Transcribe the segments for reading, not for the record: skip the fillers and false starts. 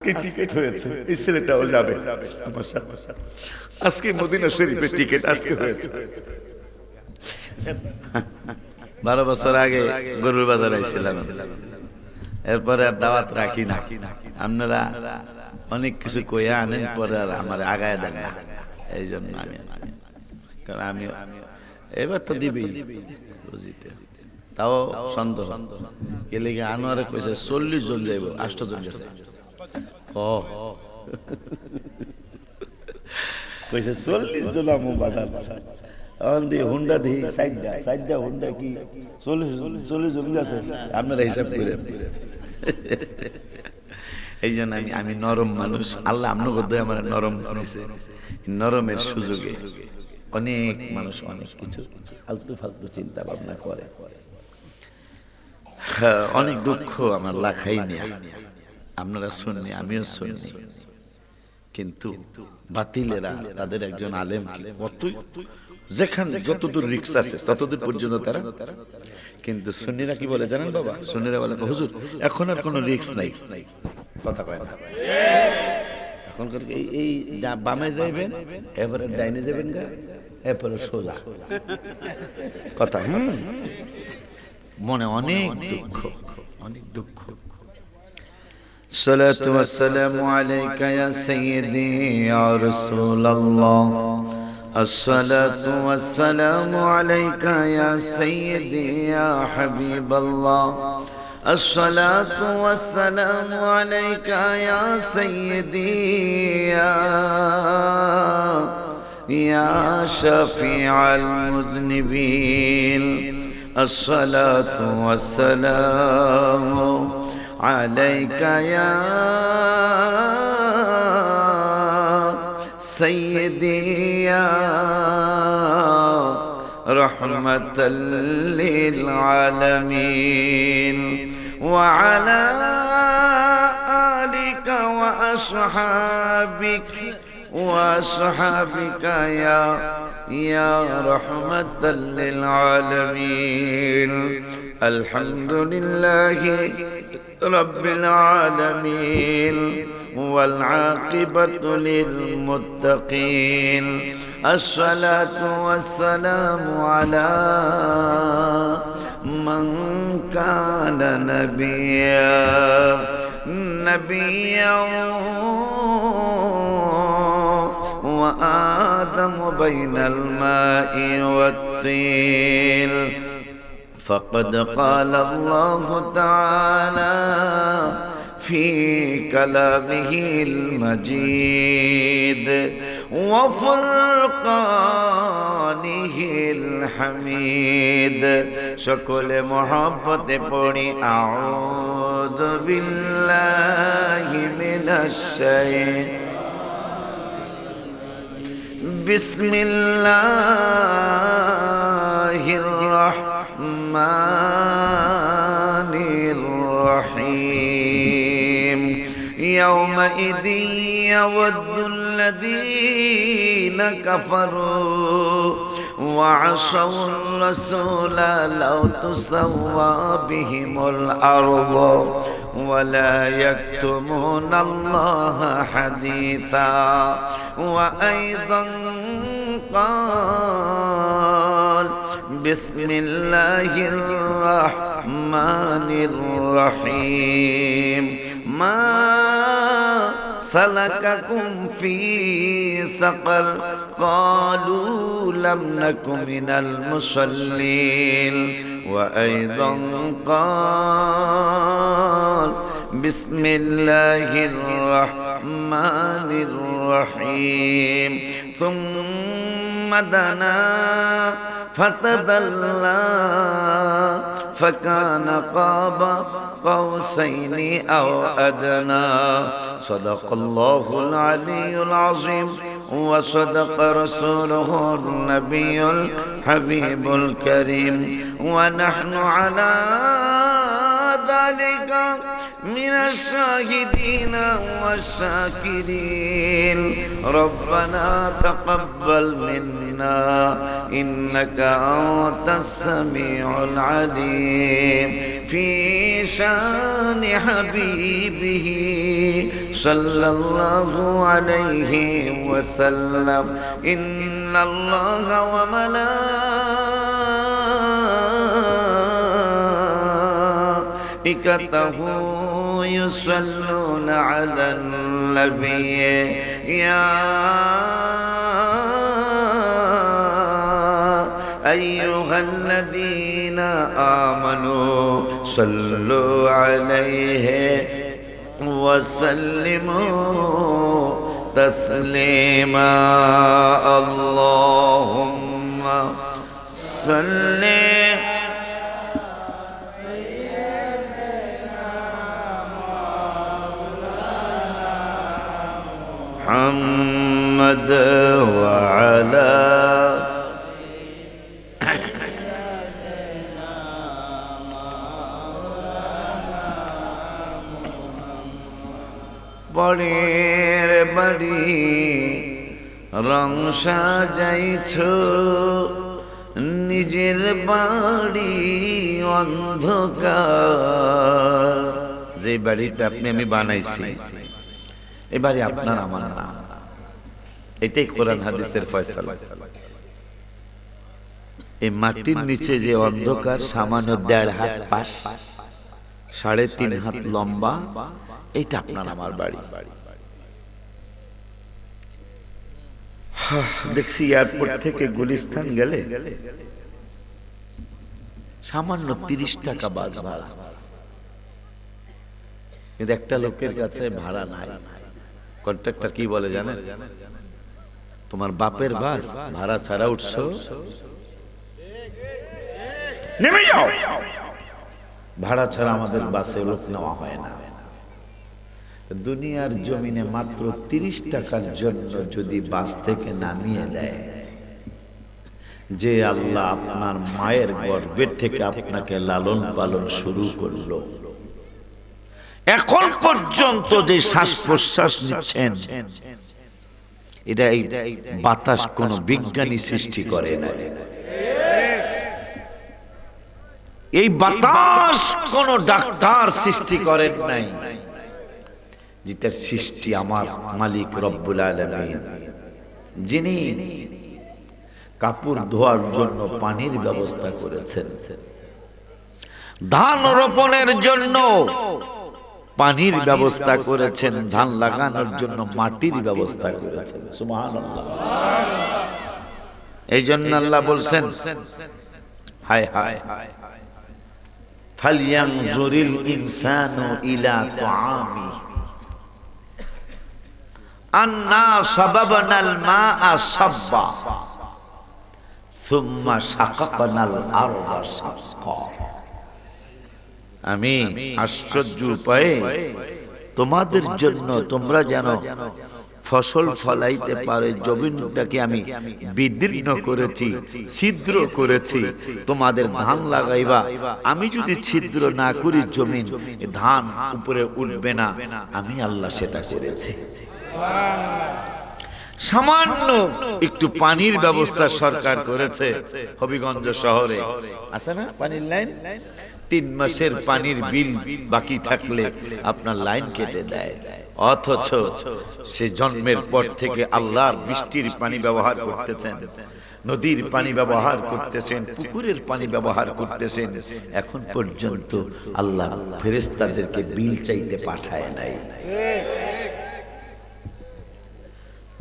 আজকে টিকিট হয়েছে, এই ছেলেটাও যাবে আমার সাথে। আজকে মদিনা শরীফের টিকিট আজকে হয়েছে। 12 বছর আগে গরুর বাজার আইছিলাম, এরপরে আর দাওয়াত রাখি না। আপনারা অনেক কিছু কইয়া আনেন, পরে আর আমার আগায় দেন না, এই জন্য কারণ আমি এবার তো দিবি বুঝিতে, তাও সন্দেহ গেলে গিয়ে আনোয়ারে কইছে 40 জন যাইব, 8 জন গেছে। কইছে 40 জন আমু বাজার হুন্ডা দিই সাইডটা হুন্ডা কি 40 জন গেছে, আপনারা হিসাব করেন। এই জন্য আমি নরম মানুষ, আল্লাহ আপনার মধ্যে আমার নরম করেছে। নরমের সুযোগে অনেক মানুষ অনেক কিছু ফালতু ফালতু চিন্তা ভাবনা করে। অনেক দুঃখ আমার লাখাই নেই, আপনারা শুননি আমিও শুননি, কিন্তু বাতিলেরা তাদের একজন আলেম কতই যেখানে যতদূর রিক্স আছে ততদূর পর্যন্ত তারা, কিন্তু সুন্নিরা কি বলে জানেন বাবা? সুন্নিরা বলে হুজুর এখন আর কোনো রিক্স নাই, কথা কয় না। এখনকার এই বামে যাইবেন, এবারে ডাইনে যাবেন গা, এরপরে সোজা কথা। মনে অনেক দুঃখ, অনেক দুঃখ। সালাতু ওয়াসসালামু আলাইকা ইয়া সাইয়্যিদি ইয়া রাসূলুল্লাহ, আসসালাতু ওয়াসসালামু আলাইকা ইয়া সাইয়্যিদি ইয়া হাবিবাল্লাহ, আসসালাতু ওয়াসসালামু আলাইকা ইয়া সাইয়্যিদি ইয়া শাফিআল মুযনিবিন, আসসালাতু ওয়াসসালামু আলাইকা ইয়া সাইয়্যিদি ইয়া রাহমাতাল লিল আলামিন ওয়া আলা আলিকা ওয়া আসহাবিকা ইয়া রাহমাতাল লিল আলামিন। আলহামদুলিল্লাহি রাব্বিল আলামিন ওয়াল আকিবাতু লিল মুত্তাকিন, আসসালাতু ওয়াসসালামু আলা মান কানা নাবিয়্যান ওয়া আদামু বাইনাল মাই ওয়াত তিন। فقد قال الله تعالى في كلامه المجيد وفرقانه الحميد। সকলে মহব্বতে পড়ি আউযু বিল্লাহি মিনাশ শাইতানির বিসমিল্লাহির রাহমানির রহিম। يومئذ يود الذين كفروا وعصوا الرسول لو تسوى بهم الأرض ولا يكتمون الله حديثا. وأيضا قال بسم الله الرحمن الرحيم ما سلككم في سقر قالوا لم نك من المصلين. وأيضا قال بسم الله الرحمن الرحيم ثم دنا فتدلى فكان قاب قوسين أو أدنى. صدق الله العلي العظيم وصدق رسوله النبي الحبيب الكريم. ونحن على ذلك من الشاهدين والشاكرين. ربنا تقبل منا إنك أنت السميع العليم. في شان حبيبه সাল্লাল্লাহু আলাইহি ওয়াসাল্লাম ইন্নাল্লাহা ওয়া মালাইকাতাহু ইউসাল্লুনা আলান নবী ইয়া আইয়ুহাল্লাযীনা আমানু সাল্লু আলাইহি وسلموا تسليما اللهم صل محمد وعلى বড়ের বাড়ি রং সাজাইছ নিজের বাড়ি অন্ধকার। যে বাড়িটা আপনি আমি বানাইছি এই বাড়ি আপনার আমার না, এটাই কোরআন হাদিসের ফয়সালা। এই মাটির নিচে যে অন্ধকার সামান্য 1.5 হাত পাশ 3.5 হাত লম্বা, এইটা আপনার আমার বাড়ি। দেখছি এয়ারপোর্ট থেকে গুলিস্তান গেলে সামান্য 30 টাকা বাস ভাড়া, কিন্তু একটা লোকের কাছে ভাড়া নাই। কন্ট্রাক্টর কি বলে জানেন? তোমার বাপের বাস ভাড়া ছাড়া উঠছো, নেমে যাও। ভাড়া ছাড়া আমাদের বাসে লোক নেওয়া হয় না। দুনিয়ার জমিনে মাত্র 30 টাকার জন্য যদি বাস থেকে নামিয়ে দেয়, যে আল্লাহ আপনার মায়ের গর্ভের থেকে আপনাকে লালন পালন শুরু করলো, এখন পর্যন্ত যে শ্বাস প্রশ্বাস নিচ্ছেন, এটা এই বাতাস কোন বিজ্ঞানী সৃষ্টি করে না। এই বাতাস কোন ডাক্তার সৃষ্টি করেন নাই। যেটার সৃষ্টি আমার মালিক রব্বুল আলামিন, যিনি কাপড় ধোয়ার জন্য পানির ব্যবস্থা করেছেন, ধান রোপণের জন্য পানির ব্যবস্থা করেছেন, ধান লাগানোর জন্য মাটির ব্যবস্থা করেছেন। সুবহানাল্লাহ। এই জন্য আল্লাহ বলছেন, হায় হায় ফালইয়ানজুরিল ইনসানু ইলা তুআমি আন্না সাবাবনাল মাআ সাব্বা সুম্মা শাকাকনাল আরদা শাক্কা। আমি আশ্চর্য উপায়ে তোমাদের জন্য তোমরা যেন ফসল ফলাইতে পারে জমিনটাকে আমি বিদীর্ণ করেছি, ছিদ্র করেছি, তোমাদের ধান লাগাইবা। আমি যদি ছিদ্র না করি জমিন, ধান উপরে উঠবে না। আমি আল্লাহ সেটা করেছি। সামান্য একটু পানির ব্যবস্থা সরকার করেছে হবিগঞ্জ শহরে, আছে না পানির লাইন? 3 মাসের পানির বিল বাকি থাকলে আপনার লাইন কেটে দেয়। অথচ সে জন্মের পর থেকে আল্লাহর বৃষ্টির পানি ব্যবহার করতেছেন, নদীর পানি ব্যবহার করতেছেন, পুকুরের পানি ব্যবহার করতেছেন। এখন পর্যন্ত আল্লাহ ফেরেশতাদেরকে বিল চাইতে পাঠায় নাই।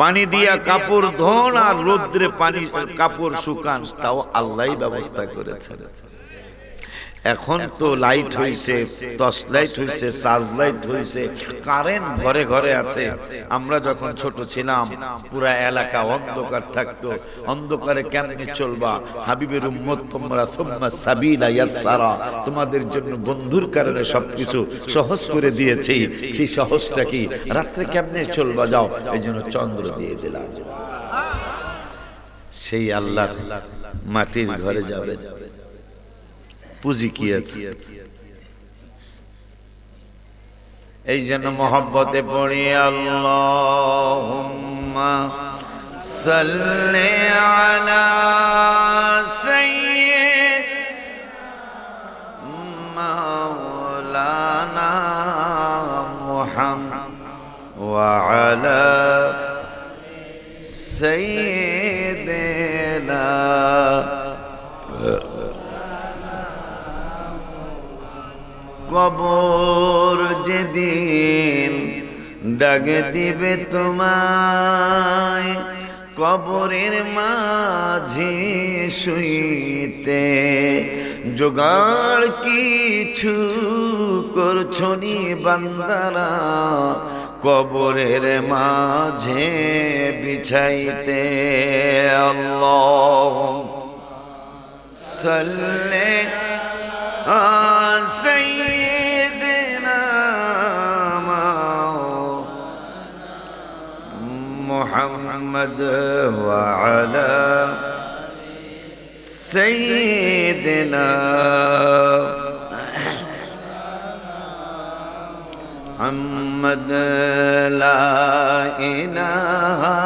পানি দিয়া কাপড় ধোন আর রোদ্রে পানি কাপড় শুকান, তাও আল্লাহই ব্যবস্থা করেছেন। এখন তো লাইট হইছে, টর্চ লাইট হইছে, চার্জ লাইট হইছে, কারেন্ট ঘরে ঘরে আছে। আমরা যখন ছোট ছিলাম পুরা এলাকা অন্ধকার থাকতো। অন্ধকারে কেমনে চলবা? হাবিবের উম্মত তোমরা, সুম্মা সাবিলা ইয়াসসারা, তোমাদের জন্য বন্ধুর কারণে সবকিছু সহজ করে দিয়েছি। সেই সহজটা কি? রাত্রে কেমনে চলবা যাও, এই জন্য চন্দ্র দিয়ে দিলাম। সেই আল্লাহ মাটির ঘরে যাবে, পুঁজি কি আছে? এই জন্য মহব্বতে পড়ি আল্লাহুম্মা সাল্লি আলা সাইয়্যিদিনা মাওলানা মুহাম্মাদিন وعلى سيدنا কবর যেদিন ডাক দিবে তোমায়, কবরের মাঝে শুইতে জোগাড় কিছু করছো নি বান্দারা, কবরের মাঝে বিছাইতে। আল্লাহ সাল্লি সাইয়্যিদিনা মুহাম্মদ ওয়া আলা সাইয়্যিদিনা মুহাম্মদ। লা ইলাহা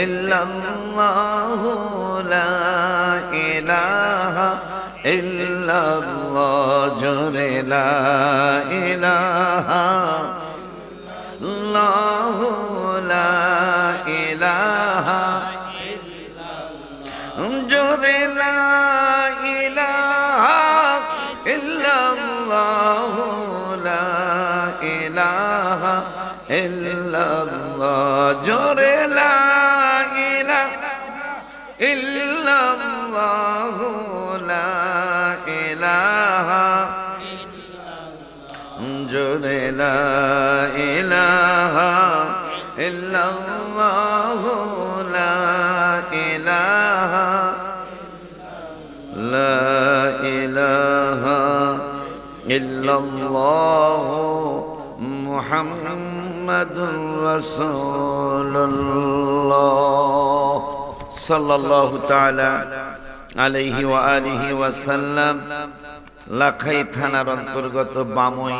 ইল্লাল্লাহ লা ইলাহা ইল্লাল্লাহ জোরে লা ইলাহা ইল্লাল্লাহ লা ইলাহা জোরে লা ইলাহা ইল্লাল্লাহ লা ইলাহা ইল্লাল্লাহ জোরে লা ইলাহা ইল্লাল্লাহ লা ইলাহা জোরে লা ইলাহা ইল্লাল্লাহ লা ইলাহা লা ইলাহা ইল্লাল্লাহ মুহাম্মাদুর রাসূলুল্লাহ সাল্লাল্লাহু তাআলা আলাইহি ওয়া আলিহি ওয়া সাল্লাম। লাখাই থানার অন্তর্গত বামই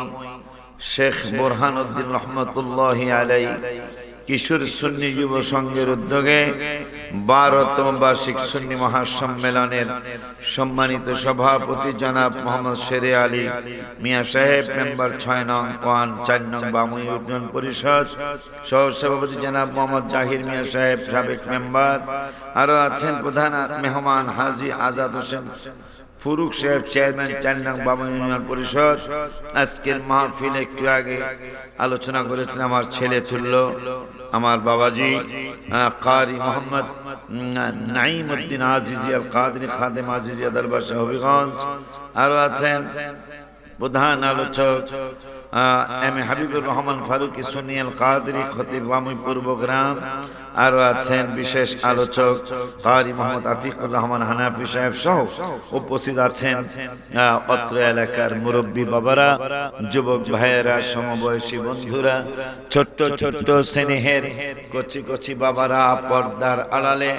শেখ বোরহানউদ্দিন রহমতুল্লাহি আলাইহি কিশোর সুন্নি যুব সংঘের উদ্যোগে 12তম বার্ষিক সুন্নি মহাসম্মেলনের সম্মানিত সভাপতি জনাব মোহাম্মদ শেরে আলী মিয়া সাহেব, মেম্বার 6 নং ওয়ান 4 নং বামুই ইউনিয়ন পরিষদ, সহ সভাপতি জনাব মোহাম্মদ জাহির মিয়া সাহেব, সাবেক মেম্বার। আরো আছেন প্রধান মেহমান হাজী আজাদ হোসেন ফুরুক সাহেব, চেয়ারম্যান 4 নং বামুই ইউনিয়ন পরিষদ। আজকের মাহফিল একটু আগে আলোচনা করেছেন আমার ছেলে তুল্য, আমার বাবাজি কারি মোহাম্মদ নাঈমউদ্দিন আজিজি আল কাদরি খাদেম আজিজিয়া দরবার হবিগঞ্জ। আরো আছেন প্রধান আলোচক এম এ হাবিবুর রহমান ফারুকি সুন্নি আল কাদরি খতিব বামুই পূর্বগ্রাম। আরো আছেন বিশেষ আলোচক কারি মোহাম্মদ আতিকুর রহমান হানাফি সাহেব সহ উপস্থিত আছেন অত্র এলাকার মুরব্বী বাবারা, যুবক ভাইয়েরা, সমবয়সী বন্ধুরা, ছোট্ট ছোট্ট স্নেহের কচি কচি বাবারা, পর্দার আড়ালে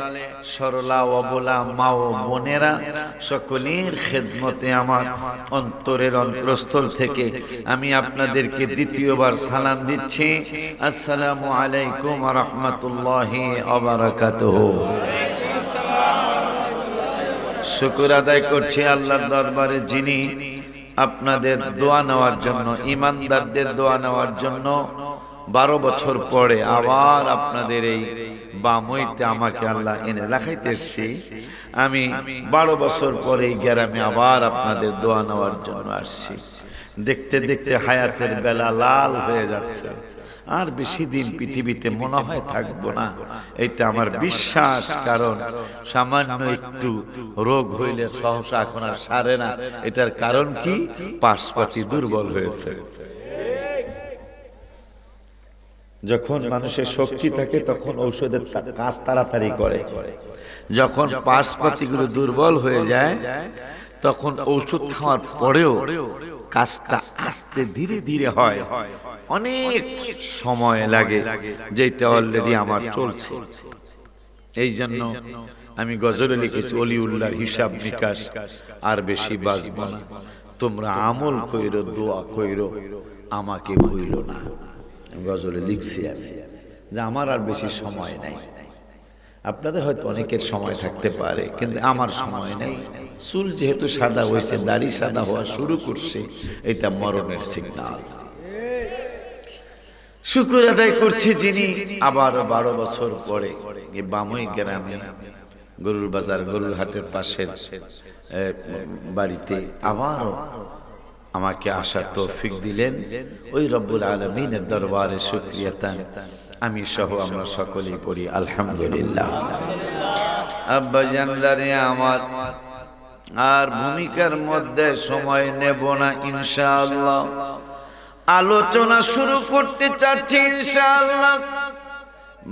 সরলা অবলা মা ও বোনেরা, সকলের খেদমতে আমার অন্তরের অন্তরস্থল থেকে আমি আপনাদেরকে দ্বিতীয়বার সালাম দিচ্ছি। আসসালামু আলাইকুম ওয়া রাহমাতুল্লাহি ওয়া বারাকাতুহু। শুকর আদায় করছি আল্লাহর দরবারে, যিনি আপনাদের দোয়া নেওয়ার জন্য, ইমানদারদের দোয়া নেওয়ার জন্য 12 বছর পরে আবার আপনাদের এই বামইতে আমাকে আল্লাহ এনে রাখাইতে এসেছি। আমি 12 বছর পরে এই গ্রামে আবার আপনাদের দোয়া নেওয়ার জন্য আসছি। দেখতে দেখতে হায়াতের বেলা লাল হয়ে যাচ্ছে, আর বেশি দিন পৃথিবীতে মনে হয় থাকবো না, এটা আমার বিশ্বাস। কারণ সামান্য একটু রোগ হইলে সহসা এখন আর সারে না। এটার কারণ কি? পাশপাতি দুর্বল হয়েছে। যখন মানুষের শক্তি থাকে তখন ঔষধের কাজ তাড়াতাড়ি করে, যখন পাশপাতিগুলো দুর্বল হয়ে যায় তখন ঔষধ খাওয়ার পরেও কাজটা আস্তে ধীরে ধীরে হয়, অনেক সময় লাগে, যেটা অলরেডি আমার চলছে। এই জন্য আমি গজলে লিখেছি, অলিউল্লাহ হিসাব নিকাশ আর বেশি বাঁচব না, তোমরা আমল কইরো, দোয়া কইরো, আমাকে ভুইলো না। গজলে লিখছি আমি যে আমার আর বেশি সময় নাই। আপনাদের হয়তো অনেকের সময় থাকতে পারে, কিন্তু আমার সময় নেই। চুল যেহেতু সাদা হয়েছে, দাড়ি সাদা হওয়া শুরু করছে, এটা মরণের সিগন্যাল। শুকর আদায় করছি যিনি আবার 12 বছর পরে এই বামই গ্রামে গরুর বাজার গরুর হাটের পাশের বাড়িতে আবারও আমাকে আসার তৌফিক দিলেন। ওই রব্বুল আলামিনের দরবারে শুকরিয়া তান আমি সহ আমরা সকলেই পড়ি আলহামদুলিল্লাহ। আব্বা জানলারে আমার আর ভূমিকার মধ্যে সময় নেব না, ইনশাআল্লাহ আলোচনা শুরু করতে চাচ্ছি ইনশাআল্লাহ।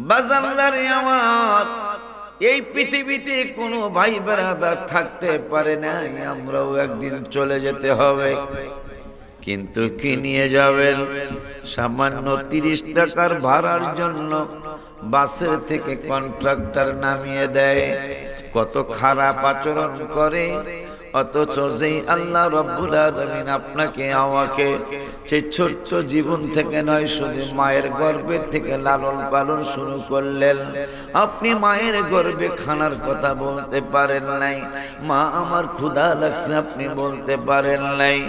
বাজানলারে আমার এই পৃথিবীতে কোনো ভাই বেরাদার থাকতে পারে না, আমরাও একদিন চলে যেতে হবে। কিন্তু কি নিয়ে যাবেন? সামান্য 30 টাকার ভাড়ার জন্য বাসের থেকে কন্ট্রাক্টর নামিয়ে দেয়, কত খারাপ আচরণ করে। অথচ যেই আল্লাহ রব্বুল আলামিন আপনাকে আমাকে সেই ছোট্ট জীবন থেকে নয়, শুধু মায়ের গর্ভের থেকে লালন পালন শুরু করলেন, আপনি মায়ের গর্ভে খানার কথা বলতে পারেন নাই। মা আমার ক্ষুধা লাগছে আপনি বলতে পারেন নাই।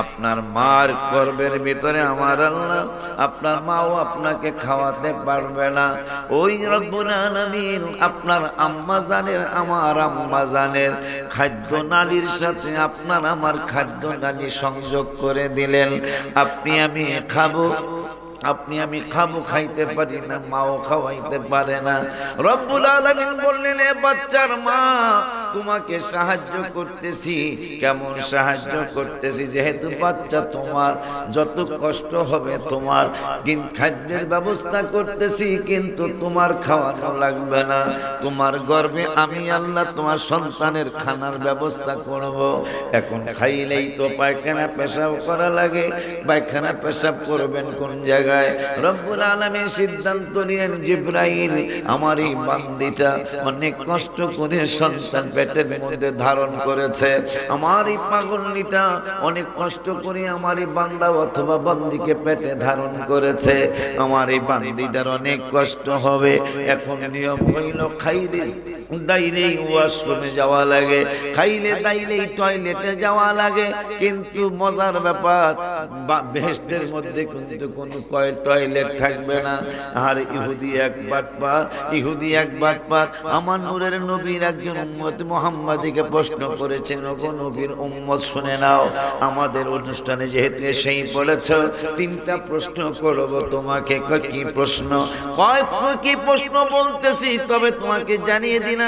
আপনার মার গর্ভের ভিতরে আমার আল্লাহ, আপনার মাও আপনাকে খাওয়াতে পারবে না। ওই রব্বুল আলামিন আপনার আম্মা জানের, আমার আম্মা জানের খাদ্য নালীর সাথে আপনার আমার খাদ্য নালী সংযোগ করে দিলেন। আপনি আমি খাবো, আপনি আমি খাবো, খাইতে পারি না, মাও খাওয়াইতে পারে না। রব্বুল আলামিন বললেন, এ বাচ্চার মা তোমাকে সাহায্য করতেছি। কেমন সাহায্য করতেছি? যেহেতু বাচ্চা তোমার, যত কষ্ট হবে তোমার, কিন্তু খাদ্যের ব্যবস্থা করতেছি, কিন্তু তোমার খাওয়ানো লাগবে না। তোমার গর্ভে আমি আল্লাহ তোমার সন্তানের খানার ব্যবস্থা করব। এখন খাইলেই তো পায়খানা পেশাব করা লাগে, পায়খানা পেশাব করবেন কোন জায়গায়? রব্বুল আলামিন সিদ্ধান্ত নিলেন, জিবরাইল আমার এই বান্দিটা অনেক কষ্ট করে সন্তান পেটের মধ্যে ধারণ করেছে, আমার এই পাগলনিটা অনেক কষ্ট করে আমার এই বান্দা অথবা বান্দিকে পেটে ধারণ করেছে, আমার এই বান্দিটার অনেক কষ্ট হবে। এখন নিয়ম হইল খাইলে দাইলেই ওয়াশরুমে যাওয়া লাগে, খাইলে দাইলেই টয়লেটে যাওয়া লাগে। কিন্তু মজার ব্যাপার, বেহেশতের মধ্যে কিন্তু কোনো টয়লেট থাকবে না। আর ইহুদি এক বাটপার, ইহুদি এক বাটপার। আমার নূরের নবীর একজন উম্মত মুহাম্মাদীকে প্রশ্ন করেছেন, ওগো নবীর উম্মত শুনে নাও, আমাদের অনুষ্ঠানে যেহেতু সেই বলেছ 3টা প্রশ্ন করব তোমাকে। কি প্রশ্ন? কি প্রশ্ন বলতেছি, তবে তোমাকে জানিয়ে দিলাম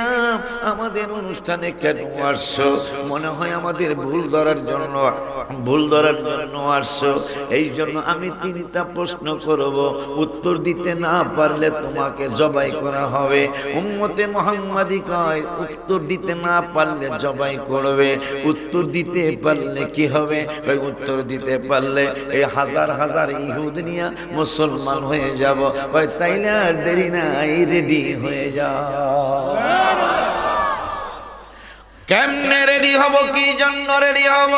আমাদের অনুষ্ঠানে কেন আসছো? মনে হয় আমাদের ভুল ধরার জন্য আসছো। এই জন্য আমি 3টা প্রশ্ন করব, উত্তর দিতে না পারলে তোমাকে জবাই করা হবে। উম্মতে মুহাম্মাদী কয়, উত্তর দিতে না পারলে জবাই করবে, উত্তর দিতে পারলে কি হবে? কয় উত্তর দিতে পারলে এই হাজার হাজার ইহুদ নিয়ে মুসলমান হয়ে যাব। কয় তাইলে আর দেরি নাই, রেডি হয়ে যাও। কেমনে রেডি হব? কি জন্য রেডি হব?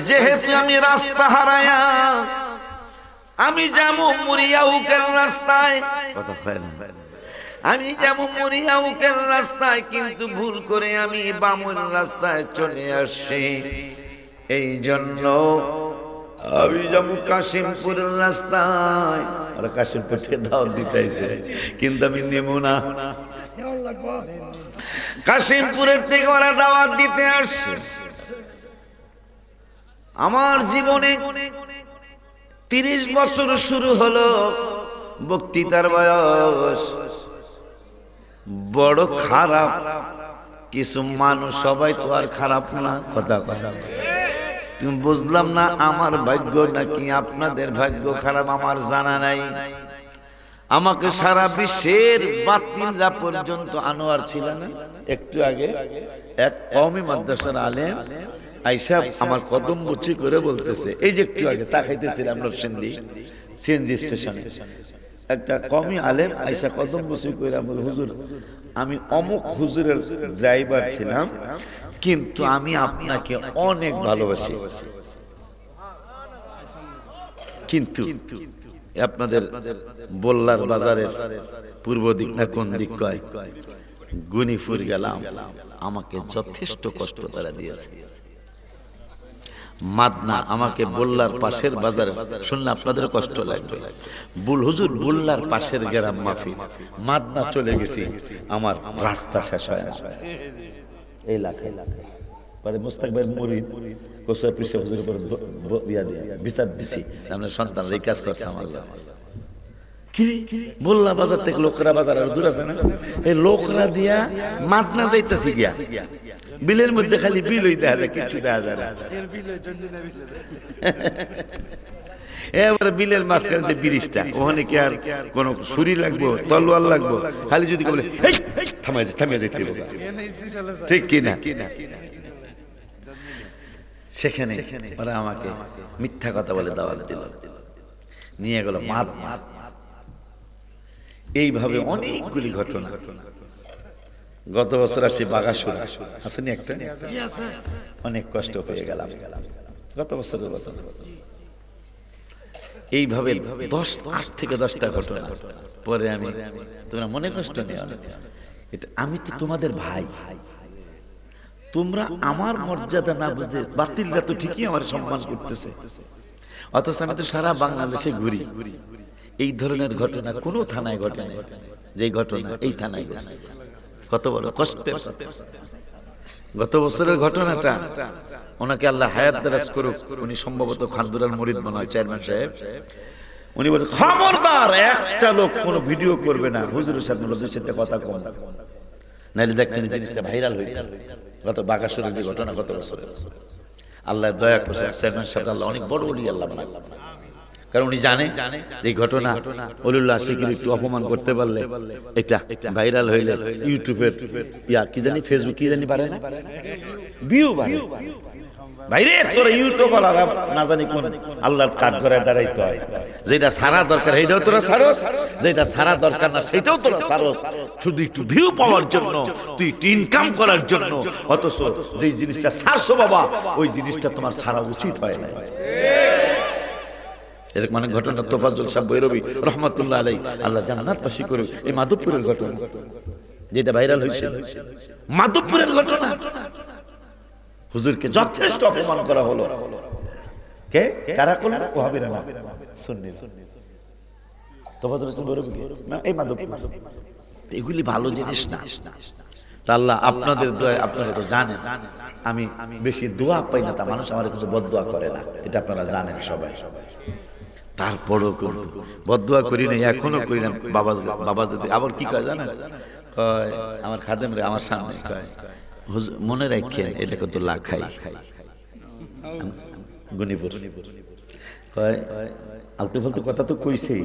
যেহেতু আমি রাস্তা হারায়া, আমি যেমন মুরিয়াউকের রাস্তায়, আমি যেমন মুরিয়াউকের রাস্তায়, কিন্তু ভুল করে আমি বামুন রাস্তায় চলে আসছি। এই জন্য আমি যেমন কাশিমপুরের রাস্তায়, আর কাশিমপুর থেকে দাওয়াত দিতেছে, কিন্তু আমি নেব না। কাশিমপুরের থেকে ওরা দাওয়াত দিতে আসছে। আমার জীবনে 30 বছর শুরু হলো বক্তৃতার বয়স। বড় খারাপ কিছু মানুষ, সবাই তো আর খারাপ না, কথা খারাপ। তুমি বুঝলাম না আমার ভাগ্য নাকি আপনাদের ভাগ্য খারাপ, আমার জানা নাই। আমাকে সারা বিশ্বের বাতিলরা পর্যন্ত, আনোয়ার ছিল না একটু আগে, এক কওমি মাদ্রাসার আলেম আইসা আমার কদম বুচি করে বলতেছে, এই যে একটু আগে চা খাইতেছিলাম নরসিংদী সিএনজি স্টেশনে, একটা কওমি আলেম আইসা কদম বুচি করে বলে, হুজুর আমি অমুক হুজুরের ড্রাইভার ছিলাম, কিন্তু আমি আপনাকে অনেক ভালোবাসি, কিন্তু আপনাদের বল্লার বাজারের পূর্ব দিক না কোন দিক কয়, গুনিপুর গেলাম, আমাকে যথেষ্ট কষ্ট তারা দিয়েছে। মাদনা আমাকে বল্লার পাশের বাজারে, শুনলে আপনাদের কষ্ট লাগবে, হুজুর বল্লার পাশের গ্রাম মাফি, মাদনা চলে গেছি, আমার রাস্তা শেষ হয় না এই এলাকায়। পরে মুস্তাক ভাই মুরিদ কোসা পিসা হুজুরের উপর বিচার দিছি, সামনে সন্তান এই কাজ করছে আমার। কি বল্লা বাজার থেকে লোকরা বাজার আর দূর আছে না, এই লোকরা দিয়া মাদনা যাইতাছি গিয়া, বিলের মধ্যে খালি বিল হই দেখা যায়, কিছু দেখা যায় না। এবার বিলের মাঝখানে যে ব্রিজটা, ওখানে কি আর কোন ছুরি লাগবো, তলোয়ার লাগবো? খালি যদি বলে থামিয়ে যাইতে হবে, ঠিক কিনা? সেখানে ওরা আমাকে মিথ্যা কথা বলে দাওয়াত দিল, নিয়ে গেল মাদ। এইভাবে অনেকগুলি ঘটনা। গত বছর আসছি বাগাসুর, আসেনি একটা, অনেক কষ্ট পেয়ে গেলাম গত বছরের বছর। এইভাবে 8 থেকে 10টা ঘটনা। পরে আমি, তোমরা মনে কষ্ট নেই, এটা আমি তো তোমাদের ভাই, তোমরা আমার মর্যাদা না বুঝে, বাতিলরা তো ঠিকই আমার সম্মান করতেছে, অথচ আমি তো সারা বাংলাদেশে ঘুরি, এই ধরনের ঘটনা কোনো থানায় ঘটে না, যে ঘটনা এই থানায় ঘটে। কত বড় কষ্টের। গত বছরের ঘটনাটা, ওনাকে আল্লাহ হায়াত দারাজ করুক, উনি সম্ভবত খানদুরার মুরিদ মনে হয়, চেয়ারম্যান সাহেব। উনি বলে, খবরদার একটা লোক কোনো ভিডিও করবে না হুজুরের সাথে, হুজুরের সাথে কথা কম, নাইলে দেখতেন জিনিসটা ভাইরাল হইত। গত বাগাসুরের যে ঘটনা গত বছরে, আল্লাহ দয়া করছে, চেয়ারম্যান সাহেব আল্লাহ অনেক বড় ওলি আল্লাহ বানায়, কারণ উনি জানে যে ঘটনা ওলিউল্লাহ আশিকের একটু অপমান করতে পারলে এটা ভাইরাল হইলে ইউটিউবের কি জানি, ফেসবুক কি জানি পারে না, ভিউ বাড়ে। ভাইরে তোরা ইউটিউবার না জানি কোন আল্লাহর কাঠ করে দাঁড়াইতে হয়, যেটা সারা দরকার সেইটাও তোরা সারস, যেটা সারা দরকার না সেটাও তোরা সারস, শুধু একটু ভিউ পাওয়ার জন্য, তুই ইনকাম করার জন্য। অথচ যে জিনিসটা সারছো বাবা, ওই জিনিসটা তোমার সারা উচিত হয় না। এরকম অনেক ঘটনা তোফাজ্জল সাহেব বৈরবী রহমাতুল্লাহ আলাইহি, আল্লাহ জান্নাতবাসী করুক, এই মাধবপুরের ঘটনা যেটা ভাইরাল হয়েছে, মাধবপুরের ঘটনা। হুজুরকে যথেষ্ট অপমান করা হলো, কে কারা করলো? ওয়াহাবীরা না, সুন্নি। তোফাজ্জল সাহেব বৈরবী না, এই মাধবপুর। এগুলি ভালো জিনিস না। আল্লাহ আপনাদের দোয়া, আপনারা তো জানেন আমি বেশি দোয়া পাই না, তা মানুষ আমার কিছু বদদোয়া করে না, এটা আপনারা জানেন সবাই। তারপরও কিন্তু বদদোয়া করি না, এখনো করি না। বাবা যদি আবার কি কয় জানেন, কয় আমার খাদেম রে আমার সামনে কয়, হুজুর মনে রাখেন এটা কত লাখাই গুনিপুর, কয় আলতু ফালতু কথা তো কইছেই,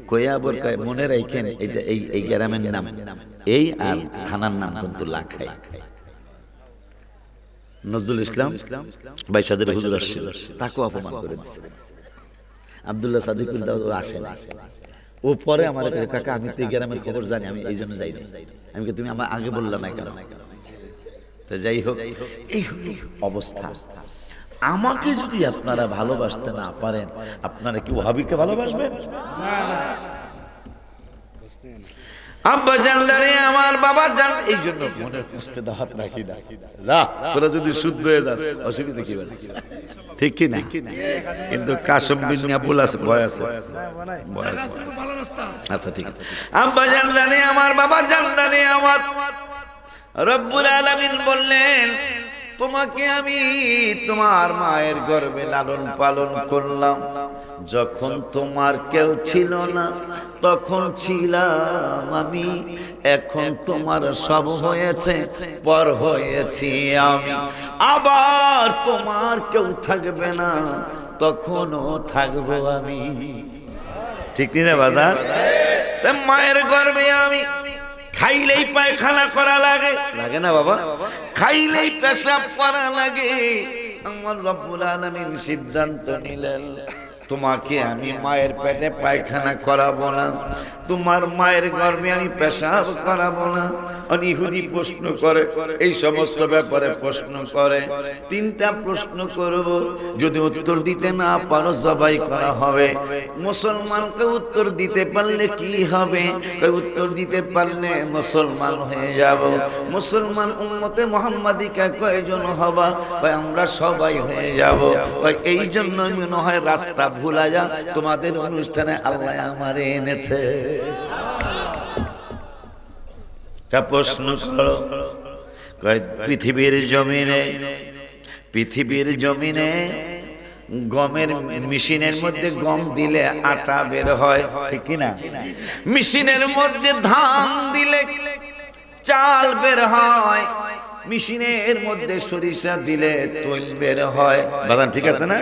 কইয়া আবার কয় মনে রাখেন এটা এই গ্রামের নাম এই, আর থানার নাম কিন্তু লাখাই। নজরুল ইসলাম 22,000 হুজুর আসছিল, তাকেও অপমান করে দিচ্ছে। আব্দুল্লাহ সাদিকুল দাও আসে না, ও পরে আমার কাকা আমি তো এই গ্রামের খবর জানি, আমি এই জন্য যাই না। আমি তুমি আমার আগে বললা না কেন? তো যাই হোক, এই অবস্থা। আমাকে যদি আপনারা ভালোবাসতে না পারেন, আপনারা কি ওয়াহাবীকে ভালোবাসবেন? আব্বা জানদারে আমার বাবা জান, এই জন্য মনে কষ্টে দাওয়াত রাখি না। তোরা যদি শুদ্ধ হয়ে যাস অসুবিধা কি বলে, ঠিক কি না? কিন্তু কাসম বিন আবুল আছে, ভয় আছে, আচ্ছা ঠিক আছে। আব্বা জানদারে আমার বাবা জানদারে আমার, রব্বুল আলামিন বললেন, তোমাকে আমি তোমার মায়ের গর্ভে লালন পালন করলাম, যখন তোমার কেউ ছিল না তখন ছিলাম আমি, এখন তোমার সব হয়েছে, পর হয়েছি আমি, আবার তোমার কেউ থাকবে না, তখনও থাকবো আমি। ঠিক না বাজার? মায়ের গর্ভে আমি, খাইলেই পায়খানা করা লাগে, লাগে না বাবা? খাইলেই পেশাব করা লাগে। আমার রব্বুল আলামিন সিদ্ধান্ত নিলেন, তোমাকে আমি মায়ের পেটে পায়খানা করাবো না, তোমার মায়ের গর্ভে আমি পেশাব করাবো না। আর ইহুদি প্রশ্ন করে, এই সমস্ত ব্যাপারে প্রশ্ন করে। তিনটা প্রশ্ন করব, যদি উত্তর দিতে না পারো জবাই করা হবে। মুসলমানকে উত্তর দিতে পারলে কি হবে? উত্তর দিতে পারলে মুসলমান হয়ে যাব। মুসলমান উম্মতে মুহাম্মাদিকা কয়জন হবা? আমরা সবাই হয়ে যাব। এই জন্য মনে হয় রাস্তা ভুলা যা তোমাদের অনুষ্ঠানে আল্লাহ আমারে এনেছে। প্রশ্ন করো, পৃথিবীর জমিনে গমের মেশিনের মধ্যে গম দিলে আটা বের হয়, ঠিক কিনা? মেশিনের মধ্যে ধান দিলে চাল বের হয়, মেশিনের মধ্যে সরিষা দিলে তৈল বের হয়। বাদান ঠিক আছে না?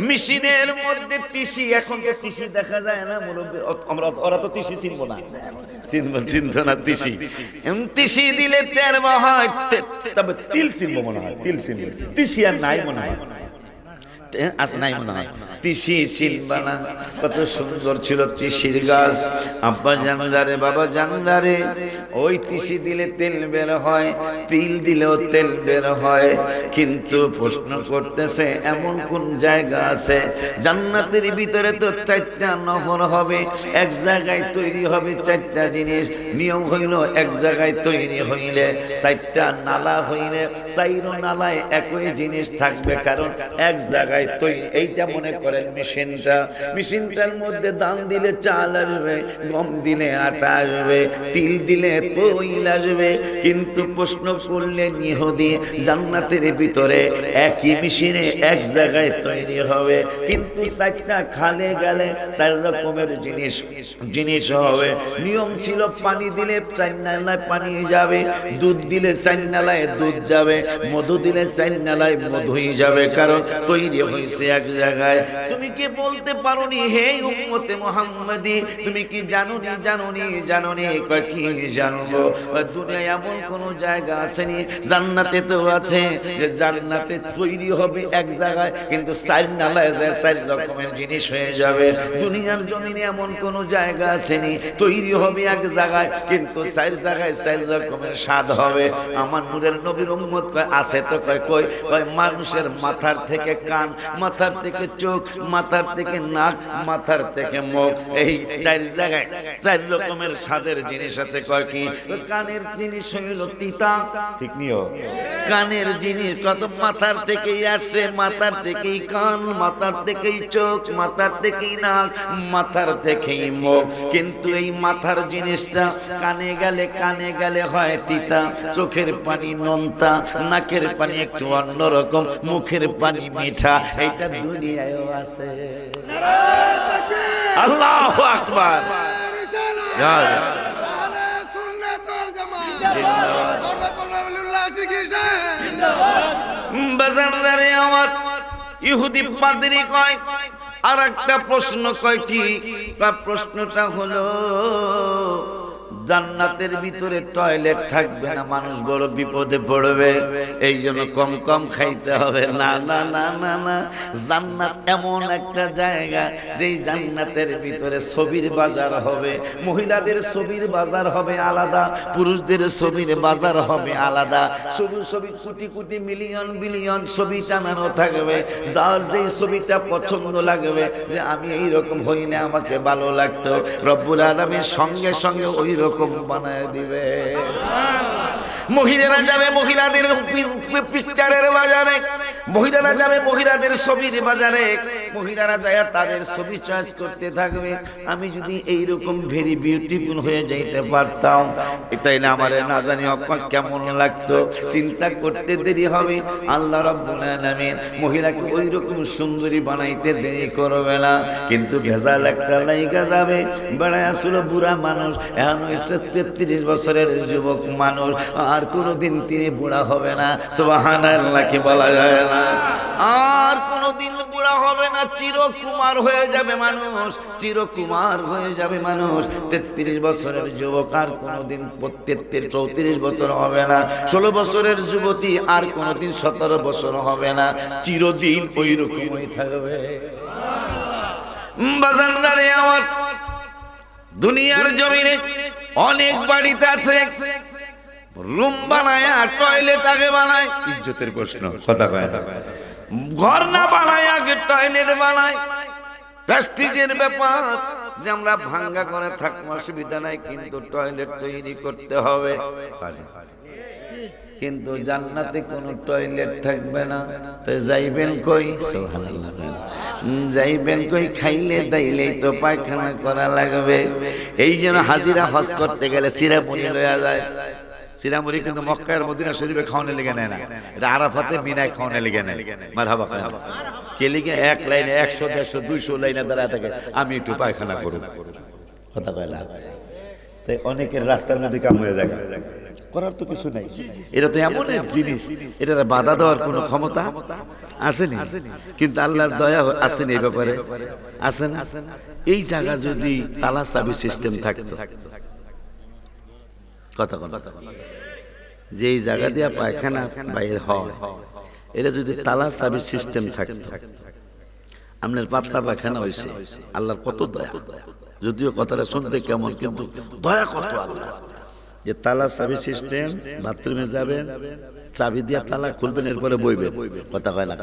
মেশিনের মধ্যে তিসি, এখন তো তিসি দেখা যায় না মুরব্বি, আমরা ওরা তো তিসি চিনবো না, চিনতো না তিসি। তিসি দিলে তেল হয়, তবে তিল চিনবো মনে হয়, তিল চিনবো। তিসি আর নাই মনে হয়, নাই মনে হয়। তিসি চিনবানা, কত সুন্দর ছিল তিসির গাছ। আব্বা জানদারে, বাবা জানদারে, ওই তিসি দিলে তেল বের হয়, তিল দিলেও তেল বের হয়। কিন্তু প্রশ্ন করতেছে, এমন কোন জায়গা আছে জান্নাতের ভিতরে তো 4টা নহর হবে, এক জায়গায় তৈরি হবে 4টা জিনিস। নিয়ম হইল এক জায়গায় তৈরি হইলে 4টা নালা হইলে 4 নালায় একই জিনিস থাকবে, কারণ এক জায়গায় তৈরি। এইটা মনে করেন মেশিনটার মধ্যে ধান দিলে চাল আসবে, গম দিলে আটা আসবে, তিল দিলে তৈল আসবে। কিন্তু প্রশ্ন করলে ইহুদি জান্নাতের ভিতরে একই মেশিনে এক জায়গায় তৈরি হবে, কিন্তু 4টা খালে গেলে 4 রকমের জিনিস হবে। নিয়ম ছিল পানি দিলে 4 নালায় পানি যাবে, দুধ দিলে 4 নালায় দুধ যাবে, মধু দিলে 4 নালায় মধুই যাবে, কারণ তৈরি হয়েছে এক জায়গায়। তুমি কি বলতে পারোনি হে উম্মতে মুহাম্মাদি, তুমি কি জানোনি? কয় কি জানবো? দুনিয়ায় এমন কোন জায়গা আসেনি, জান্নাতে তো আছে যে জান্নাতে তৈরি হবে এক জায়গায়, কিন্তু 4 নালায় 4 রকমের জিনিস হয়ে যাবে। দুনিয়ার জমিনে এমন কোন জায়গা আসেনি, তৈরি হবে এক জায়গায়, কিন্তু 4 জায়গায় 4 রকমের স্বাদ হবে। আমার নূরের নবীর উম্মত কয় আছে তো, কয় মানুষের মাথার থেকে কান, মাথার থেকে চোখ, মাথার থেকে নাক, মাথার থেকে মুখ, এই 4 জায়গায় 4 রকমের স্বাদের জিনিস আছে। কয় কি? কানের জিনিস হইল তিতা, ঠিক নিও? কানের জিনিস কত মাথার থেকেই আসে, মাথার থেকেই কান, মাথার থেকেই চোখ, মাথার থেকেই নাক, মাথার থেকেই মুখ। কিন্তু এই মাথার জিনিসটা কানে গেলে হয় তিতা, চোখের পানি নোনতা, নাকের পানি একটু অন্যরকম, মুখের পানি মিঠা। এইটা দুনিয়ায়ও আছে। আল্লাহু আকবার। বাজারে আমার ইহুদি পাদ্রী কয়, আর একটা প্রশ্ন কয় কি? প্রশ্নটা হলো জান্নাতের ভিতরে টয়লেট থাকবে না, মানুষ বড় বিপদে পড়বে, এই জন্য কম কম খাইতে হবে। না না না না না, জান্নাত এমন একটা জায়গা যেই জান্নাতের ভিতরে ছবির বাজার হবে। মহিলাদের ছবির বাজার হবে আলাদা, পুরুষদের ছবির বাজার হবে আলাদা। ছবি কোটি কোটি মিলিয়ন বিলিয়ন ছবি টানানো থাকবে। যার যেই ছবিটা পছন্দ লাগবে, যে আমি এইরকম হইলে আমাকে ভালো লাগতো, রব্বুল আলামিন সঙ্গে সঙ্গে ওই রকম বানায় দিবে। মহিলারা যাবে মহিলাদের পিকচারের বাজারে, মহিলারা যাবে মহিলাদের ছবির বাজারে, মহিলারা যায় তাদের ছবি চয়েস করতে থাকবে। আমি যদি এইরকম ভেরি বিউটিফুল হয়ে যাইতে পারতাম, তাইলে আমার না জানি কেমন লাগতো। চিন্তা করতে দেরি হবে, আল্লাহ রাব্বুল আলামিন মহিলাকে ওই রকম সুন্দরী বানাইতে দেরি করবে না। কিন্তু ভেজাল একটা লাইগা যাবে। বেড়ায় আসলো বুড়া মানুষ, এখন 33 বছরের যুবক মানুষ, আর কোনদিন তিনি বুড়া হবে না। সুবহানাল্লাহ কি বলা যায় না? আর কোনদিন বুড়া হবে না, চিরকুমার হয়ে যাবে মানুষ, চিরকুমার হয়ে যাবে মানুষ। 33 বছরের যুবক আর কোনদিন 34 বছর হবে না। 16 বছরের যুবতী আর কোনদিন 17 বছর হবে না, চিরদিন ওই রকমই থাকবে। বাজানদারে আমার দুনিয়ার জমিনে অনেক বাড়িতে আছে রুম বানায় টয়লেট আগে বানায়, ইজ্জতের প্রশ্ন, কথা কয় না। ঘর না বানায় আগে টয়লেট বানায়। প্রেস্টিজের ব্যাপার যে আমরা ভাঙ্গা করে থাকবো অসুবিধা নাই, কিন্তু টয়লেট তৈরি করতে হবে। কিন্তু জান্নাতে কোনো টয়লেট থাকবে না, তো যাইবেন কই? সুবহানাল্লাহ। যাইবেন কই? খাইলে দাইলেই তো পায়খানা করা লাগবে। এই জন্য হাজিরা হজ করতে গেলে চিরামুড়ি লয়া যায়। চিরামুড়ি কিন্তু মক্কার মদিনা শরীফে খাওয়ানো লেগে নেয় না, এটা আরাফাতে মিনায় খাওয়ানো লেগে নেয়। মারহাবা কে লিগে? এক লাইনে 100, 150, 200 লাইনে দাঁড়ায় থাকে, আমি একটু পায়খানা করব। কথা কয় না? তাই অনেকের রাস্তার মধ্যে কাম হয়ে যায়, করার তো কিছু নাই। এটা তো এমন এক জিনিস, এটা বাধা দেওয়ার কোনো ক্ষমতা আসেনি, কিন্তু আল্লাহর দয়া আসেনি এই ব্যাপারে, আসেন। এই জায়গা যদি তালা চাবি সিস্টেম থাকতো, কথা কথা যে এই জায়গা দিয়া পায়খানা বাইরে হয়, এটা যদি তালা চাবি সিস্টেম থাকতো, আপনার পাতলা পায়খানা হয়েছে, আল্লাহর কত দয়া। যদিও কথাটা শুনতে কেমন, কিন্তু দয়া কত আল্লাহ। যে তালা চাবি সিস্টেম, বাথরুমে যাবেন, চাবি দিয়া তালা খুলবেন, এরপরে বইবেন। কথা কয় না?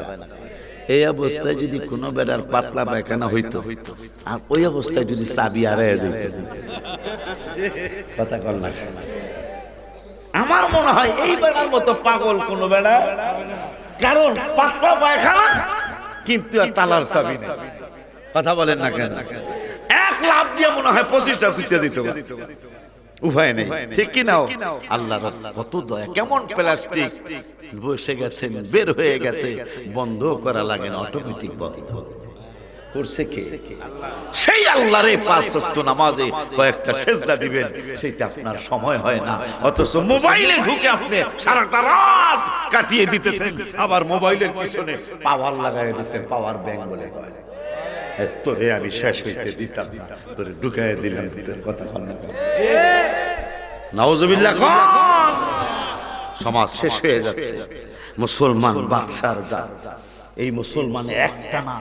এই অবস্থায় যদি কোনো বেটার পাতলা পায়খানা হইতো, আর ওই অবস্থায় যদি চাবি হারায় যেত, কথা কয় না? আমার মনে হয় এই বেড়ার মতো পাগল কোন বেড়া, কারণ পাতলা পায়খানা কিন্তু আর তালার চাবি নেই। কথা বলেন না কেন? এক লাভ দিয়ে মনে হয় 25টা খুঁজতে দিত, উপায় নেই, ঠিক কি নাও? আল্লাহর কত দয়া, কেমন প্লাস্টিক বসে গেছেন, বের হয়ে গেছে, বন্ধ করা লাগে না, অটোমেটিক বন্ধ করছে কে? সেই আল্লাহর 5 ওয়াক্ত নামাজে কয়েকটা সেজদা দিবেন, সেইটা আপনার সময় হয় না, অথচ মোবাইলে ঢুকে আপনি সারাটা রাত কাটিয়ে দিতেছেন, আবার মোবাইলের পিছনে পাওয়ার লাগাই দিতেছেন, পাওয়ার ব্যাংক বলে কয়। তোরে আমি শেষ হইতে দিতাম না, তোরে ঢুকাই দিলাম, তোর কথা বল না। নাউজুবিল্লাহ। কোন সমাজ শেষ হয়ে যাচ্ছে, মুসলমান বাদশার জাত। এই মুসলমান একটানা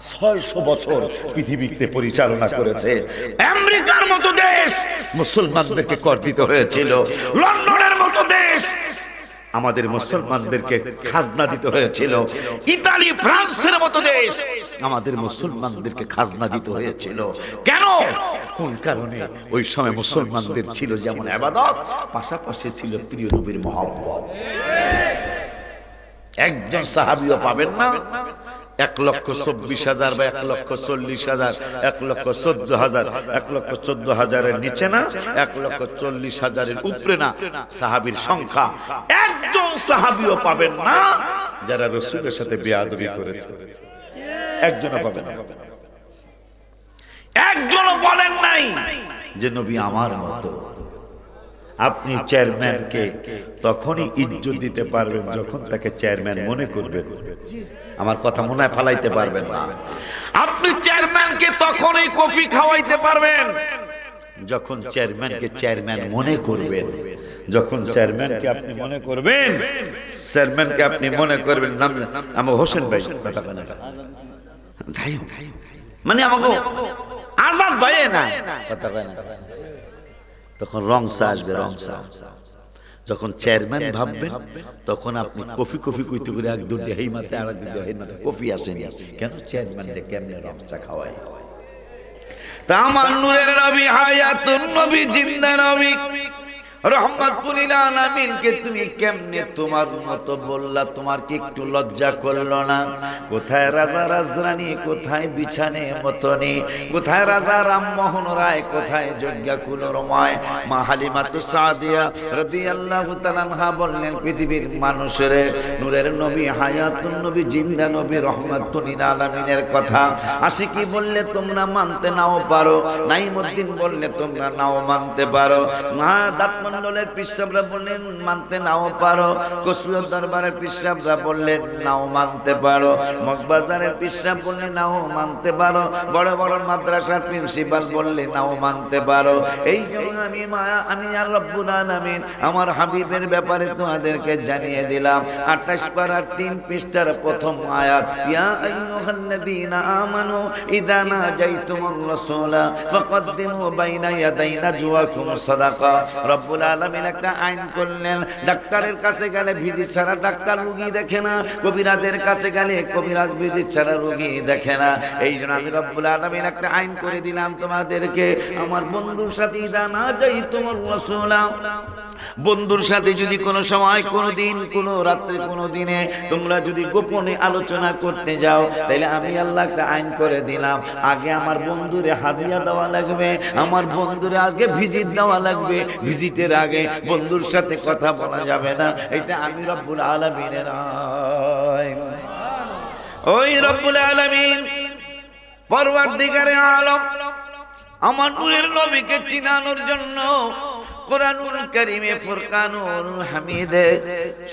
600 বছর পৃথিবীতে পরিচালনা করেছে। আমেরিকার মতো দেশ মুসলমানদেরকে কর দিতে হয়েছিল, লন্ডনের মতো দেশ আমাদের মুসলমানদেরকে খাজনা দিতে হয়েছিল, ইতালি ফ্রান্সের মতো দেশ আমাদের মুসলমানদেরকে খাজনা দিতে হয়েছিল। কেন? কোন কারণে? ওই সময় মুসলমানদের ছিল যেমন ইবাদত, পাশাপাশি ছিল প্রিয় নবীর মহব্বত। একজন সাহাবীও পাবেন না 1,24,000 বা 1,40,000, 1,14,000, 1,14,000-এর নিচে না, 1,40,000-এর উপরে না সাহাবীর সংখ্যা। একজন সাহাবীও পাবেন না যারা রাসূলের সাথে বেয়াদবি করেছে, একজনও পাবেন না। একজনও বলেন নাই যে নবী আমার মতো। আপনি চেয়ারম্যানকে তখনই ইজ্জত দিতে পারবেন যখন তাকে চেয়ারম্যান মনে করবেন। আমার কথা মনে হয় ফালাইতে পারবেন না। আপনি চেয়ারম্যানকে তখনই কফি খাওয়াইতে পারবেন যখন চেয়ারম্যানকে চেয়ারম্যান মনে করবেন। যখন চেয়ারম্যানকে আপনি মনে করবেন, চেয়ারম্যানকে আপনি মনে করবেন নাম আমার হোসেন ভাই, কথা বলেন মানে আমাকে আজাদ ভাই না, কথা বলেন, তখন রং চা আসবে, রং চা। যখন চেয়ারম্যান ভাববেন তখন আপনি কফি কফি কইতে করে এক দুধ দেই মাতে আর দুধ দেই মাতে কফি আসেনি, কেন? চেয়ারম্যানকে কেমনে রং চা খাওয়ায়? তা আমার নূরের নবী, হায়াতুন নবী, জিন্দা নবী, রহমাতুল লিল আলামিনকে তুমি কেমনে তোমার মতো বললা? তোমার কি একটু লজ্জা করলো না? কোথায় রাজা রাজরানী, কোথায় বিছানে মতনি, কোথায় রাজা রামমোহন রায়, কোথায় যজ্ঞা কুলরময় মা হালিমাতুস সাদিয়া রাদিয়াল্লাহু তাআলা আনহা বললেন, পৃথিবীর মানুষের নূরের নবী, হায়াতুন নবী, জিন্দা নবী, রহমাতুল লিল আলামিনের কথা আশিকি বললে তোমরা মানতে নাও পারো, নাইমুদ্দিন বললে তোমরা নাও মানতে পারো, না দাঁত মণ্ডলের পিসাবরা বললেন মানতে নাও পারো, কসুয়া দরবারের পিসাবরা বললেন নাও মানতে পারো, মগবাজারের পিসাব বললে নাও মানতে পারো, বড় বড় মাদ্রাসার প্রিন্সিপাল বললে নাও মানতে পারো। এই জন্য আমি আর রব্বুল আলামিন আমার হাবিবের ব্যাপারে তোমাদেরকে জানিয়ে দিলাম। 28 পারার 3 পৃষ্ঠার প্রথম আয়াত, ইয়া আইয়ুহাল্লাযীনা আমানু ইযা নাজাইতুমুর রাসূলা ফাকদ্দিমু বাইনা ইয়াদাই নাজওয়াকুম সাদাকা। রব্বুল আলামিন একটা আইন করলেন, ডাক্তারের কাছে গেলে ভিজিট ছাড়া ডাক্তার রোগী দেখে না, কবিরাজের কাছে গেলে কবিরাজ ভিজিট ছাড়া রোগী দেখে না। এই জন্য আমি রব্বুল আলামিন একটা আইন করে দিলাম তোমাদেরকে, আমার বন্ধুর সাথে ইযা নাজাইতুমুর রাসূলা, বন্ধুর সাথে যদি কোনো সময়, কোনো দিন, কোনো রাত্রে, কোনো দিনে তোমরা যদি গোপনে আলোচনা করতে যাও, তাহলে আমি আল্লাহ একটা আইন করে দিলাম, আগে আমার বন্ধুরে হাদিয়া দেওয়া লাগবে, আমার বন্ধুরে আগে ভিজিট দেওয়া লাগবে, ভিজিটের আগে বন্ধুর সাথে কথা বলা যাবে না। এটা আমি রব্বুল আলামিনের আইন। ওই রব্বুল আলামিন পরওয়ারদিগারে আলম আমার নূরের নবীকে চিনানোর জন্য কোরআনুল কারীমে ফুরকানুল হামিদে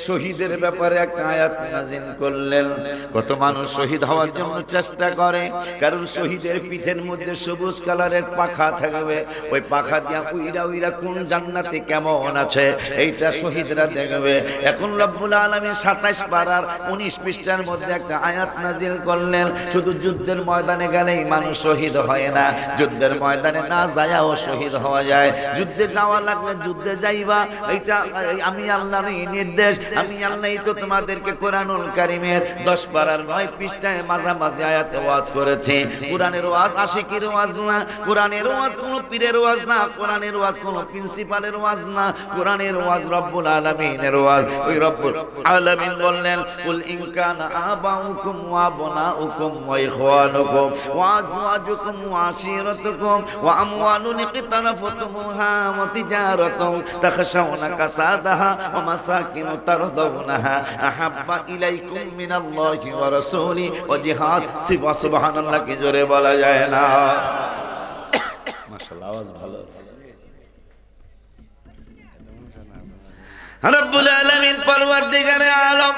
শহীদের ব্যাপারে একটা আয়াত নাযিল করলেন। কত মানুষ শহীদ হওয়ার জন্য চেষ্টা করে, কারণ শহীদের পিঠের মধ্যে সবুজ কালারের পাখা থাকবে, ওই পাখা দিয়া উইরা উইরা কোন জান্নাতে কেমন আছে এইটা শহীদরা দেখবে। এখন রব্বুল আলামিন 27 পারার 19 পৃষ্ঠার মধ্যে একটা আয়াত নাযিল করলেন, শুধু যুদ্ধের ময়দানে গেলেই মানুষ শহীদ হয় না, যুদ্ধের ময়দানে না যায়াও শহীদ হওয়া যায়। যুদ্ধে যাওয়া লাগলে যুদ্ধে যাইবা, এটা আমি আল্লাহর নির্দেশ। আমি আল্লাহই তো তোমাদেরকে কোরআনুল কারীমের 10 পারার 9 পৃষ্ঠায় মাঝামাঝি আয়াতে ওয়াজ করেছি। কোরআনের ওয়াজ আশিকির ওয়াজ না, কোরআনের ওয়াজ কোনো পীরের ওয়াজ না, কোরআনের ওয়াজ কোনো প্রিন্সিপালের ওয়াজ না, কোরআনের ওয়াজ রব্বুল আলামিনের ওয়াজ। ওই রব্বুল আলামিন বললেন, কুল ইন কানা আবাউকুম ওয়া আবনাউকুম ওয়া ইখওয়ানুকুম ওয়া আজওয়াজুকুম ওয়া আশীরাতুকুম ওয়া আমওয়ালুন ইকতারাফতুমুহা ওয়া তিজারাতুন তাখশাউনা কাসাদাহা ওয়া মাসাকিন তারদাউনাহা আহাব্বা ইলাইকুম মিনাল্লাহি ওয়া রাসূলি ওয়া জিহাদ। সুবহানাল্লাহ কি জোরে বলা যায় না? মাশাআল্লাহ, আওয়াজ ভালো আছে। রব্বুল আলামিন পরওয়ারদিগারে আলম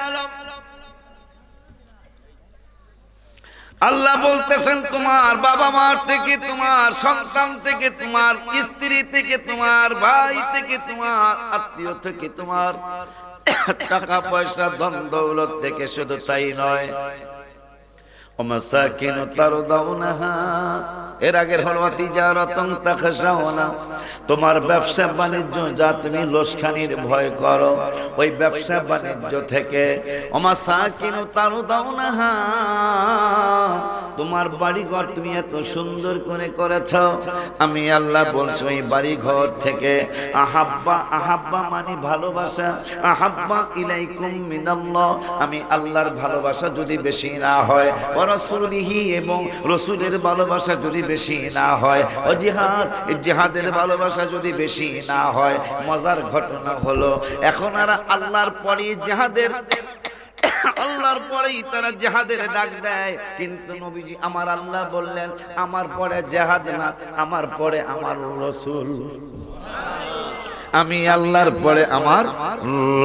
আল্লাহ বলতেছেন, তোমার বাবা মার থেকে, তোমার সন্তান থেকে, তোমার স্ত্রী থেকে, তোমার ভাই থেকে, তোমার আত্মীয় থেকে, তোমার টাকা পয়সা ধন দৌলত থেকে, শুধু তাই নয়, ওমাসাকিন তারদাউনাহা, এর আগের হলো তিজারাতুন তাখশাউনা, তোমার ব্যবসা বাণিজ্য যা তুমি লোসখানির ভয় করো, ওই ব্যবসা বাণিজ্য থেকে, ওমাসাকিন তারদাউনাহা, তোমার বাড়ি ঘর তুমি এত সুন্দর করে করেছো, আমি আল্লাহ বলছি ওই বাড়ি ঘর থেকে, আহাব্বা, আহাব্বা মানে ভালোবাসা, আহাব্বা ইলাইকুম মিনাল্লাহ, আমি আল্লাহর ভালোবাসা যদি বেশি না হয়, ওয়া রাসূলিহি, এবং রাসূলের ভালোবাসা যদি বেশি না হয়, ও জিহাদ, জিহাদের ভালোবাসা যদি বেশি না হয়। মজার ঘটনা হলো, এখন আর আল্লাহর পরে জিহাদের, আল্লাহর পরেই তারা জিহাদের ডাক দেয়, কিন্তু নবীজি আমার আল্লাহ বললেন, আমার পরে জিহাদ না, আমার পরে আমার রাসূল। আমি আল্লাহর পরে আমার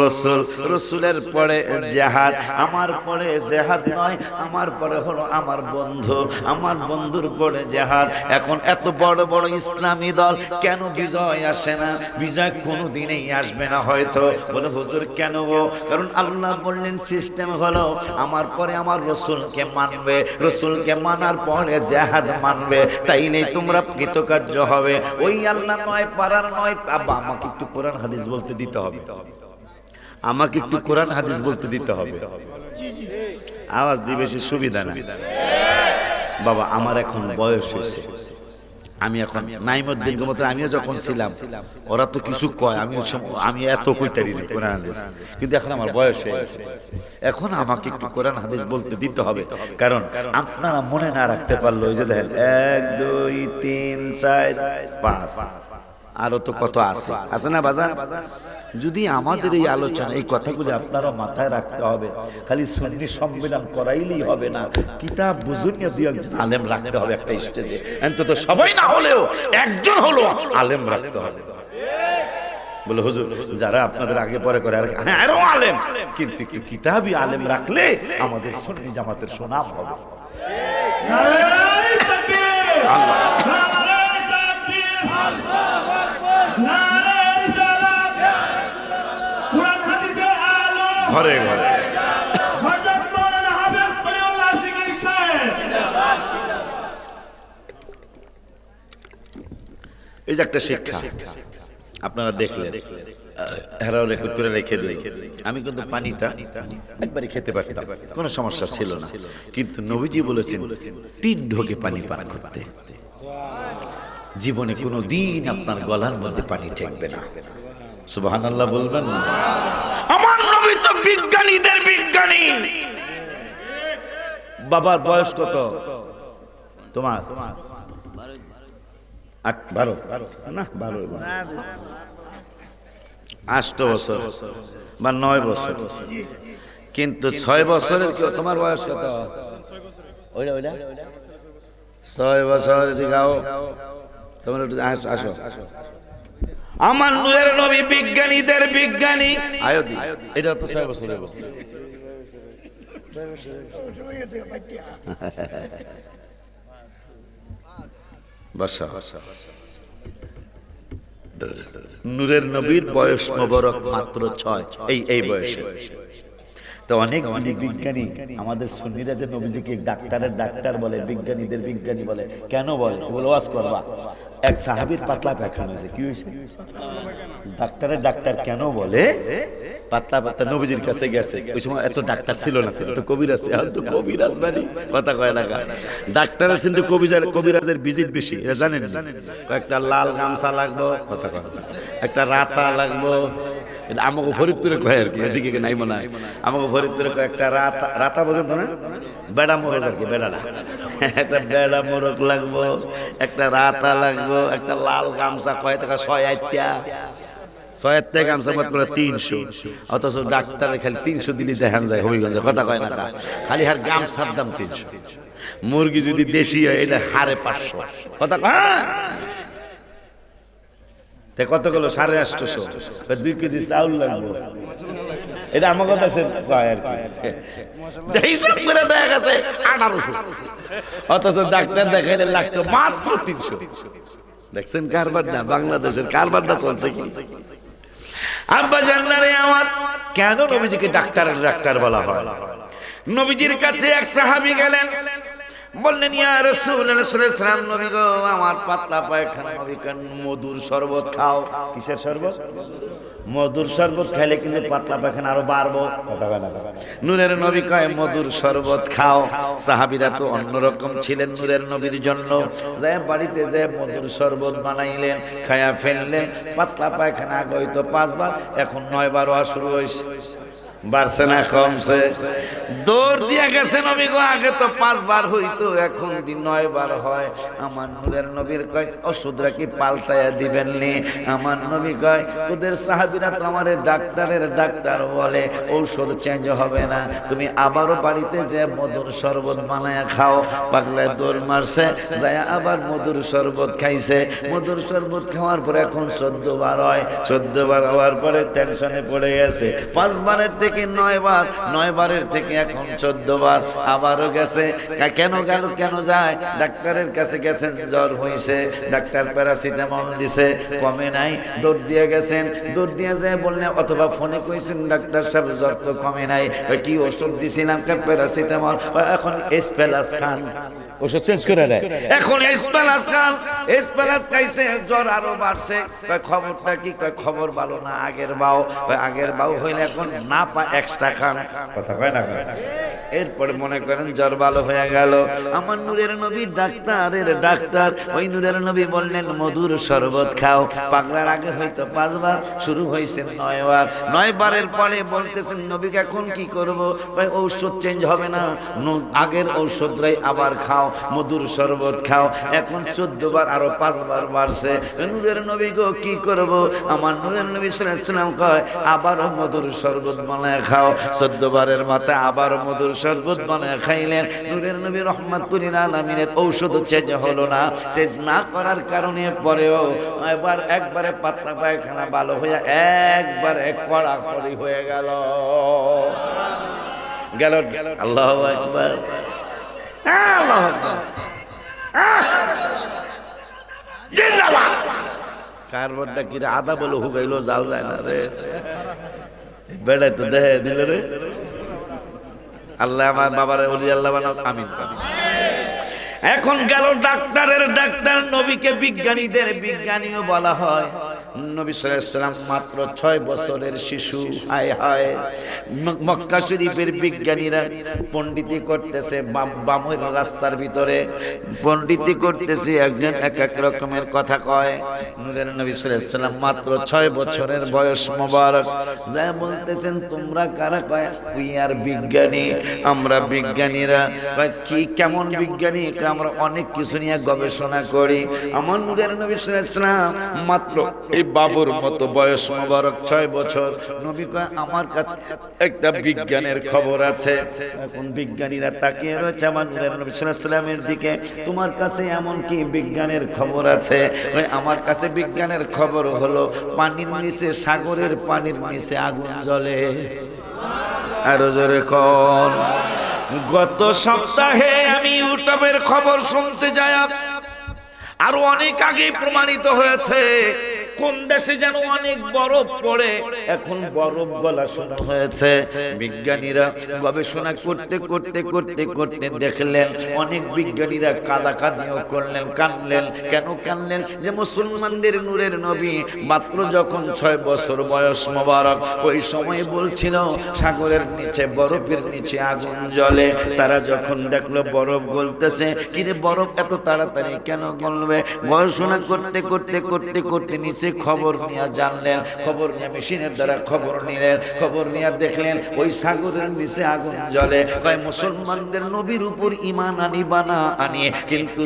রাসূল, রাসূলের পরে জিহাদ, আমার পরে জিহাদ নয়, আমার পরে হলো আমার বন্ধু, আমার বন্ধুর পরে জিহাদ। এখন এত বড় বড় ইসলামী দল কেন বিজয় আসে না? বিজয় কোনোদিনই আসবে না হয়তো। বলে হুজুর কেন গো? কারণ আল্লাহ বললেন সিস্টেম হলো, আমার পরে আমার রাসূলকে মানবে, রাসূলকে মানার পরে জিহাদ মানবে, তাইলেই তোমরা কৃতকার্য হবে। ওই আল্লাহ 9 পারার 9, আব্বা আমাকে একটু কোরআন হাদিস বলতে দিতে হবে, আমাকে একটু কোরআন হাদিস বলতে দিতে হবে। আওয়াজ দিয়ে বেশি সুবিধা না বাবা, আমার এখন বয়স হয়েছে, আমি এখন নাইমুদ্দিন মতো আমিও যখন ছিলাম, ওরা তো কিছু কয়, আমি এত কইতারি না কোরআন হাদিস, কিন্তু এখন আমার বয়স হয়ে গেছে, এখন আমাকে একটু কোরআন হাদিস বলতে দিতে হবে। কারণ আপনারা মনে না রাখতে পারলো, ওই যে দেখেন 1 2 3 4 5, আরো তো কত আছে, আছে না বাজান? যদি আমাদের এই আলোচনা, এই কথাগুলো আপনারা মাথায় রাখতে হবে। খালি সুন্নি সম্মেলন করাইলেই হবে না, কিতাব বুঝুনিয়া দুই একজন আলেম রাখতে হবে একটা স্টেজে, অন্তত সবাই না হলেও একজন হলো আলেম রাখতে হবে। বলে হুজুর যারা আপনাদের আগে পরে করে আর আরো আলেম, কিন্তু কি কিতাবি আলেম রাখলে আমাদের সুন্নি জামাতের সুনাম হবে। ঘরে ঘরে এই যে একটা শিক্ষা আপনারা দেখলেন, এরাও রেকর্ড করে রেখে দিল। আমি কিন্তু পানিটা একবারই খেতে পারতাম, কোনো সমস্যা ছিল না, কিন্তু নবীজি বলেছেন 3 ঢোকে পানি পান করতে। জীবনে কোনো দিন আপনার গলার মধ্যে পানি ঠেকবে না। সুবহানাল্লাহ বলবেন না? আমার নবী তো বিজ্ঞানীদের বিজ্ঞানী। বাবার বয়স কত তোমার? 12 না 12 8 বছর বা 9 বছর, কিন্তু 6 বছরের তোমার বয়স কত? ওইটা ওইটা 6 বছর গাও তোমরা একটু আসো। আমার নূরের নবী বিজ্ঞানীদের বিজ্ঞানী। আয়োদি এটা তো 6 বছরের বছর। বাসা নূরের নবীর বয়স মোবারক মাত্র 6, এই বয়সে। তো অনেক বিজ্ঞানী আমাদের সুন্নিরা যে নবীজিকে ডাক্তারের ডাক্তার বলে, বিজ্ঞানীদের বিজ্ঞানী বলে, কেন বলে? এগুলো ওয়াজ করবা। এক সাহাবীর পাতলা পায়খানা হয়েছে, কি হয়েছে? ডাক্তারের ডাক্তার কেন বলে? পাতলা পাতলা নবীজির কাছে গেছে। ওই সময় এত ডাক্তার ছিল না, তো কবিরাজ, এখন তো কবিরাজ মানে কথা কয় না। ডাক্তার আছেন তো কবিরাজের ভিজিট বেশি, এটা জানেন? একটা লাল গামছা লাগবো, কথা কয়, একটা রাতা লাগবো। আমাকে ফরিদপুরে কয় আর কি, এদিকে নাই মনে হয়। আমাকে ফরিদপুরে কয় একটা রাতা পর্যন্ত না, বেড়া মোরগ আর কি, বেড়াটা একটা বেড়া মোরগ লাগবো, একটা রাতা লাগবো, একটা লাল গামছা কয় টাকা 6 গামছা মাত্র 300। অথচ ডাক্তারের খালি 300 দিলে দেখান যায় হবিগঞ্জে, কথা কয় না। খালি হার গামছার দাম 300। মুরগি যদি দেশি হয় এটা হারে 500, কথা কয়। কত গেল? 850। 2 কেজি চাউল লাগবে, এটা আমার কথা আর কি। হিসাব করে দেখা গেছে 1800, অথচ ডাক্তার দেখাইলে লাগতো মাত্র 300। দেখছেন কারবার না, বাংলাদেশের কারবারটা চলছে কি? আব্বা জান্নারে আমার, কেন নবীজিকে ডাক্তারের ডাক্তার বলা হয়? নবীজির কাছে এক সাহাবী গেলেন, বললেন ইয়া রাসূলুল্লাহ সাল্লাল্লাহু আলাইহি ওয়াসাল্লাম, নবী গো আমার পাতলা পায়খানা, নবী কেন মধুর শরবত খাও। কিসের শরবত? মধুর শরবত খাইলে কিন্তু পাতলা পায়খানা আরো বাড়বো, কথা কয় না। নূরের নবী কয় মধুর শরবত খাও। সাহাবীরা তো অন্যরকম ছিলেন নূরের নবীর জন্য। যায় বাড়িতে যে মধুর শরবত বানাইলেন, খায়া ফেললেন। পাতলা পায়খানা আগে হইতো 5 বার, এখন 9 বার হওয়া শুরু হয়েছে। বাড়ছে না কমছে? দৌড় দিয়া গেছে নবী গো, আগে তো 5 বার হইতো, এখন 9 বার হয়। আমার নূরের নবীর কয় ওষুধরা কি পাল্টাইয়া দিবেন নি? আমার নবী কয় তোদের সাহাবীরা তো আমারে ডাক্তারের ডাক্তার বলে, ঔষধ চেঞ্জ হবে না, তুমি আবারও বাড়িতে যে মধুর শরবত বানায়া খাও। পাগলায় দৌড় মারছে, যায় আবার মধুর শরবত খাইছে। মধুর শরবত খাওয়ার পরে এখন 14 বার হয়। 14 বার হওয়ার পরে টেনশনে পড়ে গেছে। 5 বারের থেকে 9 বার, 9 বারের থেকে এখন 14 বার আবারও গেছে। কেন গেল, কেন যায়? ডাক্তারের কাছে গেছেন, জ্বর হইছে, ডাক্তার প্যারাসিটামল দিছে, কমে নাই। দৌড় দিয়ে গেছেন, দৌড় দিয়ে যায় বললেন, অথবা ফোনে কইছেন ডাক্তার সাহেব জ্বর তো কমে নাই, কি ওষুধ দিছিলাম? প্যারাসিটামল। এখন এসপ্যালাস খান, ওষুধ চেঞ্জ করে দেয়। এখন এসপ্যালাস খান, এসপ্যালাস খাইছে, জ্বর আরো বাড়ছে। কয় খবরটা কি? কয় খবর ভালো না, আগের বাও। আগের বাও হইলে এখন না পা এক্সট্রা খান, কথা কয় না। এরপরে মনে করেন জ্বর ভালো হয়ে গেল। আমার নূরের নবী ডাক্তারের ডাক্তার, ওই নূরের নবী বললেন মধুর শরবত খাও। পাগলার আগে হয়তো 5 বার, শুরু হয়েছে 9 বার। 9 বারের পরে বলতেছেন নবীকে এখন কি করব? ভাই ঔষধ চেঞ্জ হবে না, আগের ঔষধটাই আবার খাও। মধুর শরবত খাও। এখন 14 বার আরো 5 বার বাড়ছে। নূরের নবী গো কি করব? আমার নূরের নবী সাল্লাল্লাহু আলাইহি ওয়াসাল্লাম কয় আবারও মধুর শরবত বানায় খাও। 14 বারের মাথায় আবারও মধুর শরবত বানায় খাইলেন। নূরের নবী রাহমাতুল লিল আলামিনের ঔষধ চেঞ্জ হলো না। চেঞ্জ না করার কারণে পরেও একবারে পাতলা পায়খানা ভালো হয়ে একবারে কড়াকড়ি হয়ে গেল। আল্লাহু আকবার, আল্লাহু আকবার, জিন্দাবাদ। কারবারটা কি রে? আদা বলে হুগাইলো জাল যায় না রে, বেড়াই তো দেহে দিল রে। আল্লাহ আমার বাবারে ওলি আল্লাহ বানাও, আমিন। এখন গেল ডাক্তারের ডাক্তার, নবীকে বিজ্ঞানীদের বিজ্ঞানীও বলা হয়। নবী সাল্লাল্লাহু আলাইহি ওয়াসাল্লাম মাত্র 6 বছরের শিশু। হায় হায়, মক্কা শরীফের বিজ্ঞানীরা পণ্ডিতি করতেছে বামের রাস্তার ভিতরে, পণ্ডিতি করতেছে, একজন এক এক রকমের কথা কয়। নূরের নবী সাল্লাল্লাহু আলাইহি ওয়াসাল্লাম মাত্র 6 বছরের বয়স মোবারক, যা বলতেছেন তোমরা কারা? কয় উই আর বিজ্ঞানী, আমরা বিজ্ঞানীরা। কয় কি কেমন বিজ্ঞানী? আমরা অনেক কিছু নিয়ে গবেষণা করি। আমার নূরের নবী সাল্লাল্লাহু আলাইহি ওয়াসাল্লাম মাত্র এই বাবুর মতো বয়স মোবারক 6 বছর। নবী কয় আমার কাছে একটা বিজ্ঞানের খবর আছে। এখন বিজ্ঞানীরা তাকিয়ে রয়েছে আমার নূরের নবী সাল্লাল্লাহু আলাইহি ওয়াসাল্লামের দিকে। তোমার কাছে এমন কি বিজ্ঞানের খবর আছে? আমার কাছে বিজ্ঞানের খবর হলো পানির নিচে, সাগরের পানির নিচে আগুন জ্বলে। আরো জোরে কোন? গত সপ্তাহে আমি ইউটিউবের খবর শুনতে যাই, আরো অনেক আগে প্রমাণিত হয়েছে কোন দেশে যেন অনেক বরফ পড়ে, এখন বরফ গলা শুরু হয়েছে। বিজ্ঞানীরা গবেষণা করতে করতে করতে করতে দেখলেন, অনেক বিজ্ঞানীরা কাঁদাকাঁদিও করলেন, কাঁদলেন। কেন কাঁদলেন? যে মুসলমানদের নূরের নবী মাত্র যখন 6 বছর বয়স মোবারক, ওই সময় বলছিল সাগরের নিচে, বরফের নিচে আগুন জ্বলে। তারা যখন দেখলো বরফ গলতেছে, কিরে বরফ এত তাড়াতাড়ি কেন গলবে? গবেষণা করতে করতে করতে করতে নিচে খবর নিয়ে জানলেন, খবর নিয়ে মেশিনের দ্বারা খবর নিলেন, খবর নিয়ে দেখলেন ওই সাগরের নিচে আগুন জ্বলে। কয় মুসলমানদের নবীর উপর ঈমান আনিবা না আনিয়ে, কিন্তু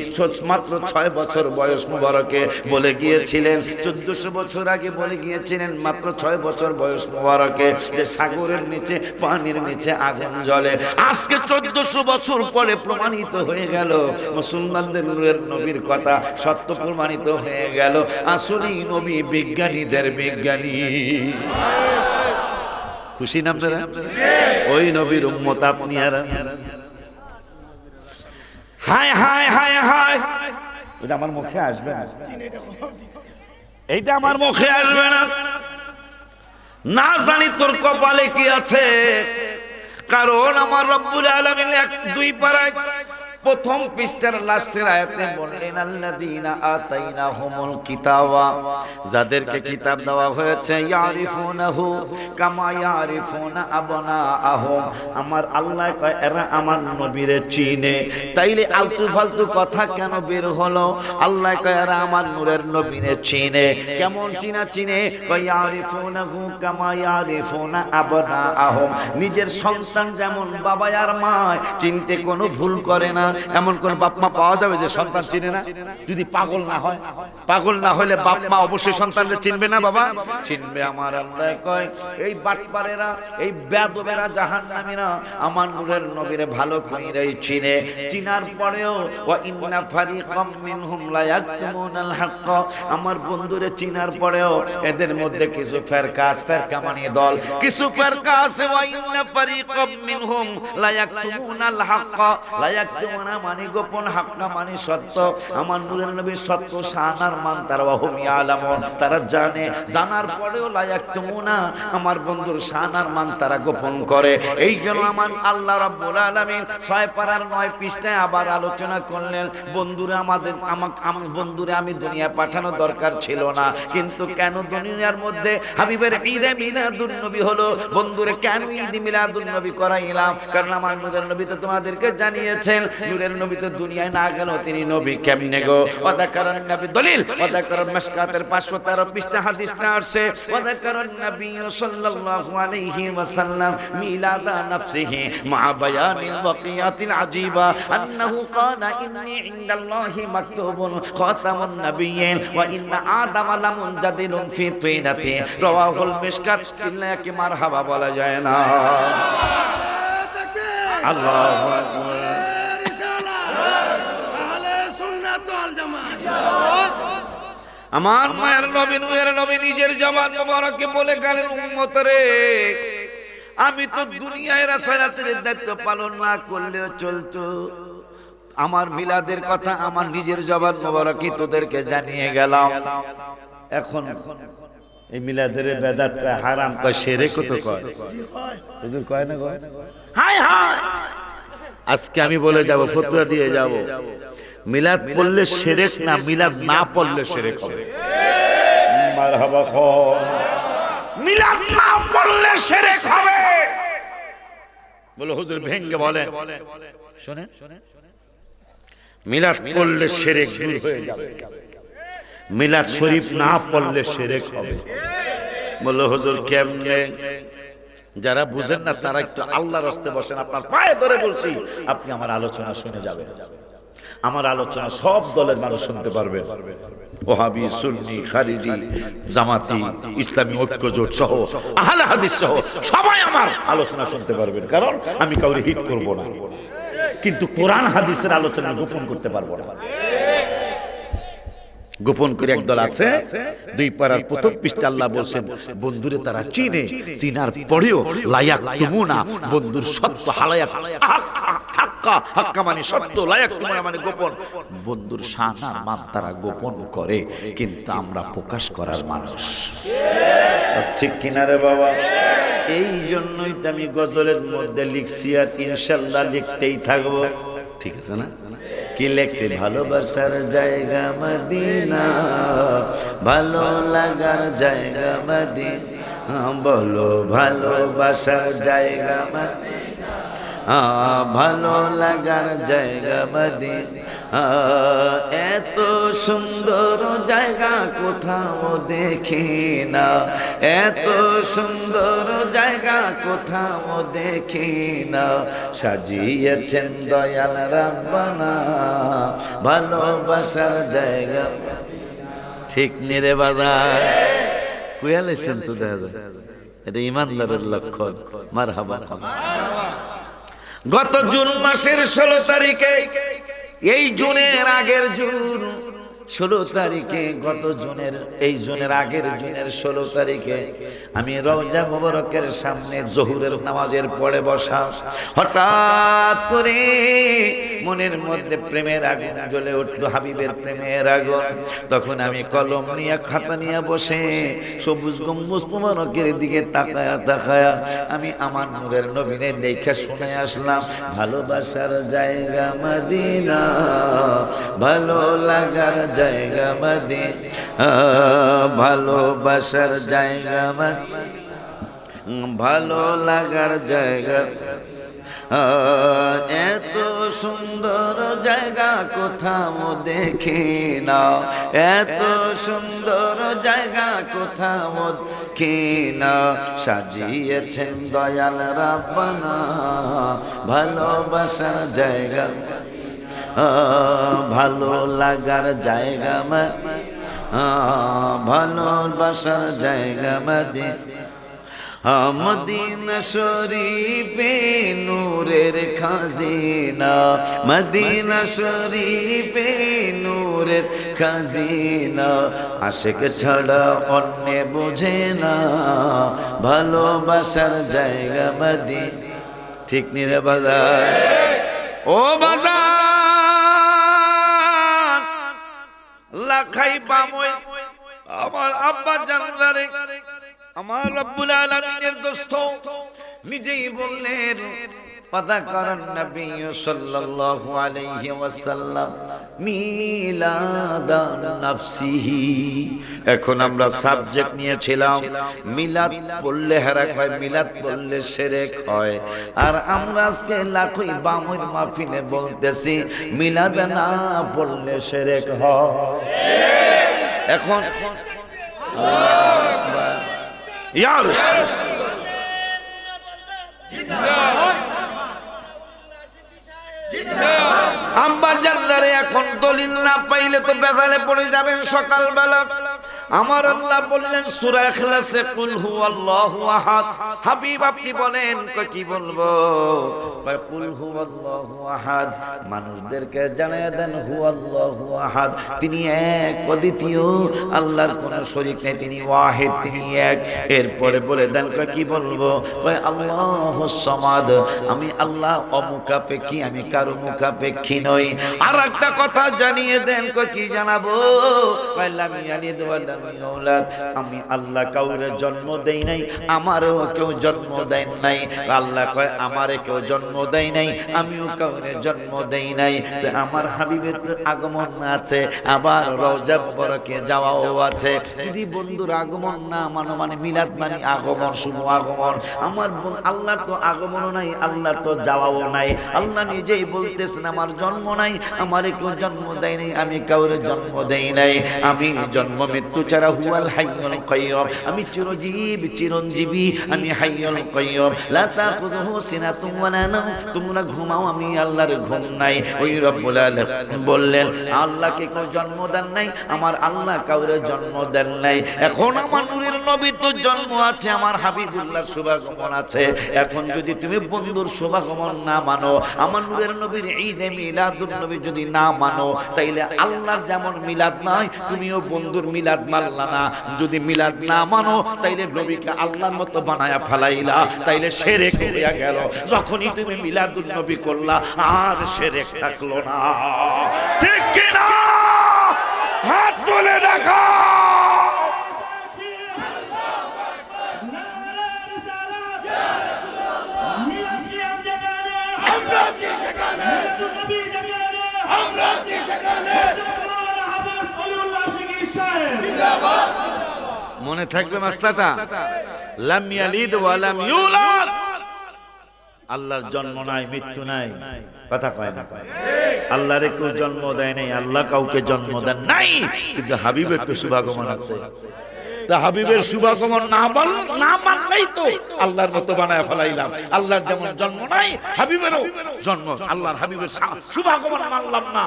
মাত্র 6 বছর বয়স মুবারকে বলে গিয়েছিলেন, 1400 বছর আগে বলে গিয়েছিলেন মাত্র 6 বছর বয়স মুবারকে যে সাগরের নিচে, পানির নিচে আগুন জ্বলে। আজকে 1400 বছর পরে প্রমাণিত হয়ে গেল মুসলমানদের নূরের নবীর কথা সত্য প্রমাণিত হয়ে গেল। আসলেই নবী বিজ্ঞানীদের বিজ্ঞানী। খুশি না আপনারা? ওই নবীর উম্মত আপনি আর হায় হায় হায় হায়, এটা আমার মুখে আসবে না, এইটা আমার মুখে আসবে না। না জানি তোর কপালে কি আছে, কারণ আমার রব্বুল আলামিন 1-2 পারায় প্রথম পৃষ্ঠার লাস্টের আয়াতে বললেন আল্লাযীনা আতাইনাহুমুল কিতাবা, যাদেরকে কিতাব দেওয়া হয়েছে, ইয়ারিফুনাহু কামা ইয়ারিফুনা আবনাআহুম। আমার আল্লাহ কয় এরা আমার নবীরে চিনে। তাইলে আলতু ফালতু কথা কেন বের হলো? আল্লাহ কয় এরা আমার নূরের নবীরে চিনে। কেমন চিনা? চিনে কয় ইয়ারিফুনাহু কামা ইয়ারিফুনা আবনাআহুম। নিজের সন্তান যেমন বাবা আর মা চিনতে কোনো ভুল করে না, এমন কোন বাপ মা পাওয়া যাবে যে সন্তান চিনে না? যদি পাগল না হয়, পাগল না হলে বাপ মা অবশ্যই সন্তানকে চিনবে না? বাবা চিনবে। আমার আল্লাহ কয় এই বাটপারেরা, এই বেয়াদবেরা, জাহান্নামীরা আমার নূরের নবীরে ভালো কইরাই চিনে। চিনার পরেও ওয়া ইন্না ফারিকাম মিনহুম লা ইয়াকতুমুনাল হক, আমার বন্ধুরে চিনার পরেও এদের মধ্যে কিছু ফেরকা মানে দল, কিছু ফেরকা আছে। ওয়া ইন্না ফারিকাম মিনহুম লা ইয়াকতুমুনাল হক, লা ইয়াকতুমুনা মানে গোপন, হাক্কা মানে সত্য। আমার নূরের নবীর সত্য শানার মান তারা ওয়াহুম ইয়ালামুন, তারা জানে। জানার পরেও লা ইয়াকতুমুনা, আমার বন্ধুর শানার মান তারা গোপন করে। এই জন্য আমার আল্লাহ রাব্বুল আলামিন 6 পারার 9 পৃষ্ঠায় আবার আলোচনা করলেন, বন্ধুরে বন্ধুরে আমি দুনিয়া পাঠানো দরকার ছিল না, কিন্তু কেন দুনিয়ার মধ্যে হাবিবের ঈদে মিলাদুন নবী হলো? বন্ধুরে কেন ঈদ মিলাদুন নবী করাইলাম? কারণ আমার নূরের নবী তো তোমাদেরকে জানিয়েছেন নূরের নবী তো দুনিয়ায় না গেল তিনি নবী কেমনে গো ওয়াদাকারান নবী দলিল ওয়াদাকারান মিশকাতের 513 পৃষ্ঠা হাদিসটা আসছে ওয়াদাকারান নবী সাল্লাল্লাহু আলাইহি ওয়াসাল্লাম মিলাদা নাফসিহি মা বায়ানিল ওয়াকিয়াতিল আজিবা আন্নাহু ক্বালা ইন্নী ইনদাল্লাহি মাকতুবুন খাতামুন নাবিয়্যিন ওয়া ইন্না আদামা লামুনজাদিলুন ফি তিনাতি রাওয়াহুল মিশকাত সিল্লা কি মারহাবা বলা যায় না আল্লাহু আকবার আমার মায়ের নবী নূরের নবী নিজের জবান মোবারকে বলে গেলেন উম্মত রে আমি তো দুনিয়ায় রাসায়াতের দায়িত্ব পালন না করলেও চলতো আমার মিলাদের কথা আমার নিজের জবান মোবারকে তোদেরকে জানিয়ে গেলাম এখন এই মিলাদের বেদাত কয় হারাম কয় শিরক তো কয় হুজুর কয় না কয় হায় হায় আজকে আমি বলে যাব ফতোয়া দিয়ে যাব মিলাদ পড়লে শিরক না মিলাদ না পড়লে শিরক হবে মারহাবা খো মিলাদ না পড়লে শিরক হবে বলো হুজুর ভেঙ্গে বলে শুনেন মিলাদ পড়লে শিরক দূর হয়ে যাবে মিলাদ শরীফ না পড়লে শিরক হবে বলো হুজুর কেমনে যারা বুঝেন না তারা একটু আল্লাহর রাস্তায় বসেন আপনার পায়ে ধরে বলছি আপনি আমার আলোচনা শুনে যাবেন আমার আলোচনা সব দলের মানুষ শুনতে পারবে ওহাবি সুন্নি খারিজি জামাতি ইসলামী ঐক্য জোট সহ আহলে হাদিস সহ সবাই আমার আলোচনা শুনতে পারবেন কারণ আমি কাউরে হিট করব না কিন্তু কোরআন হাদিসের আলোচনা গোপন করতে পারবো না গোপন করে একদল আছে দুই পারার প্রথম পৃষ্ঠা আল্লাহ বলছেন বন্ধুরে তারা চিনে চিনার পরেও লায়াক তুমুনা বন্ধুর সত্য হালায়াক হাক্কা হাক্কা মানে সত্য লায়াক তুমুনা মানে গোপন বন্ধুর শান আর মান তারা গোপন করে কিন্তু আমরা প্রকাশ করার মানুষ ঠিক কিনা রে বাবা এই জন্যই তো আমি গজলের মধ্যে লিখছি আর ইনশাআল্লাহ লিখতেই থাকবো ঠিক আছে না কি লেখছে ভালোবাসার জায়গা মদিনা ভালো লাগার জায়গা মদিনা বলো ভালোবাসার জায়গা মদিনা ভালো লাগার জায়গা মদিনা এত সুন্দর জায়গা কোথাও দেখি না এত সুন্দর জায়গা কোথাও দেখি না সাজিয়েছেন দয়াল রাব্বানা ভালোবাসার জায়গা ঠিক নিরে বাজার কুয়ালেছেন তো দাদা এটা ইমানদারের লক্ষণ মারহাবা গত জুন মাসের 16 তারিখে এই জুনের আগের জুন 16 তারিখে গত জুনের এই জুনের আগের জুনের 16 তারিখে আমি রওজা মুবারকের সামনে জোহরের নামাজের পরে বসা হঠাৎ করে মনের মধ্যে প্রেমের আগুন জ্বলে উঠলো হাবিবের প্রেমের আগুন তখন আমি কলম নিয়ে খাতা নিয়ে বসে সবুজ গম্বুজ মুবারকের দিকে তাকায়া আমি আমার নূরের নবীনের লেখা শুনে আসলাম ভালোবাসার জায়গা মদিনা ভালো লাগার জায়গা মদিনা ভালোবাসার জায়গা ভালো লাগার জায়গা এত সুন্দর জায়গা কোথাও দেখি না এত সুন্দর জায়গা কোথাও দেখি না সাজিয়েছেন দয়াল রাব্বানা ভালোবাসার জায়গা ভালো লাগার জায়গা ভালোবাসার জায়গা মদিনা শরীফে নূরের খাজিনা মদিনা শরীফে নূরের খাজিনা আশিক ছাড়া অন্য বোঝে না ভালোবাসার জায়গা মদিনা ঠিক নিরে বাজার ও বাজার লাখাই পামই আমার আব্বা জানলারে আমার রব্বুল আলামিনের দোস্ত নিজেই বললেন وذكر النبي صلى الله عليه وسلم মিলাদ নাফসিহি। এখন আমরা সাবজেক্ট নিয়েছিলাম মিলাদ পড়লে হেরাক হয়, মিলাদ পড়লে শিরক হয়। আর আমরা আজকে লাখই বামুর মাহফিলে বলতেছি মিলাদ না পড়লে শিরক হয়। এখন আল্লাহু আকবার ইয়া রাসূল আম্বা জানলারে এখন দলিল না পাইলে তো বেজালে পড়ে যাবেন সকালবেলা। আমার আল্লাহ বললেন সূরা ইখলাসে কুল হুয়াল্লাহু আহাদ। হাবিব আপনি বলেন কি বলবো? কুল হুয়াল্লাহু আহাদ, মানুষদেরকে জানিয়ে দেন হুয়াল্লাহু আহাদ, তিনি এক অদ্বিতীয়, আল্লাহর কোনো শরীক নেই, তিনি ওয়াহিদ, তিনি এক। এরপরে বলে দেন কি বলবো? কয় আল্লাহুস সামাদ, আমি আল্লাহ অমুখাপেক্ষী, আমি কারো মুখাপেক্ষী নই। আর একটা কথা জানিয়ে দেন কি জানাবো? কয় লাম ইয়ালিদ ওয়া লাম ইউলাদ, আমি আল্লাহ কাউরে জন্ম দেই নাই, আমারও কেউ জন্ম দেন নাই। আল্লাহ কয় আমারে কেউ জন্ম দেয় নাই, আমিও কাউরে জন্ম দেই নাই। আমার হাবিবের আগমন আছে, আবার রওজা বরকে যাওয়াও আছে। যদি বন্ধুর আগমন না মানো মানে মিলাদ মানে আগমন, শুভ আগমন। আমার আল্লাহর তো আগমনও নাই, আল্লাহর তো যাওয়াও নাই। আল্লাহ নিজেই বলতেছেন আমার জন্ম নাই, আমারে কেউ জন্ম দেয় নাই, আমি কাউরে জন্ম দেই নাই। আমি জন্ম মৃত্যু ছাড়া হুয়াল হাইয়ুল কাইয়্যুম, আমি চিরজীব চিরঞ্জীবী, আমি হাইয়ুল কাইয়্যুম। লা তাখুযুহু সিনাতুন ওয়া লা নাওম, তোমরা ঘুমাও, আমি আল্লাহর ঘুম নাই। ওই রব্বুল আলামিন বললেন আল্লাহকে কেউ জন্ম দেন নাই, আমার আল্লাহ কাউরে জন্ম দেন নাই। এখন আমার নূরের নবীর তো জন্ম আছে, আমার হাবিবুল্লাহর শুভাগমন আছে। এখন যদি তুমি বন্ধুর শুভাগমন না মানো, আমার নূরের নবীর ঈদে মিলাদুন নবী যদি না মানো, তাইলে আল্লাহর যেমন মিলাদ নয়, তুমিও বন্ধুর মিলাদ মানলা না। যদি মিলাদ না মানো, তাইলে নবীকে আল্লাহর মতো বানায়া ফেলাইলা, তাইলে শিরক হইয়া গেল। যখনই তুমি মিলাদুন নবী করলা, আর শিরক থাকলো না। ঠিক কি না? হাত তুলে দেখা। মনে থাকবে মাসলাটা, লাম ইয়ালিদ ওয়া লাম ইউলাদ, আল্লাহর জন্ম নাই, মৃত্যু নাই। কথা কয় না? আল্লাহর কেউ জন্ম দেয় নাই, আল্লাহ কাউকে জন্ম দেন নাই। কিন্তু হাবিবের তো শুভাগমন আছে। তা হাবিবের শুভাগমন না মানলেই তো আল্লাহর মতো বানায় ফেলাইলাম। আল্লাহর যেমন জন্ম নাই, হাবিবেরও জন্ম, আল্লাহর হাবিবের শুভাগমন মানলাম না,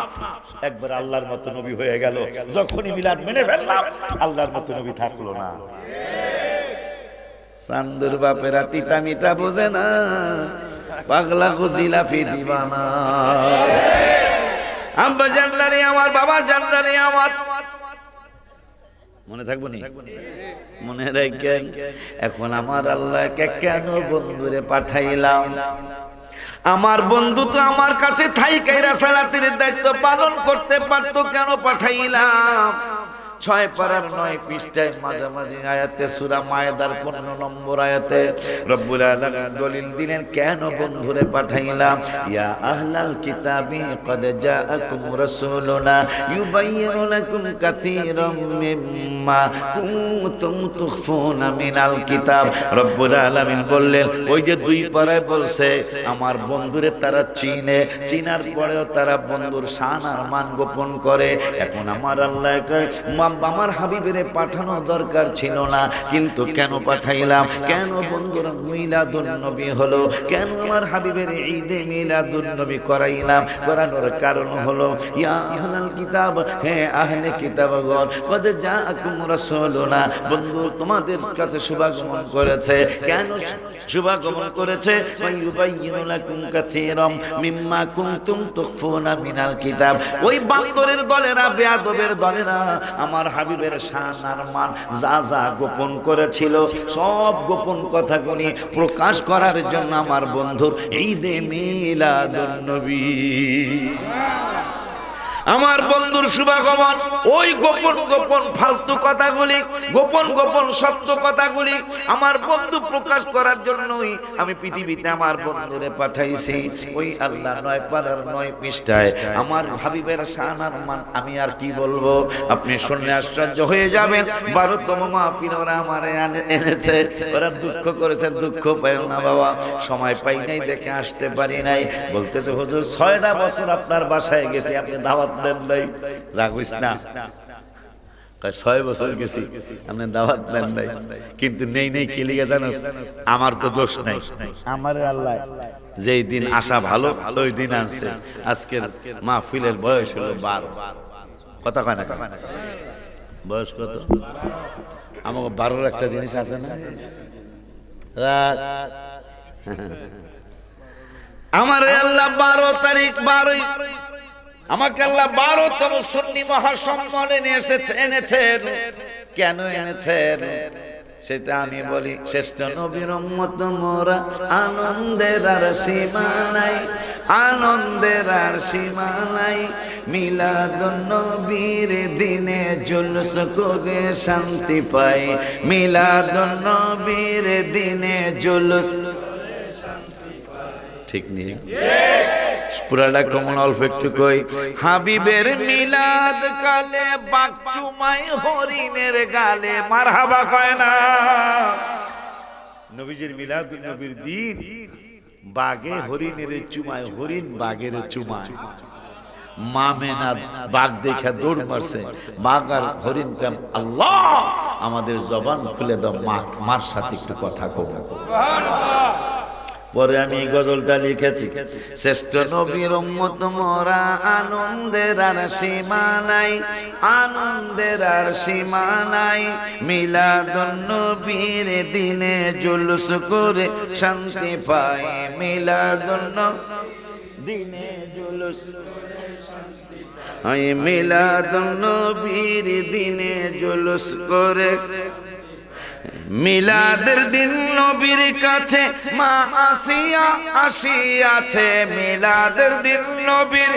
একবার আল্লাহর মতো নবী হয়ে গেল। যখনই মিলাদ মেনে ফেললাম, আল্লাহর মতো নবী থাকলো না। চান্দুর বাপেরা তিতা মিটা বোঝে না, পাগলা খুশিলাফি দিবানা। আব্বা জানলারে আমার, বাবা জানলারে আমার, মনে থাকবো নি? মনে রাখেন। এখন আমার আল্লাহকে কেন বন্ধুরে পাঠাইলাম? আমার বন্ধু তো আমার কাছে থাইকাই রাসালাতের দায়িত্ব পালন করতে পারতো, কেন পাঠাইলাম? 6 পারার 9 পৃষ্ঠায় মাঝামাঝি আয়াতে সূরা মায়েদার 15 নম্বর আয়াতে রব্বুল আলামিন দলিল দিলেন কেন বন্ধুরে পাঠাইলাম। ইয়া আহলাল কিতাবি ক্বাদ জাআকুম রাসূলুনা ইউবাইয়িনু লাকুম কাসীরাম মিম্মা কুনতুম তুখফুনা মিনাল কিতাব। রব্বুল আলামিন বললেন, ওই যে 2 পারায় বলছে আমার বন্ধুরে তারা চিনে, চিনার পরেও তারা বন্ধুর শান আর মান গোপন করে। এখন আমার আল্লাহকে আমার হাবিবের পাঠানো দরকার ছিল না, কিন্তু কেন পাঠাইলাম? কেন বন্ধুর মিলাদুন নবী হলো? কেন আমার হাবিবের ঈদে মিলাদুন নবী করাইলাম? করানোর কারণ হলো ইয়া আহলাল কিতাব, হে আহলে কিতাবগণ, কদ জাআকুম রাসূলুনা, বন্ধু তোমাদের কাছে শুভাগমন করেছে। কেন শুভাগমন করেছে? ইউবাইয়িনু লাকুম কাসীরাম মিম্মা কুনতুম তুখফুনা মিনাল কিতাব। ওই বান্দরের দলেরা, বেয়াদবের দলেরা আমার হাবিবের শান আর মান যা যা গোপন করেছিল, সব গোপন কথাগুলি প্রকাশ করার জন্য আমার বন্ধুর ঈদে মিলাদুন নবী। আমার বন্ধুর শুভাগমন, ওই গোপন গোপন ফালতু কথাগুলি, গোপন গোপন সত্য কথাগুলি আমার বন্ধু প্রকাশ করার জন্যই আমি পৃথিবীতে আমার বন্ধুরে পাঠাইছি। ওই আল্লাহ 9 পারার 9 পৃষ্ঠায় আমার হাবিবের শানার মান আমি আর কি বলবো, আপনি শুনলে আশ্চর্য হয়ে যাবেন। 12তম মাহফিল ওরা আমারে এনেছে, ওরা দুঃখ করেছে, দুঃখ পায় না বাবা, সময় পাই নাই দেখে আসতে পারি নাই। বলতেছে হুজুর 6টা বছর আপনার বাসায় গেছি, আপনি দাওয়াত দেন নাই। রাগ হইস না, 6 বছর গেছি আপনি দাওয়াত দেন নাই, কিন্তু নেই নেই কি লিগে জানোস? আমার তো দোষ নাই, আমার আল্লাহ যেই দিন আসা ভালো ওই দিন আনছে। আজকের মাহফিলের বয়স হলো 12। কথা কয় না, বয়স কত? আমাকে 12-র একটা জিনিস আছে না, আমার আল্লাহ 12 তারিখ 12ই আমাকে আল্লাহ 12তম সুন্নি মহাসম্মেলনে এনেছেন। কেন এনেছেন সেটা আমি বলি। শ্রেষ্ঠ নবীর উম্মত মোরা, আনন্দের আর সীমা নাই, আনন্দের আর সীমা নাই। মিলাদুন নবীর দিনে জুলুস করে শান্তি পাই, মিলাদুন নবীর দিনে জুলুস, ঠিক নেই পুরাটা কমন অল্প একটু কই। হাবিবের মিলাদ কালে বাঘ চুমাই হরিণের গালে, মারহাবা কয় না। নবীজির মিলাদ নবীর দিন বাঘে হরিণের চুমায়, হরিণ বাঘের চুমায়। মামেনা বাঘ দেখা দৌড় মারছে, বাঘ আর হরিণ কাম আল্লাহ আমাদের জবান খুলে দাও, মার সাথে একটু কথা কব। পরে আমি এই গজলটা লিখেছি। শ্রেষ্ঠ নবীর উম্মত মোরা, আনন্দের আর সীমা নাই, আনন্দের আর সীমা নাই। মিলাদুন নবীর দিনে জুলুস করে শান্তি পাই, মিলাদুন দিনে জুলুস, মিলাদুন নবীর দিনে জুলুস করে। মিলাদের দিন নবীর কাছে মা আসিয়া আসিয়াছে, মিলাদের দিন নবীর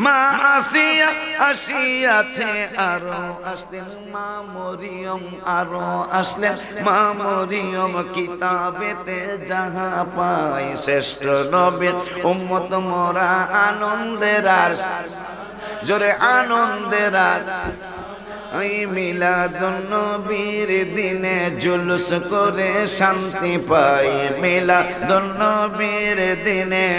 মা আসিয়া আসিয়াছে। আরো আসলেন মা মরিয়ম, আরো আসলেন মা মরিয়ম, কিতাবেতে যাহা পাই। শ্রেষ্ঠ নবীর উম্মত মোরা, আনন্দের আর জোরে আনন্দের আর মিলাদুন নবীর দিনে জুলুস করে শান্তি পাই, মিলাদুন নবীর দিনে।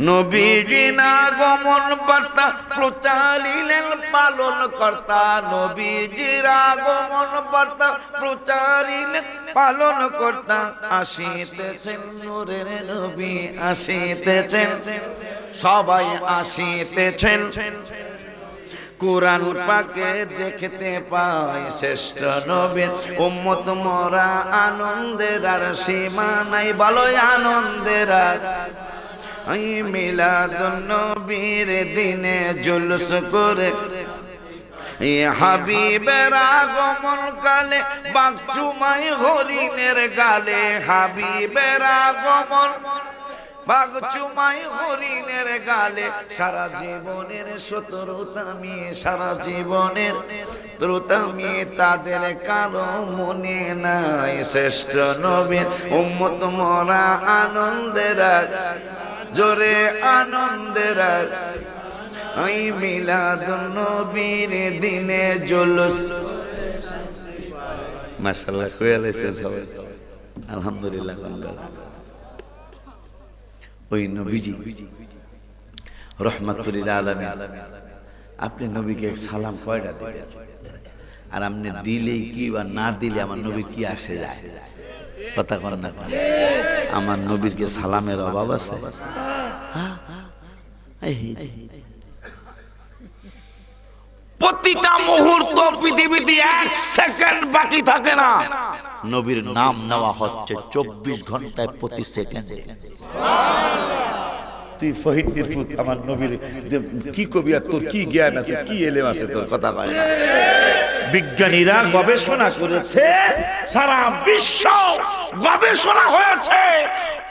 নবীর আগমন বার্তা প্রচারিলেন পালন কর্তা, নবীজির আগমন বার্তা প্রচারিলেন পালন কর্তা। আসিতেছেন নূরের নবী, আসিতেছেন সবাই আসিতেছেন, কুরআন পাকে দেখতে পাই। শ্রেষ্ঠ নবীর উম্মত মোরা, আনন্দের আর সীমা নাই, ভালোই আনন্দের আর। মিলাদুন নবীর দিনে জুলুস করে হাবিবের আগমন কালে বাঘ চুমাই হরিণের গালে, হাবিবের আগমন বাঘ চুমাই হরিণের গালে। সারা জীবনের শত্রুতামি, সারা জীবনের ত্রুতামি তাদের কারো মনে নাই। শ্রেষ্ঠ নবীর উম্মত মোরা, আনন্দের জোরে আনন্দের মিলাদুন নবীর দিনে জুলুস। মাশাআল্লাহ কইয়ালেছেন সবাই, আলহামদুলিল্লাহ। ওই নবীজি রহমাতুল লিল আলামিন, আপনি নবীকে সালাম কয়টা দিলেন? আর আপনি দিলেই কি বা না দিলে আমার নবীর কি আসে যায়? কথা করেন না, আমার নবীরকে সালামের অভাব আছে? প্রতিটা মুহূর্ত পৃথিবীতে 1 সেকেন্ড বাকি থাকে না, নবীর নাম নেওয়া হচ্ছে 24 ঘন্টায় প্রতি সেকেন্ডে। তুই ফহিদ নির্ফুত আমার নবীর কি কবি, আর তোর কি জ্ঞান আছে, কি এলেম আছে তোর? কথা বলে না। বিজ্ঞানীরা গবেষণা করেছে, সারা বিশ্ব গবেষণা হয়েছে,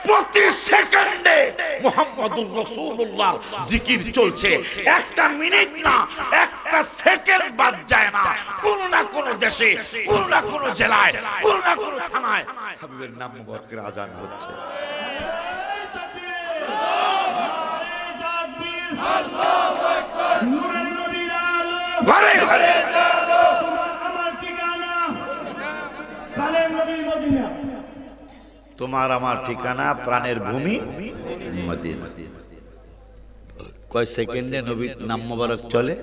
প্রতি সেকেন্ডে মুহাম্মদুর রাসূলুল্লাহ জিকির চলছে, একটা মিনিট না, একটা সেকেন্ড বাদ যায় না। কোন না কোন দেশে, কোন না কোন জেলায়, কোন না কোন থানায় হাবিবের নাম মুবারকের আজান হচ্ছে। ঘরে ঘরে তোমার আমার ঠিকানা প্রাণের ভূমি মদিনা। কয় সেকেন্ডে নবীর নাম মোবারক চলে?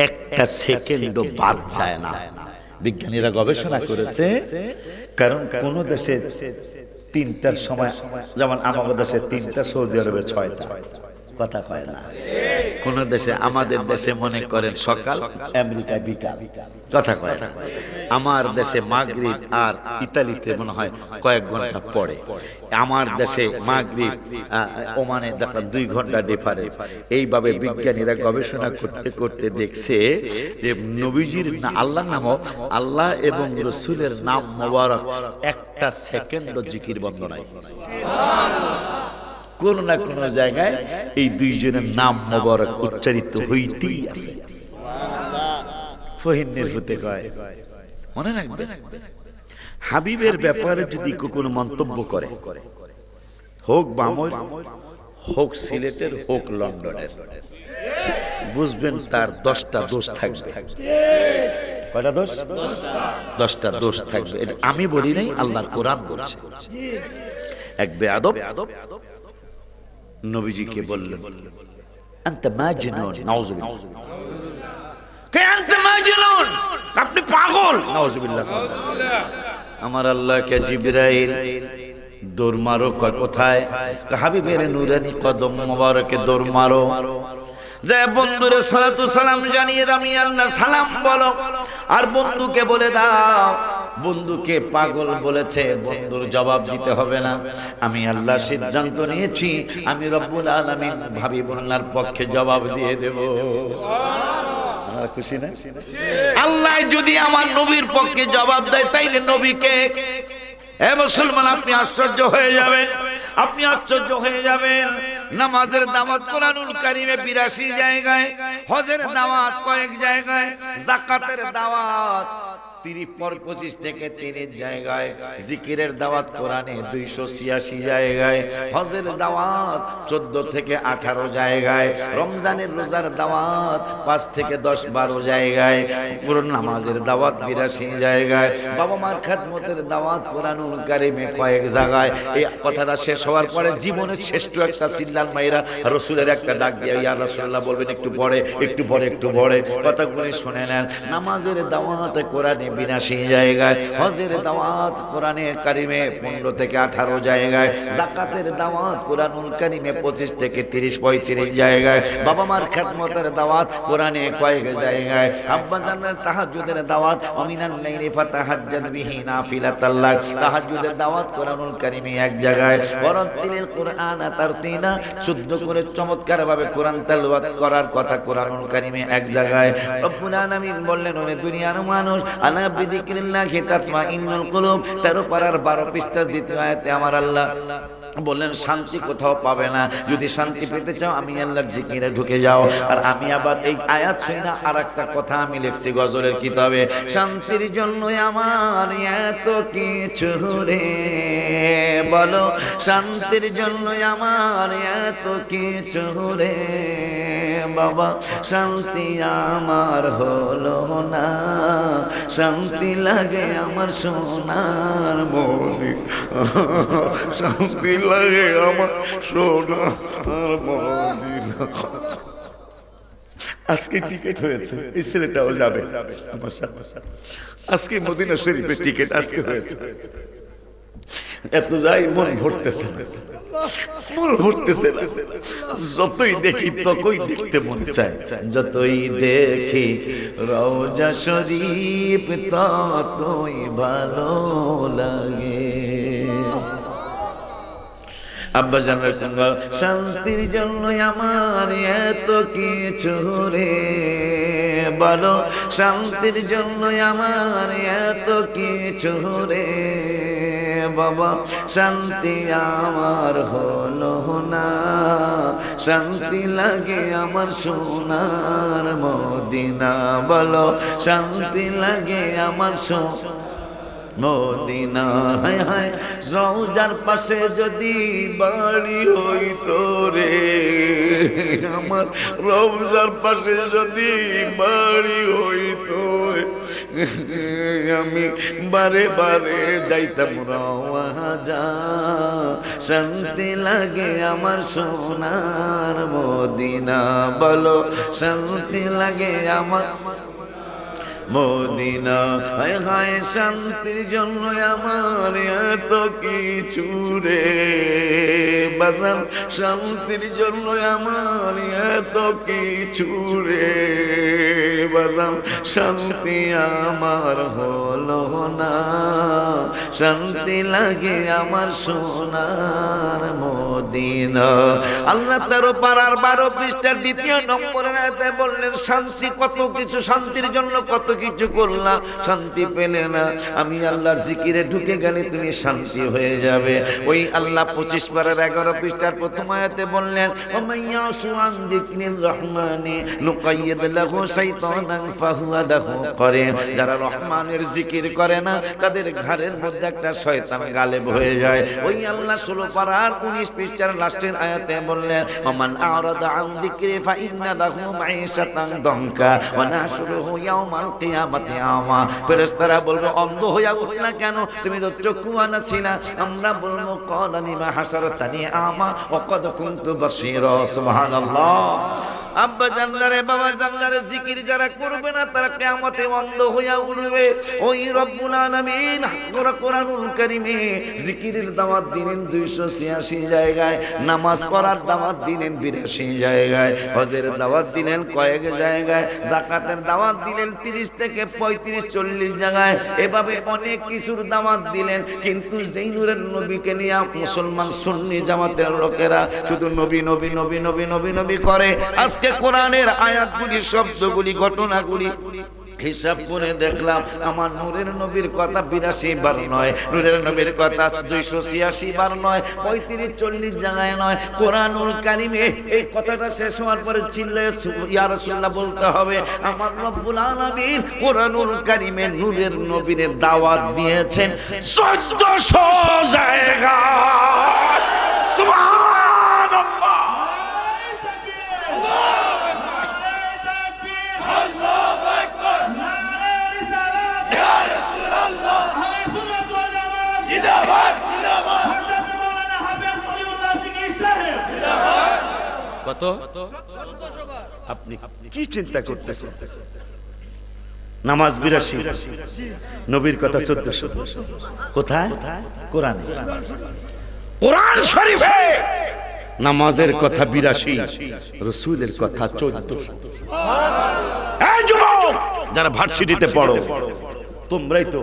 একটা সেকেন্ডও বাদ যায় না। বিজ্ঞানীরা গবেষণা করেছে, কারণ কোন দেশে 3টার সময়, যেমন আমাদের দেশে 3টা, সৌদি আরবে 6টা, কথা কয় না। কোন দেশে, আমাদের দেশে মনে করেন সকাল, আমেরিকায় বিকাল, কথা কয় না। আমার দেশে মাগরিব আর ইতালিতে মনে হয় কয়েক ঘন্টা পরে। আমার দেশে মাগরিব, ওমানে দেখলাম 2 ঘন্টা ডিফারেন্স। এইভাবে বিজ্ঞানীরা গবেষণা করতে করতে দেখছে যে নবীজির আল্লাহর নাম, আল্লাহ এবং রাসূলের নাম মোবারক একটা সেকেন্ডও জিকির বন্ধ নাই। কোন না কোন জায়গায় এই দুইজনের নাম মোবারক উচ্চারিত হইতেই আছে। ফহিনের হতে কয়, মনে রাখবে, হাবিবের ব্যাপারে যদি কোনো মন্তব্য করে, হোক বামর, হোক সিলেটের, হোক লন্ডনের, বুঝবেন তার 10টা দোষ থাকবে। কয়টা দোষ? 10টা দোষ থাকবে। এটা আমি বলি নাই, আল্লাহর কোরআন বলছে। এক বেয়াদব নবীজিকে বললেন, আনতা মাজনুন, নাউযুবিল্লাহ, কে আনতা মাজনুন, আপনি পাগল, নাউযুবিল্লাহ। আমার আল্লাহকে জিবরাইল দৌড় মারো, কোথায়? হাবিবের নূরানি কদম মোবারকে দৌড় মারো, যে বন্ধুরে সালাতু সালাম জানিয়ে আমি আল্লাহ সালাম বলো, আর বন্ধুকে বলে দাও বন্ধুকে পাগল বলেছে, বন্ধুর জবাব দিতে হবে না। আমি আল্লাহ সিদ্ধান্ত নিয়েছি, আমি রব্বুল আলামিন হাবিবুল্লাহর পক্ষে জবাব দিয়ে দেব। আপনারা খুশি না? আল্লাহ যদি আমার নবীর পক্ষে জবাব দেয়, তাইলে নবীকে, হে মুসলমান, আপনি আশ্চর্য হয়ে যাবেন, আপনি আশ্চর্য হয়ে যাবেন। নামাজের দাওয়াত কোরআনুল কারীমে 82 জায়গায়, হজের দাওয়াত কয়েক জায়গায়, যাকাতের দাওয়াত 25 থেকে 30 জায়গায়, জিকিরের দাওয়াত কোরআনে 286 জায়গায়, হজের দাওয়াত 14 থেকে 18 জায়গায়, রমজানের রোজার দাওয়াত 5 থেকে 10-12 জায়গায়, পুরো নামাজের দাওয়াত 82 জায়গায়, বাবা মার খেদমতের দাওয়াত কোরআনুল কারীমে কয়েক জায়গায়। এই কথাটা শেষ হওয়ার পরে জীবনের শ্রেষ্ঠ একটা সিল্লাল মাইরা রাসূলের একটা ডাক দিয়ে, ইয়া রাসূলুল্লাহ বলবেন, একটু পরে, একটু পরে, একটু পরে, কথাগুলো শুনে নেন। নামাজের দাওয়াত কোরআনে 82 জায়গায়, হজের দাওয়াত কোরআনে কারিমে 15 থেকে 18 জায়গায়, যাকাতের দাওয়াত কোরআনুল কারীমে 25 থেকে 30-35 জায়গায়, বাবা মার খেদমতের দাওয়াত কোরআনে কয়েক জায়গায়, আব্বা জানের তাহাজ্জুদের দাওয়াত, আমিনাল লাইলি ফাতাহাজ্জাদ বিহি নাফিলাতাল লাক, তাহাজ্জুদের দাওয়াত কোরআনুল কারীমে এক জায়গায়, ওয়ারাতিলিল কুরআন তারতিলা, শুদ্ধ করে চমৎকার ভাবে কোরআন তেলাওয়াত করার কথা কোরআনুল কারীমে এক জায়গায়। রব্বুল আলামিন বললেন, ওরে দুনিয়ার মানুষ, আলা বিযিকরিল্লাহি তাতমাইন্নুল কুলুব, 13 পারার 12 পৃষ্ঠার 2য় আয়াতে আমার আল্লাহ বললেন, শান্তি কোথাও পাবে না। যদি শান্তি পেতে চাও, আমি আল্লাহর জিকিরে ঢুকে যাও। আর আমি আবার এই আয়াত শুই না, আর একটা কথা আমি লিখছি গজলের কিতাবে, শান্তির জন্য আমার এত কিছু রে, বলো শান্তির জন্য আমার এত কিছু রে, বাবা শান্তি আমার হলো না, শান্তি লাগে আমার সোনার মদিনা, শান্তি লাগে আমার সোনার মদিনা। আজকে টিকিট হয়েছে, এই ছেলেটাও যাবে আমার সাথে, আজকে মদিনা শরীফের টিকিট আজকে হয়েছে। এত যাই মন ভরতেছে না, মন ভরতেছে না, যতই দেখি ততই দেখতে মন চায়, যতই দেখি রওজা শরীফ ততই ভালো লাগে। আব্বা জানার সঙ্গে, শান্তির জন্য আমার এত কিছু রে, বলো শান্তির জন্য আমার এত কিছু রে বাবা, শান্তি আমার হলো না, শান্তি লাগে আমার সোনার মদিনা, বলো শান্তি লাগে আমার মদিনা। হায় হায় রওজার পাশে যদি বাড়ি হইতো রে, আমার রওজার পাশে যদি বাড়ি হইতো, আমি বারে বারে যাইতাম রওজা, শান্তি লাগে আমার সোনার মদিনা, বলো শান্তি লাগে আমার মদিনা। হায় হায় শান্তির জন্য আমার এত কিছু রে বাজান, শান্তির জন্য আমার এত কিছু রে বাজান, শান্তি আমার হলো না, শান্তি লাগে আমার সোনার মদিনা। আল্লাহ 13 পারার 12 পৃষ্ঠার 2 নম্বরের আয়াতে বললেন শান্তি কত কিছু, শান্তির জন্য কত কিছু করলাম, শান্তি পেলে না। আমি আল্লাহর জিকিরে ঢুকে গেলে তুমি শান্তি হয়ে যাবে। ওই আল্লাহ 25 পারার 11 পৃষ্ঠার প্রথম আয়াতে বললেন ওমাইয়াসু আন যিকরির রহমানি নুকাইয়িদ লাহু শাইতানান ফাহুয়া লাহু করিন। যারা রহমানের জিকির করে না তাদের ঘাড়ের মধ্যে একটা শয়তান গালেব হয়ে যায়। ওই আল্লাহ 16 পারার 19 পৃষ্ঠার লাস্টের আয়াতে বললেন ওমান আরাদা আন যিকরি ফাইন্না লাহু মাঈশাতান দনকা ওয়া নাহশুরুহু ইয়াওমাল কিয়ামাতি আমা। ফেরেশতারা বলবে অন্ধ হয়ে উঠল না কেন, তুমি তো চক্ষুওয়ালা ছিলা। আমরা বলবো ক্বালানি মা হাসারাতানি আমা ওয়া ক্বাদ কুনতু বাসীরা। সুবহানাল্লাহ। আব্বা জানলারে বাবা জানলারে জিকির যারা করবে না তারা কিয়ামতে অন্ধ হয়ে উঠবে। ওই রব্বুল আলামিন কোরআনুল কারীমে জিকিরের দাওয়াত দিলেন 286 জায়গায়, নামাজ পড়ার দাওয়াত দিলেন 82 জায়গায়, হজের দাওয়াত দিলেন কয়েক জায়গায়, যাকাতের দাওয়াত দিলেন 30 থেকে 35-40 জায়গায়, এভাবে অনেক কিছুর দাওয়াত দিলেন। কিন্তু যেই নূরের নবীকে নিয়ে মুসলমান সুন্নি জামাতের লোকেরা শুধু নবী নবী নবী নবী নবী নবী করে, আজকে কোরআনের আয়াতগুলি শব্দগুলি ঘটনাগুলি হিসাব করে দেখলাম আমার নূরের নবীর কথা 82 বার নয়, নূরের নবীর কথা 286 বার নয়, 35-40 জায়গায় নয়। কোরআনুল কারীমে এই কথাটা শেষ হওয়ার পরে চিল্লায়ে ইয়া রাসূলুল্লাহ বলতে হবে আমার রব্বুল আলামিন কোরআনুল কারীমে নূরের নবীর দাওয়াত দিয়েছেন 1400 জায়গায়। সুবহানাল্লাহ। কত? আপনি কি চিন্তা করতেছেন? নামাজ 82, নবীর কথা 1400। কোথায়? কোরআনে, কোরআন শরীফে নামাজের কথা 82, রাসূলের কথা 1400। এই যুবক যারা ভার্সিটিতে পড়ো, তোমরাই তো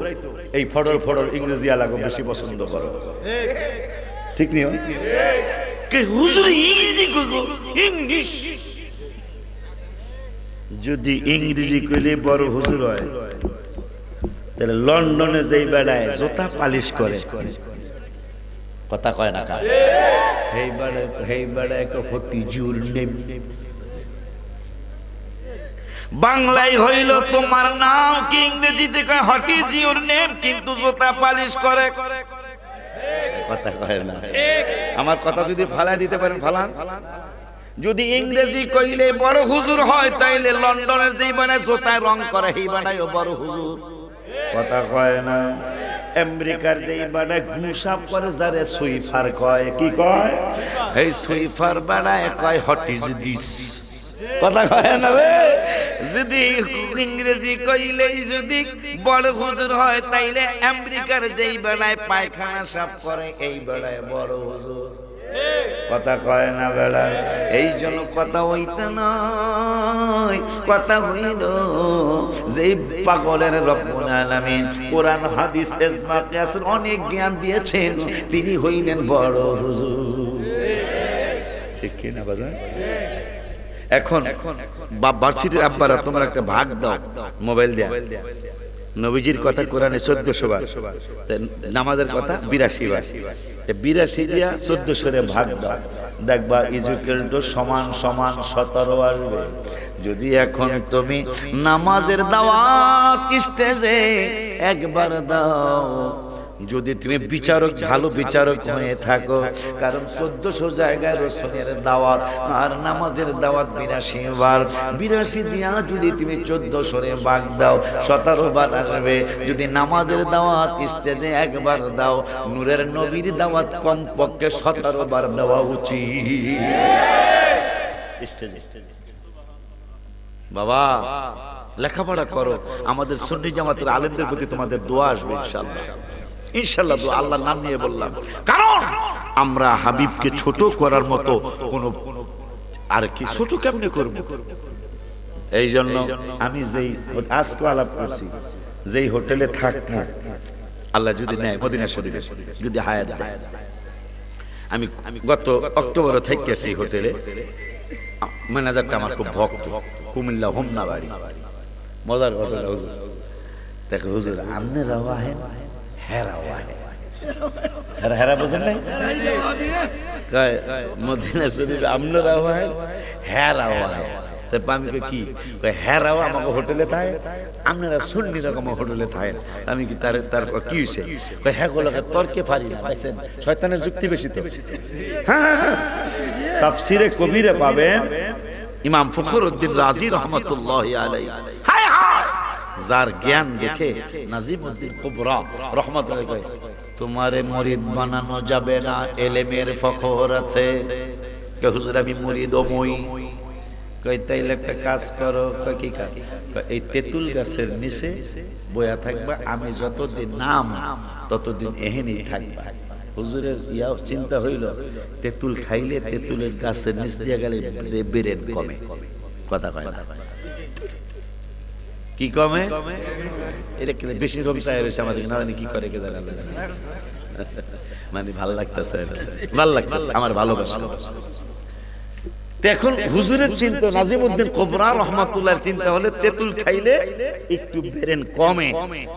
এই ফড়র ফড়র ইংরেজি আলাগো বেশি পছন্দ করো, ঠিক নিও? হুজুর ইংরেজি কইছো, ইংলিশ যদি ইংরেজি কইলে বড় হুজুর হয় তাহলে লন্ডনে যেই বেড়ায় জুতা পালিশ করে, কথা কয় না কা, হেই বেড়ায় হটি জুর নেম। বাংলায় হইল তোমার নাম কি, ইংরেজিতে কয় হোয়াট ইজ ইওর নেম, কিন্তু জুতা পালিশ করে, কথা কয় না। আমার কথা যদি ফালাই দিতে পারেন ফালান। যদি ইংরেজি কইলে বড় হুজুর হয় তাইলে লন্ডনের যেই বানায় জুতায় রং করে এই বানায় বড় হুজুর, কথা কয় না। আমেরিকার যেই বানায় গুসাপ করে যারে সুইফার কয়, কি কয়? এই সুইফার বানায় কয় হোয়াট ইজ দিস, কথা কয় না রে। যদি ইংরেজি কইলেই যদি বড় হুজুর হয় তাইলে আমেরিকার যেই বেড়ায় পায়খানা সাফ করে এই বেড়ায় বড় হুজুর, কথা কয় না বেড়া। এই জন্য কথা হইতে নয়, কথা হইল যেই পাগলের রব্বুল আলামিন কোরআন হাদিস ইজমা কিয়াসের অনেক জ্ঞান দিয়েছেন তিনি হইলেন বড় হুজুর, ঠিক কি না বাজার? এখন ভার্সিটির আব্বারা তোমরা একটা ভাগ দাও মোবাইল দিয়া, নবীজির কথা কোরআনে 1400 বার, নামাজের কথা 82 বার, 82 দিয়া 1400 ভাগ দাও, দেখবা ইজুকেল টু সমান সমান 17 আসবে। যদি এখন তুমি নামাজের দাওয়াত স্টেজে একবার দাও, যদি তুমি বিচারক ভালো বিচারক হয়ে থাকো, কারণ 1400 জায়গায় রাসূলের দাওয়াত আর নামাজের দাওয়াত 82 বার, 82 দিয়া যদি তুমি 1400 ভাগ দাও 17 বার আসবে। যদি নামাজের দাওয়াত স্টেজে একবার দাও, নূরের নবীর দাওয়াত কমপক্ষে 17 বার দেওয়া উচিত স্টেজে। বাবা লেখাপড়া করো, আমাদের সুন্নি জামাতের আলেমদের প্রতি তোমাদের দোয়া আসবে ইনশাআল্লাহ, ইনশাআল্লাহ। দোয়া আল্লাহর নাম নিয়ে বললাম, কারণ আমরা হাবিবকে ছোট করার মতো কোন আর কি ছোট কেমনে করব। এই জন্য আমি যেই আজকে আলাপ করছি, যেই হোটেলে থাকতাম, আল্লাহ যদি নেয় মদিনা শরীফে যদি হায়াত দেয়, আমি গত অক্টোবরে থেকে সেই হোটেলে, ম্যানেজারটা আমার খুব ভক্ত, কুমিল্লা হোমনা বাড়ি, মজার ঘটনা। হুজুর দেখো, হুজুর আপনারাও আহেন, হেরাও আহেন, হেরা বোঝেন নাই, মদিনা শরীফে আপনারাও আহেন, হেরাও আহেন। আমি কি হেরাও আমাকে হোটেলে থাকে, আপনারা সুন্নি রকম হোটেলে থাকেন। আমি কি তার কি হয়েছে, হ্যাঁ গুলোকে তর্কে পারি না, দেখছেন শয়তানের যুক্তি বেশি তো। হ্যাঁ, তাফসিরে কবিরে পাবেন ইমাম ফখরুদ্দিন রাজি রহমাতুল্লাহি আলাইহি, হায় হায় যার জ্ঞান দেখে নাজিমউদ্দিন কুবরা রহমাতুল্লাহি কয়, তোমারে মুরিদ বানানো যাবে না, এলেমের ফখর আছে। কে হুজুর আমি মুরিদ ওমই। কই তাইলে একটা কাজ করো। কয় কি কাজ? এই তেঁতুল গাছের নিচে বয়া থাকবা, আমি যতদিন নাম ততদিন এহেনি থাকবা। হুজুরের ইয়াও চিন্তা হইল, তেঁতুল খাইলে তেঁতুলের গাছের নিচ দিয়ে গেলে বেরেন কমে। কথা কয় না, কি কমে? এটা বেশি রবি সাহেব হয়েছে আমাদের, না জানি কি করে কে জানে। মানে ভাল লাগতেছে, ভাল লাগতেছে, আমার ভালোবাসা। এখন হুজুরের চিন্তা, নাজিমউদ্দিন কুবরা রহমাতুল্লাহর চিন্তা হলে তেঁতুল খাইলে একটু বেরেন কমে,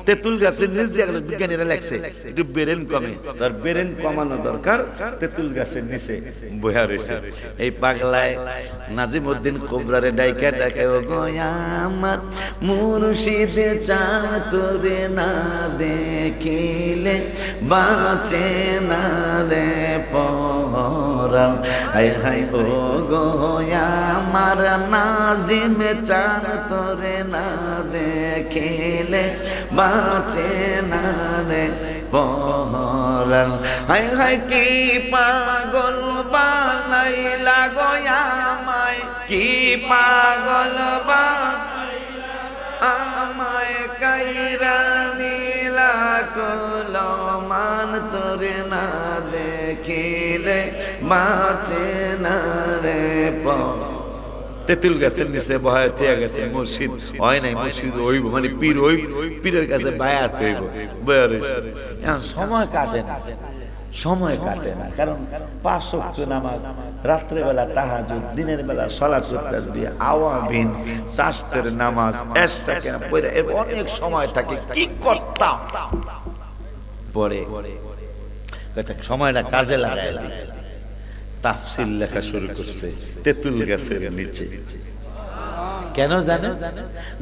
তেঁতুল গাছের নিচ দিয়ে গেলে বিজ্ঞানীরা লেখছে একটু বেরেন কমে, তার বেরেন কমানো দরকার, তেঁতুল গাছের নিচে বইয়া রয়েছে। এই পাগলায় নাজিমউদ্দিন কুবরারে ডাইকা ডাকে, ও গো আমার মুর্শিদ চাতুরে না দেখিলে বাঁচে না রে পরাণ, হায় হায় ও গো আমার নাজিম চাঁদ তোরে না দেখিলে বাঁচে না রে পরাণ, হায় হায় কি পাগল বানাইলা গো আমায়, কি পাগল বানাইলা আমায়, কাইরা নীলা কলমান তোরে না দেখিলে বাঁচে না রে তেঁতুল গাছের নিচে বহায় থিয়া গেছে। মুর্শিদ হয় নাই, মুর্শিদ হইব মানে পীর হইব, পীরের কাছে বায়াত হইব, বয়ার সময় কাটে না, সময় কাটে না। কারণ 5 ওয়াক্ত নামাজ, রাত্রে বেলা তাহাজ্জুদ, দিনের বেলা সালাতুত তাসবিহ, আওয়াবিন, চাষতের নামাজ, এশা কেন পড়ে অনেক সময় থাকে, কি করতাম পরে সময়টা কাজে লাগায় তাফসীর লেখা শুরু করছে তেঁতুল গাছের নিচে। কেন জানেন?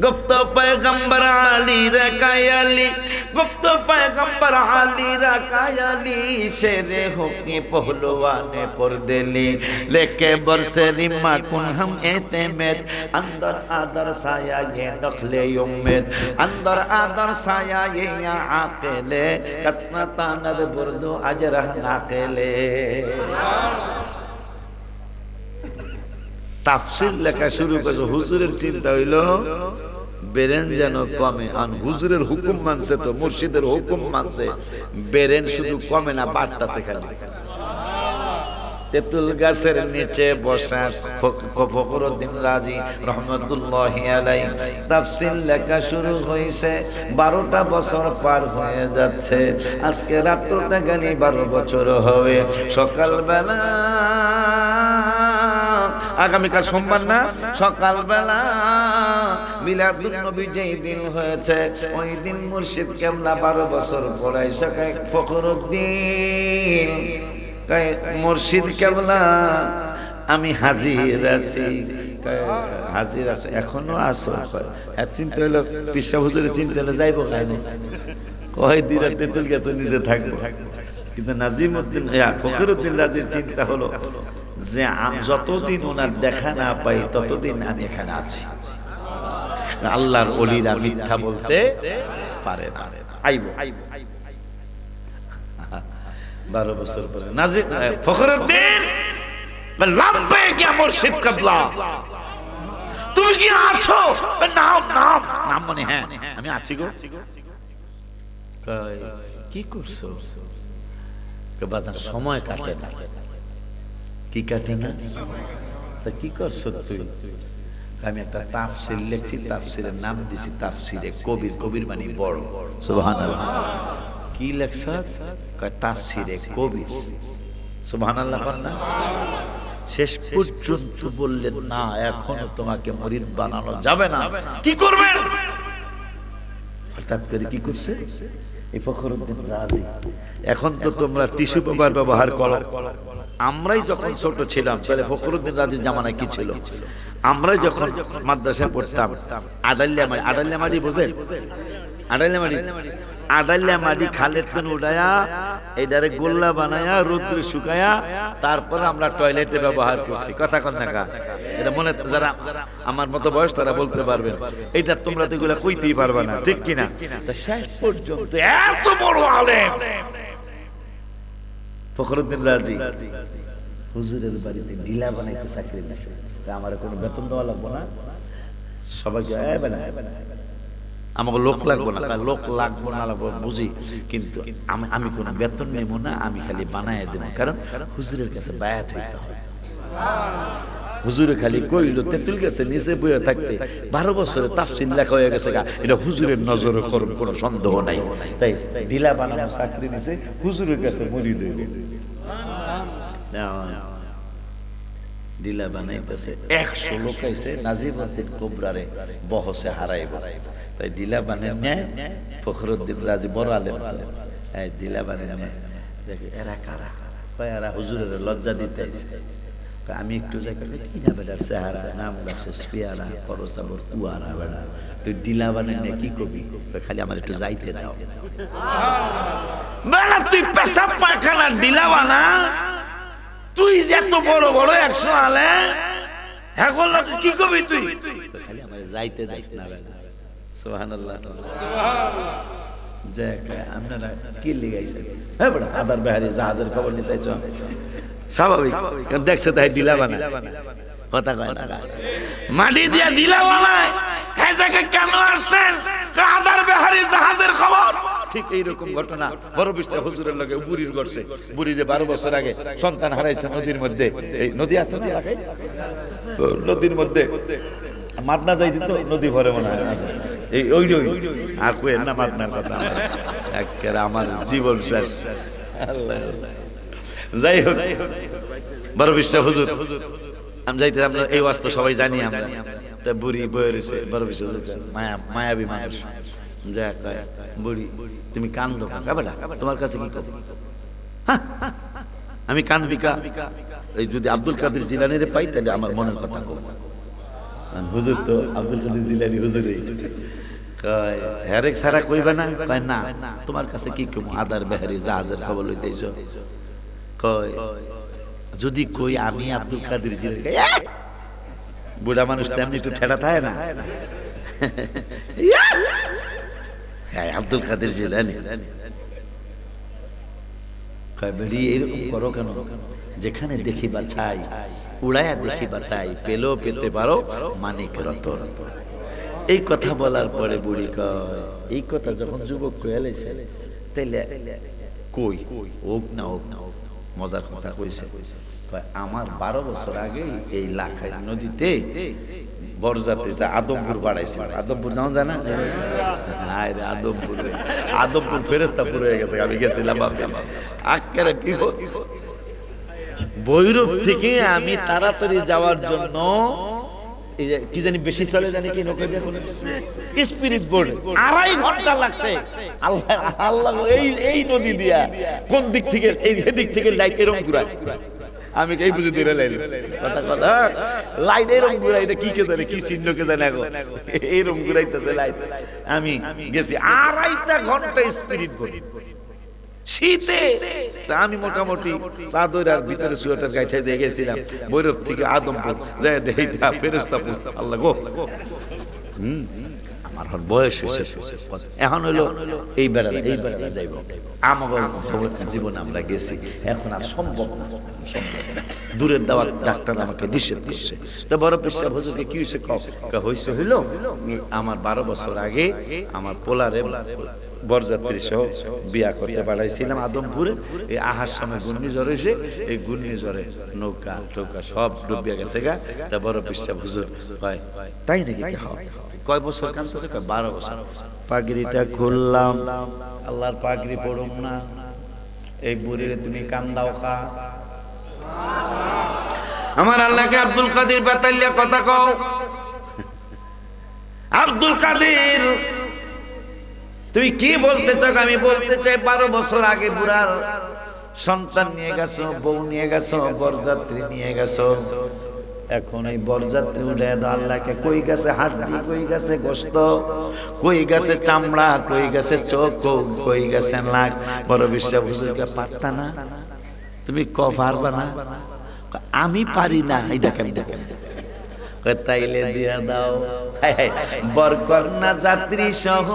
গুপ্ত পয়গম্বর আলী রে কায়ালি, গুপ্ত পয়গম্বর আলী রে কায়ালি, শেরে হোকে পহলवाने परदेली, लेके बरसे रिमा कुन हम एतेमेद, अंदर आदर साया ये नखले उम्मीद, अंदर आदर साया ये या आकेले, कसना तानद बुर्दो अजरह नाकेले। তাফসীর লেখা শুরু করেছে। হুজুরের চিন্তা হইল বেরেন যেন কমে, আর হুজুরের হুকুম মানছে, তো মুর্শিদের হুকুম মানছে, বেরেন শুধু কমে না, বাড়তাছে খালি। তেঁতুল গাছের নিচে বসা ফখরুদ্দিন রাজি রহমাতুল্লাহি আলাইহি তাফসীর লেখা শুরু হইছে। 12টা বছর পার হয়ে যাচ্ছে, আজকে রাত্রটা গানি 12 বছর হবে। সকালবেলা আগামীকাল সোমবার না, সকালবেলা মিলাদুন নবী যেই দিন হয়েছে ওই দিন মুর্শিদ কেবলা 12 বছর পড়াই সকাল ফখরুদ্দিন মুর্শিদ কেবলা আমি হাজির আছি। হাজির আছো? এখনো আছো? আর চিন্তা হইলো পিসা হুজুরের চিন্তা হলো যাইবো খাইনি কয় দিরা তেঁতুল গাছের নিচে থাকবো। কিন্তু নাজিমউদ্দিন ফখরুদ্দিন রাজির চিন্তা হলো যে যতদিন ওনার দেখা না পাই ততদিন আমি এখানে আছি। আল্লাহর ওলিরা মিথ্যা বলতে পারে না। আইবো 12 বছর পরে নাজিম ফখরুদ্দিন লাব্বাইক ইয়া মুর্শিদ কিবলা, তুমি কি আছো? নাম নাম নাম মানে হ্যাঁ আমি আছি গো। কয় কি করছো? বাজার সময় কাটে না। কি কাটে না? তা কি করছো তুই? আমি একটা তাফসীর লিখছি, তাফসীরের নাম দিছি তাফসীরে কবির। কবির মানে বড়। সুবহানাল্লাহ। কি লেখছ? কয় তাফসীরে কবির। সুবহানাল্লাহ। না শেষ পর্যন্ত বললেন না এখনো তোমাকে মুরিদ বানানো যাবে না। কি করবেন? হঠাৎ করে কি করছে এই ফখরুদ্দিন রাজি? এখন তো তোমরা টিস্যু পেপার ব্যবহার করো। আমরাই যখন ছোট ছিলাম তাহলে ফখরুদ্দিন রাজির জামানায় কি ছিল? আমরাই যখন মাদ্রাসায় পড়তাম আডাল্লা মাটি বোঝেন? আডাল্লা মাটি খালের তেন উঠায়া এইটারে গোল্লা বানায়া রোদ্রে শুকায়া তারপরে আমরা টয়লেটে ব্যবহার করছি। কথা কন না? এটা মনে যারা আমার মতো বয়স তারা বলতে পারবেন। এটা তোমরা তো এগুলা কইতেই পারবা না, ঠিক কিনা? তা শেষ পর্যন্ত এত বড় আলেম ফখরুদ্দিন রাজি হুজুরের বাড়িতে ঢিলা বানাইতে চাকরি দিছে। আমার কোনো বেতন দেওয়া লাগবো না, সবাইকে আমাকে লোক লাগবো না। লোক লাগবো না লাগবো বুঝি, কিন্তু আমি কোনো বেতন নেব না, আমি খালি বানায় দেবো। কারণ হুজুরের কাছে বায়াত হইতে হয়। হুজুরে খালি কইলো তেঁতুল গাছে নিচে বইয়া থাকতে 12 বছরে তাফসীর লেখা হয়ে গেছে। এটা হুজুরের নজরে করুন, কোনো সন্দেহ নাই। তাই ঢিলা বানানো চাকরি দিছে, হুজুরের কাছে মুরিদ হইব। ঢিলা বানাইতেছে 100 লোক আইছে নাজিমউদ্দিন কুবরারে বহসে হারাইব। তাই ঢিলা বানাই নেয় ফখরুদ্দিন রাজি বড় আলেম। এই ঢিলা বানাই নেয় দেখে এরা কারা? এরা হুজুরের লজ্জা দিতে আইছে। আমি একটু জায়গা কি না বেটার চেহারা নাম গাছে পেয়ারা খরচ আবার কুয়ারা বেড়া, তুই ঢিলা বানাই নে কি কবি? খালি আমার একটু যাইতে দাও। বেলা তুই পেশাব পায়খানা ঢিলা বানাস? তুই যে এত বড় বড় 100 আলে এখন কি কবি তুই? খালি আমার যাইতে দিস না বেলা। সুবহানাল্লাহ। আপনারা কি লিগাইছেন? হ্যাঁ বড় আদার বেহারি জাহাজের খবর নিতে চাও স্বাভাবিক, দেখছে তাই ঢিলা বানায়। কথা কয় না মাটি দিয়া ঢিলা বানায়। এই জায়গায় কেন আসছেন? আদার বেহারি জাহাজের খবর। ঠিক এইরকম ঘটনা বড় বিশ্ব হুজুরের লগে বুড়ির ঘটছে। বুড়ি যে 12 বছর আগে সন্তান হারাইছে নদীর মধ্যে। এই নদী আছে না এলাকায়? নদীর মধ্যে মাতনা যাই দিত, নদী ভরে মনে হয় এই ওই আর কই না মাতনার কথা। একেবারে আমার জীবন শেষ। আল্লাহ যাই হোক বড় বিশ্ব হুজুর আমি যাইতে আমরা এই ওয়াজ সবাই জানি আমরা। তা বুড়ি বয়ে রয়েছে বড় বিশ্ব হুজুর মায়াবী মানুষ। বুড়ি তুমি কান্দো বেটা, তোমার কাছে কি কথা? আমি কান্দি কা? এই যদি আব্দুল কাদের জিলানীর পাই তাহলে আমার মনের কথা কব। হুজুর তো আব্দুল কাদের জিলানী হুজুরই। কয় হ্যারেক সারা কইবা না? কয় না, তোমার কাছে কি কম? আদার বেহারি জাহাজের খবর লইতেছ। কয় যদি কই আমি আব্দুল কাদের জিলানী, বুড়া মানুষ তেমনি একটু ঠেড়া থাকে না? হ্যাঁ আব্দুল কাদের জিলানী। কয় বেড়ি এরকম করো কেন? যেখানে দেখিবা ছাই উড়াইয়া দেখিবা তাই, পেলেও পেতে পারো মানিক রতন। এই কথা বলার পরে বুড়ি কয় এই কথা যখন যুবক কইয়ালেছে তাইলে কই হোক না হোক না হোক মজার কথা কইছে। আমার 12 বছর আগে এই লাখাই নদীতে বরজাতে আদমপুর বাড়াইছে। আদমপুর যাও জানা? আদমপুর ফেরেস্তাপুর হয়ে গেছে। আমি গেছিলাম আক্কেরে কি ভৈরব থেকে আমি তাড়াতাড়ি যাওয়ার জন্য এই যে কি জানি বেশি চলে জানি কি নৌকা দিয়ে স্পিরিট বোর্ড 2.5 ঘন্টা লাগছে। আল্লাহ আল্লাহ এই নদী দিয়া কোন দিক থেকে এই দিক থেকে লাইট এরকম ঘুরায়, আমি এই বুঝে দিয়ে লাইন কথা কথা লাইট এরকম ঘুরাই, এটা কি কে জানে কি চিহ্ন কে জানে এখন এরকম ঘুরাইতেছে লাইট। আমি গেছি 2.5 ঘন্টা স্পিরিট বোর্ড শীতে। আমি মোটামুটি চাদর আর ভিতরে সোয়েটার গাইঠাই দিয়ে গেছিলাম ভৈরব থেকে আদমপুর যাই দেখি ফেরেশতা আল্লাহ গো আমার হল বয়স হয়েছে এখন হলো এই বেড়ালে যাইব আমার জীবন আমরা গেছি, এখন আর সম্ভব না, দূরের দাওয়াত ডাক্তার আমাকে নিষেধ করছে। তো বড় পেশা হুজুরকে কি হয়েছে হয়েছে হইলো আমার 12 বছর আগে আমার পোলারে বরযাত্রী সহ বিয়া করতে পাঠাইছিলাম আদমপুরে। এই আহার সময় ঘূর্ণিঝড় হয়েছে, এই ঘূর্ণিঝড়ে নৌকা টৌকা সব ডুবিয়া গেছে গা। তা বড় পেশা হুজুর কয় তাই নাকি কয় বছর কাজ করছে? 12 বছর। পাগড়িটা খুললাম, আল্লাহর পাগড়ি পড়ুম না, এই বুড়িরে তুমি কান্দাও খা। আমার আল্লাহকে আব্দুল কাদের বাতাইলিয়া কথা কও। আব্দুল কাদের তুমি কি বলতে চাও? আমি বলতে চাই 12 বছর আগে বুড়ার সন্তান নিয়ে গেছো, বউ নিয়ে গেছো, বরযাত্রী নিয়ে গেছো। এখন এই বরযাত্রী উঠে আল্লাহকে কই গেছে হাড্ডি, কই গেছে গোশত, কই গেছে চামড়া, কই গেছে চোখ, কই গেছে নাক। বড় বিশ্বাস হুজুরকে পারতা না, তুমি পারবা না? আমি পারি না। এই দেখেন দেখেন তাইলে দিয়া দাও। বরকন্যা যাত্রী সহ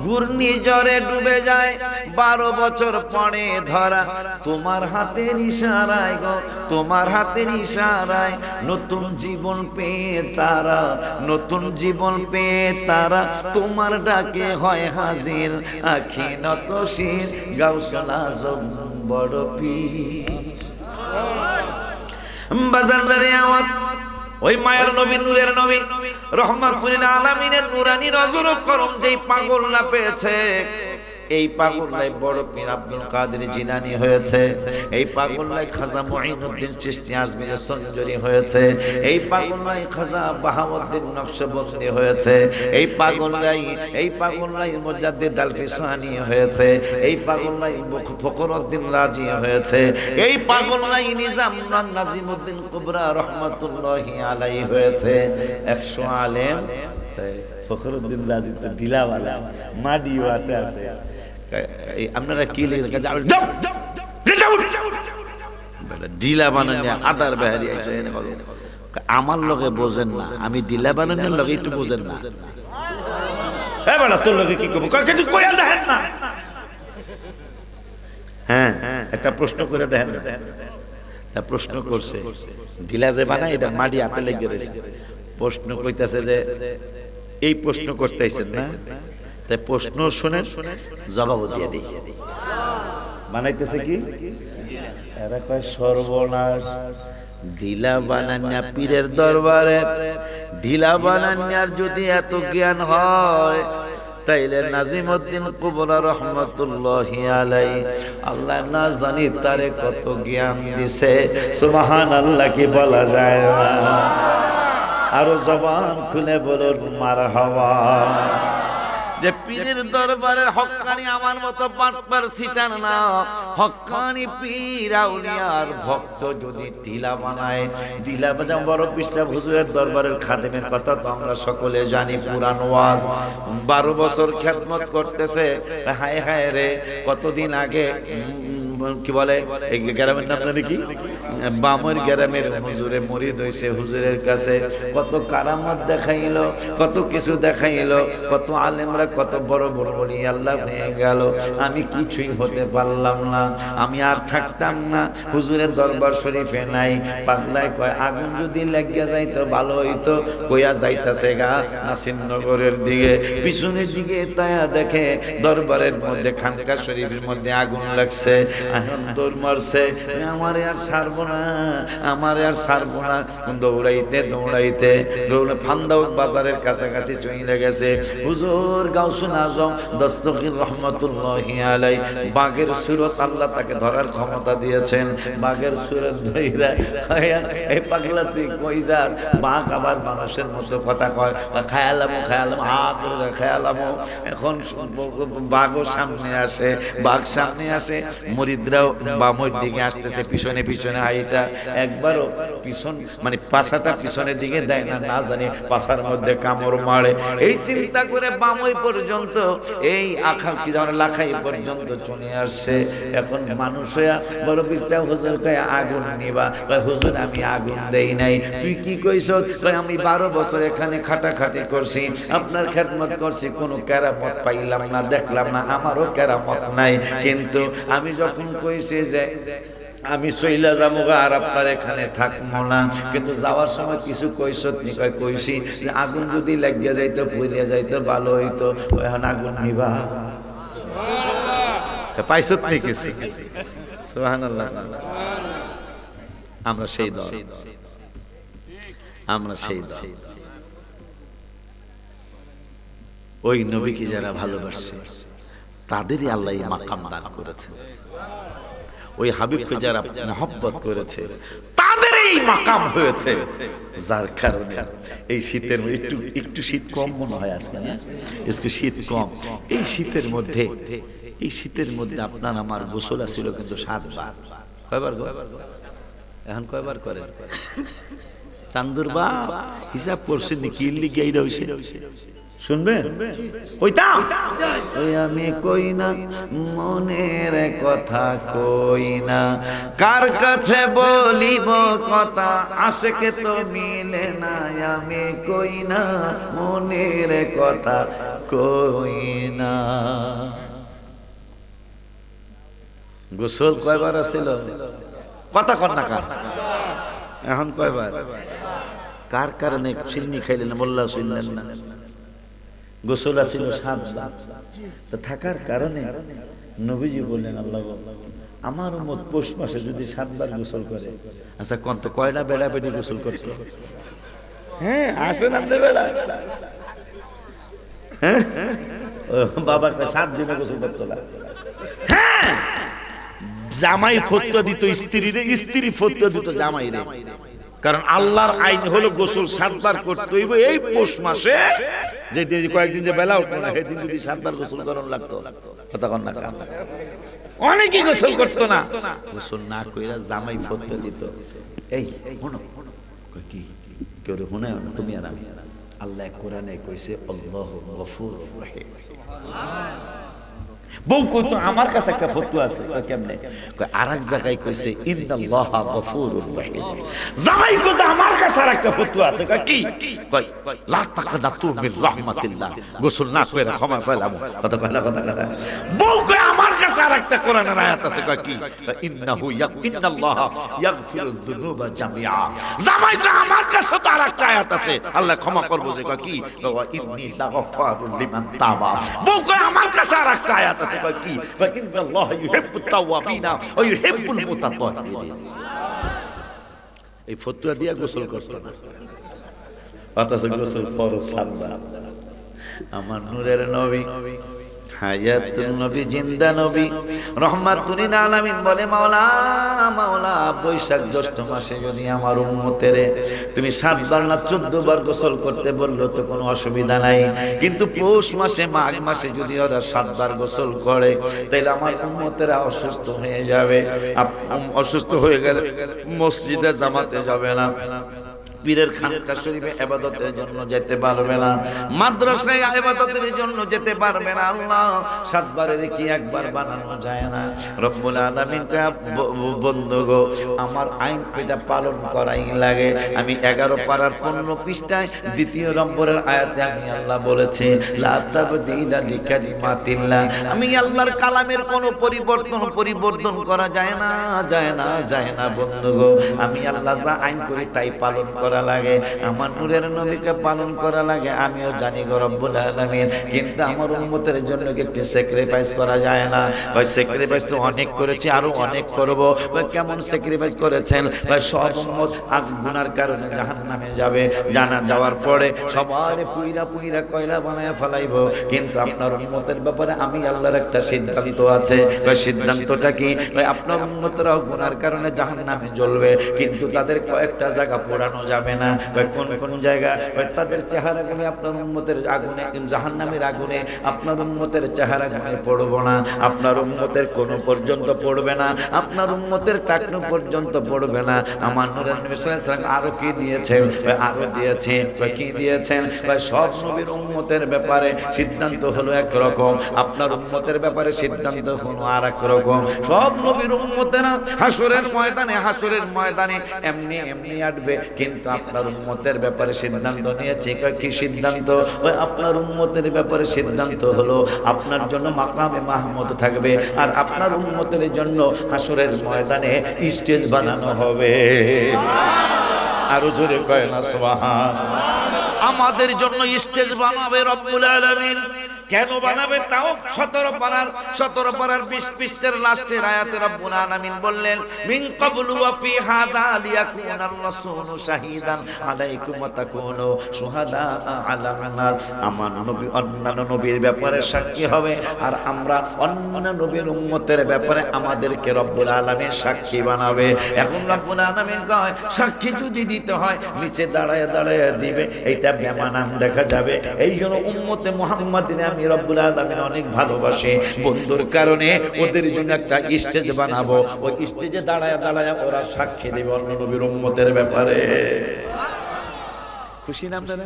ঘূর্ণিঝড়ে ডুবে যায়, 12 বছর পরে ধরা তোমার হাতের ইশারায় গো, তোমার হাতের ইশারায় নতুন জীবন পেয়ে তারা, নতুন জীবন পেয়ে তারা তোমার ডাকে হয় হাজির। আখি নত শির গাউসুল আজম বড় পীর। বাজারে আওয়াজ ওই মায়ের নবী, নূরের নবী, রহমাতুল আলামিনের নূরানী নজর করম যেই পাগল না পেয়েছে, এই পাগললাই বড় পীর আব্দুল কাদের জিলানী হয়েছে, এই পাগললাই খাজা মুঈনুদ্দিন চিশতি আজমিরের সঞ্জরি হয়েছে, এই পাগললাই খাজা বাহাউদ্দিন নকশবন্দি হয়েছে, এই পাগললাই মুজাদ্দিদ আল ফিসানি হয়েছে, এই পাগললাই ফখরুদ্দিন রাজি হয়েছে, এই পাগললাই নিজাম নাজিমউদ্দিন কুবরা রহমাতুল্লাহি আলাইহি হয়েছে। 100 আলেম, ফখরুদ্দিন রাজি তো দিলাওয়ালা মাডিওয়াতে আছে। আপনারা কি ডিলা বানানি আদার বেহারি আমার লগে বোঝেন না, আমি ডিলা বানানোর লগে একটু বোঝেন না। তোর লগে কি করবো দেখেন না? হ্যাঁ একটা প্রশ্ন করে দেখেন। প্রশ্ন করছে ডিলা যে বানায় এটা মাটি হাতে লেগে রয়েছে। প্রশ্ন কইতাছে যে এই প্রশ্ন করতেছেন না, তাই প্রশ্ন শুনেন জবাব দিয়ে দিই। বানাইতেছে কি? এরা কয় সর্বনাশ, ঢিলা বানান্যা পীরের দরবারে, ঢিলা বানান্যার যদি এত জ্ঞান হয় তাইলে নাজিমউদ্দিন কুবরা রহমাতুল্লাহি আলাইহি আল্লাহ না জানি তারে কত জ্ঞান দিছে। সুবহানাল্লাহ কি বলা যায় না? আরো জবান খুলে বলুন মারহাবা। যে পীরের দরবারের হক্কানি আমার মতো বাটপার সিটার না, হক্কানি পীর আউলিয়ার ভক্ত যদি ঢিলা বানায়, ঢিলা বাজা বড় পিসা হুজুরের দরবারের খাদেমের কথা তো আমরা সকলে জানি। পুরান ওয়াজ 12 বছর খেদমত করতেছে। হায় হায় রে, কতদিন আগে কি বলে এই গ্রামের নাম জানি কি, বামর গ্রামের হুজুরে মুরিদ হইছে হুজুরের কাছে, কত কারামত দেখাইলো, কত কিছু দেখাইলো, কত আলেমরা কত বড় বড় বলি আল্লাহ হয়ে গেল। আমি কিছুই হতে পারলাম না, আমি আর থাকতাম না হুজুরের দরবার শরীফে নাই। পাগলায় কয় আগুন যদি লাগিয়া যাইতো ভালো হইতো, কইয়া যাইতাছে গা নাসিরনগরের দিকে, পিছনের দিকে তায়া দেখে দরবারের মধ্যে খানকা শরীফের মধ্যে আগুন লাগছে। দৌড় মারছে, আমার আর ছাড়বো না, আমার আর ছাড়বো না। দৌড়াইতে দৌড়াইতে ফান্দাউক বাজারের কাছাকাছি চলে গেছে। হুজুর গাউসুল আজম দস্তগীর রহমাতুল্লাহি আলাইহি বাঘের সুরত আল্লাহ তাকে ধরার ক্ষমতা দিয়েছেন। বাঘের সুরত ধইরা এই পাগলা তুই কই যাস? বাঘ আবার মানুষের মতো কথা কয়, খায়ালামো খায়ালামো হা করে খায়ালামো। এখন বাঘও সামনে আসে, বাঘ সামনে আসে, মুরিদরাও বামর দিকে আসতেছে, পিছনে পিছনে হাইটা একবারও পিছন মানে পাছাটা পিছনের দিকে দেয় না, না জানি পাছার মধ্যে কামড় মারে। এই চিন্তা করে বামই পর্যন্ত এই আখাল কি যেন লাখাই পর্যন্ত চলে আসছে। এখন মানুষ হইয়া বড় বিশ্বাস হুজুর কয় আগুন নিবা, কয় হুজুর আমি আগুন দেই নাই। তুই কি কইছ? কয় আমি 12 বছর এখানে খাটাখাটি করছি, আপনার খেদমত করছি, কোনো কেরামত পাইলাম না, দেখলাম না, আমারও কেরামত নাই। কিন্তু আমি যখন কইছি যে আমি সইলা যাবো আর আপনার এখানে থাকবো না, কিন্তু যাওয়ার সময় কিছু কইছত নি? কয় কইছি যে আগুন যদি লাগিয়া যাইতো পুড়িয়া যাইতো ভালো হইতো, এখন আগুন নিবা। পাইছত নি কিছু? সুবহানাল্লাহ। আমরা সেই দল, আমরা সেই দল। ওই নবীকে যারা ভালোবাসছে তাদেরই আল্লাহ এই মাকাম দান করেছে। ওই হাবিবকে যারা মহব্বত করেছে তাদের এই মাকাম হয়েছে। যার কারণে এই শীতের একটু একটু শীত কম মনে হয় আজকে, না আজকে শীত কম। এই শীতের মধ্যে, এই শীতের মধ্যে আপনার আমার গোসল ছিল কিন্তু 7 বার। কয়বার গো? এখন কয়বার করেন? চান্দুর বাপ হিসাব করছেন কি লিগে এইটা হইছে? শুনবেন? কইতাম ওই আমি কই না মনের কথা, কই না কার কাছে বলিব কথা, আশেকে তো মিলে না। আমি কই না মনের কথা, কই না। গোসল কয়বার আছিল? কথা কন না কার? এখন কয়বার? কার কারণে চিন্নি খাইলেন মোল্লা শুনলেন না? গোসল আছিল 7 বার। তো থাকার কারণে নবীজি বললেন আল্লাহ আমার উম্মত পৌষ মাসে যদি 7 বার গোসল করে, আচ্ছা কোন তো কয়টা বেড়া বেড়ি গোসল করছে? হ্যাঁ আসেন আপনি বেড়া, হ্যাঁ বাবার 7 দিনে গোসল করতো না। হ্যাঁ জামাই ফতোয়া দিত স্ত্রীরে, স্ত্রী ফতোয়া দিত জামাইরে। কারণ আল্লাহর আইন হলো গোসল 7 বার করতে হইব এই পৌষ মাসে। যে কয়েকদিন যে বেলা উঠলো না সেদিন যদি 7 বার গোসল করার লাগতো, কথা কন না? অনেকে গোসল করতো না, গোসল না কইরা জামাই ফতোয়া দিত। এই শোনো কি কেউ শুনে তুমি আর আমি? আল্লাহ কোরআনে কইছে আল্লাহু গফুরুর রহিম। বউ কইতো আমার কাছে একটা ফতোয়া আছে। কেমনে? আরেক জায়গায় কইছে ইন্নাল্লাহা গফুরুর রহিম। জামাই কইতো আমার কাছে আরেকটা ফতোয়া আছে। কি? কই লা তাকনাতু মির রাহমাতিল্লাহ, গোসল না কইরা ক্ষমা চাইলাম। কথা কয় না? কথা না। বউ কই আমার কাছে আরেকটা কোরআনের আয়াত আছে। কি? ইন্নাল্লাহা ইয়াগফিরুয যুনুবা জামিআ। জামাই কই আমার কাছে তো আরেকটা আয়াত আছে, আল্লাহ ক্ষমা করব। যে কি? ওয়া ইন্নী লাগাফারুল লিমান তাবা। বউ কই আমার কাছে আরেকটা আয়াত আছে। কি? ইন্নাল্লাহা ইউহিব্বুত তাওয়াবিনা ওয়া ইউহিব্বুল মুতাতাহহিরিন। এই ফতোয়া দিয়া গোসল করতো না, অথচ গোসল ফরজ 7 বার। আমার নূরের নবী, হায়াতুন নবী, জিন্দা নবী, রহমাতুল লিল আলামিন বলে মাওলা মাওলা বৈশাখ জ্যৈষ্ঠ মাসে যদি আমার উম্মতের তুমি 7 বার না 14 বার গোসল করতে বললো তো কোনো অসুবিধা নাই, কিন্তু পৌষ মাসে মাঘ মাসে যদি ওরা 7 বার গোসল করে তাহলে আমার উম্মতেরা অসুস্থ হয়ে যাবে। অসুস্থ হয়ে গেলে মসজিদে জামাতে যাবে না, পীরের খানকা শরীফে ইবাদতের জন্য যেতে পারবে না, মাদ্রাসায় ইবাদতের জন্য যেতে পারবে না। আল্লাহ 7 বারের কি একবার বানানো যায় না? রব্বুল আলামিন কয় বন্ধু গো আমার আইন এটা পালন করাই লাগে। আমি 11 পারার 15 পৃষ্ঠায় 2 নম্বরের আয়াতে আমি আল্লাহ বলেছি লা তাবদীলা লিকালিমাতিল্লাহ। আমি আল্লাহর কালামের কোনো পরিবর্তন করা যায় না, যায় না, যায় না বন্ধু গো। আমি আল্লাহ যা আইন করি তাই পালন করা করা লাগে, আমার নূরের নবীকে পালন করা লাগে, আমিও জানি গো রব্বুল আলামিন। কিন্তু আমার উম্মতের জন্য কি একটু স্যাক্রিফাইস করা যায় না? ভাই স্যাক্রিফাইস তো অনেক করেছি, আরো অনেক করব। ভাই কেমন স্যাক্রিফাইস করেছেন? ভাই সব উম্মত গুনার কারণে জাহান্নামে যাবে, জানা যাওয়ার পরে সবার পুইরা পুইরা কয়লা বানায় ফেলাইব। কিন্তু আপনার উম্মতের ব্যাপারে আমি আল্লাহর একটা সিদ্ধান্ত আছে। ভাই সিদ্ধান্তটা কি? ভাই আপনার উম্মতরাও গুনার কারণে জাহান্নামে জ্বলবে, কিন্তু তাদের কয়েকটা জায়গা পোড়ানো যাবে না। ভাই কোন কোন জায়গা? ভাই তাদের চেহারাগুলো আপনার উম্মতের আগুনে, জাহান্নামের আগুনে আপনার উম্মতের চেহারাগুলো পড়বো না, আপনার উম্মতের কোনো পর্যন্ত পড়বে না, আপনার উম্মতের টাকনু পর্যন্ত পড়বে না। আমার নূরের নবী সাল্লাল্লাহু আলাইহি ওয়াসাল্লাম আরো কি দিয়েছেন? ভাই আরো দিয়েছেন। ভাই কি দিয়েছেন? ভাই সব নবীর উম্মতের ব্যাপারে সিদ্ধান্ত হলো একরকম, আপনার উম্মতের ব্যাপারে সিদ্ধান্ত হলো আর এক রকম। সব নবীর উম্মতেরা হাসরের ময়দানে এমনি এমনি আসবে, কিন্তু আপনার উম্মতের ব্যাপারে সিদ্ধান্ত নিয়েছে। কি সিদ্ধান্ত? ওই আপনার উম্মতের ব্যাপারে সিদ্ধান্ত হলো আপনার জন্য মাকামে মাহমুদ থাকবে, আর আপনার উম্মতের জন্য হাসরের ময়দানে স্টেজ বানানো হবে। আরো জোরে কয় না সুবহান। আমাদের জন্য স্টেজ বানাবে রব্বুল আলামিন। কেন বানাবে? তাও 17 পারার 20 পৃষ্ঠার লাস্টের আয়াতে রব্বুল আলামিন বললেন, মিন ক্বাবলু ওয়া ফি হাযা লিয়াকুনার রাসূলু শাহীদান আলাইকুম ওয়া তাকুনু শুহাদা আলান নাস। আমার নবী অন্যান্য নবীর ব্যাপারে সাক্ষী হবে, আর আমরা অন্য নবীর উম্মতের ব্যাপারে আমাদেরকে রব্বুল আলামিন সাক্ষী বানাবে। এখন রব্বুল আলামিন কয়, সাক্ষী যদি দিতে হয় নিচে দাঁড়ায় দাঁড়ায় দিবে, এইটা বেমানান দেখা যাবে। এই জন্য উম্মতে মুহাম্মাদিনে আমি রব্বুল আলামিন অনেক ভালোবাসে, বন্ধুর কারণে ওদের জন্য একটা স্টেজ বানাবো। ওই স্টেজে দাঁড়ায় দাঁড়ায় ওরা সাক্ষী দেবে অন্য নবীর উম্মতের ব্যাপারে। খুশি না আপনারা?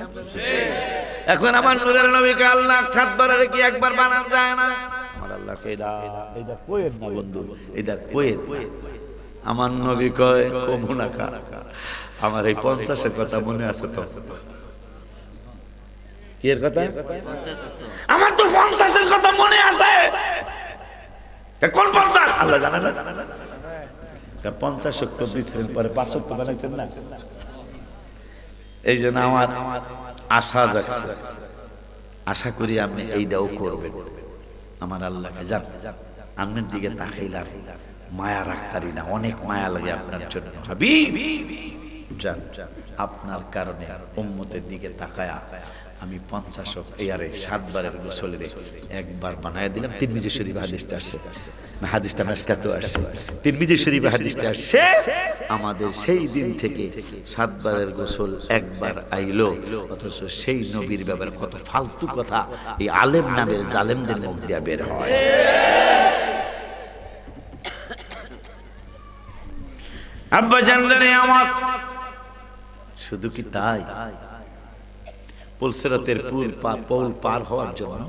এখন আমার নূরের নবীকে আল্লাহ সাতবারের কি একবার বানান যায় না? আমার আল্লাহকে এটা কোয়েন না বন্ধু, এটা কোয়েন। আমার নবী কয় কমুনা খা। আমার এই 50-এর কথা মনে আছে তো? এর কথা আমার তো 50-এর কথা মনে আছে। কোন 50? আল্লাহ জানে না। 50 শক্ত দিচ্ছেন, পরে 5 শক্ত বানাইছেন না। এই জন্য আমার আশা জাগছে, আশা করি আপনি এইটাও করবেন। আমার আল্লাহকে জান, আপনার দিকে তাকাইলাম মায়া রাখতারি না, অনেক মায়া লাগে আপনার জন্য। হাবিব জান, আপনার কারণে উম্মতের দিকে তাকায়া আমি 50 ইয়ারে 7 বারের গোসলের একবার বানায় দিলাম। তিরমিজি শরীফে হাদিসটা আসছে, হাদিসটা মিশকাতেও আসছে, তিরমিজি শরীফে হাদিসটা আসছে। আমাদের সেই দিন থেকে 7 বারের গোসল একবার আইলো, অথচ সেই নবীর ব্যাপারে কত ফালতু কথা এই আলেম নামের জালেমদের মুখ দিয়ে বের হয়। আব্বা জানলে আমার শুধু কি তাই, পুলসিরাতের পুল পার হওয়ার জন্য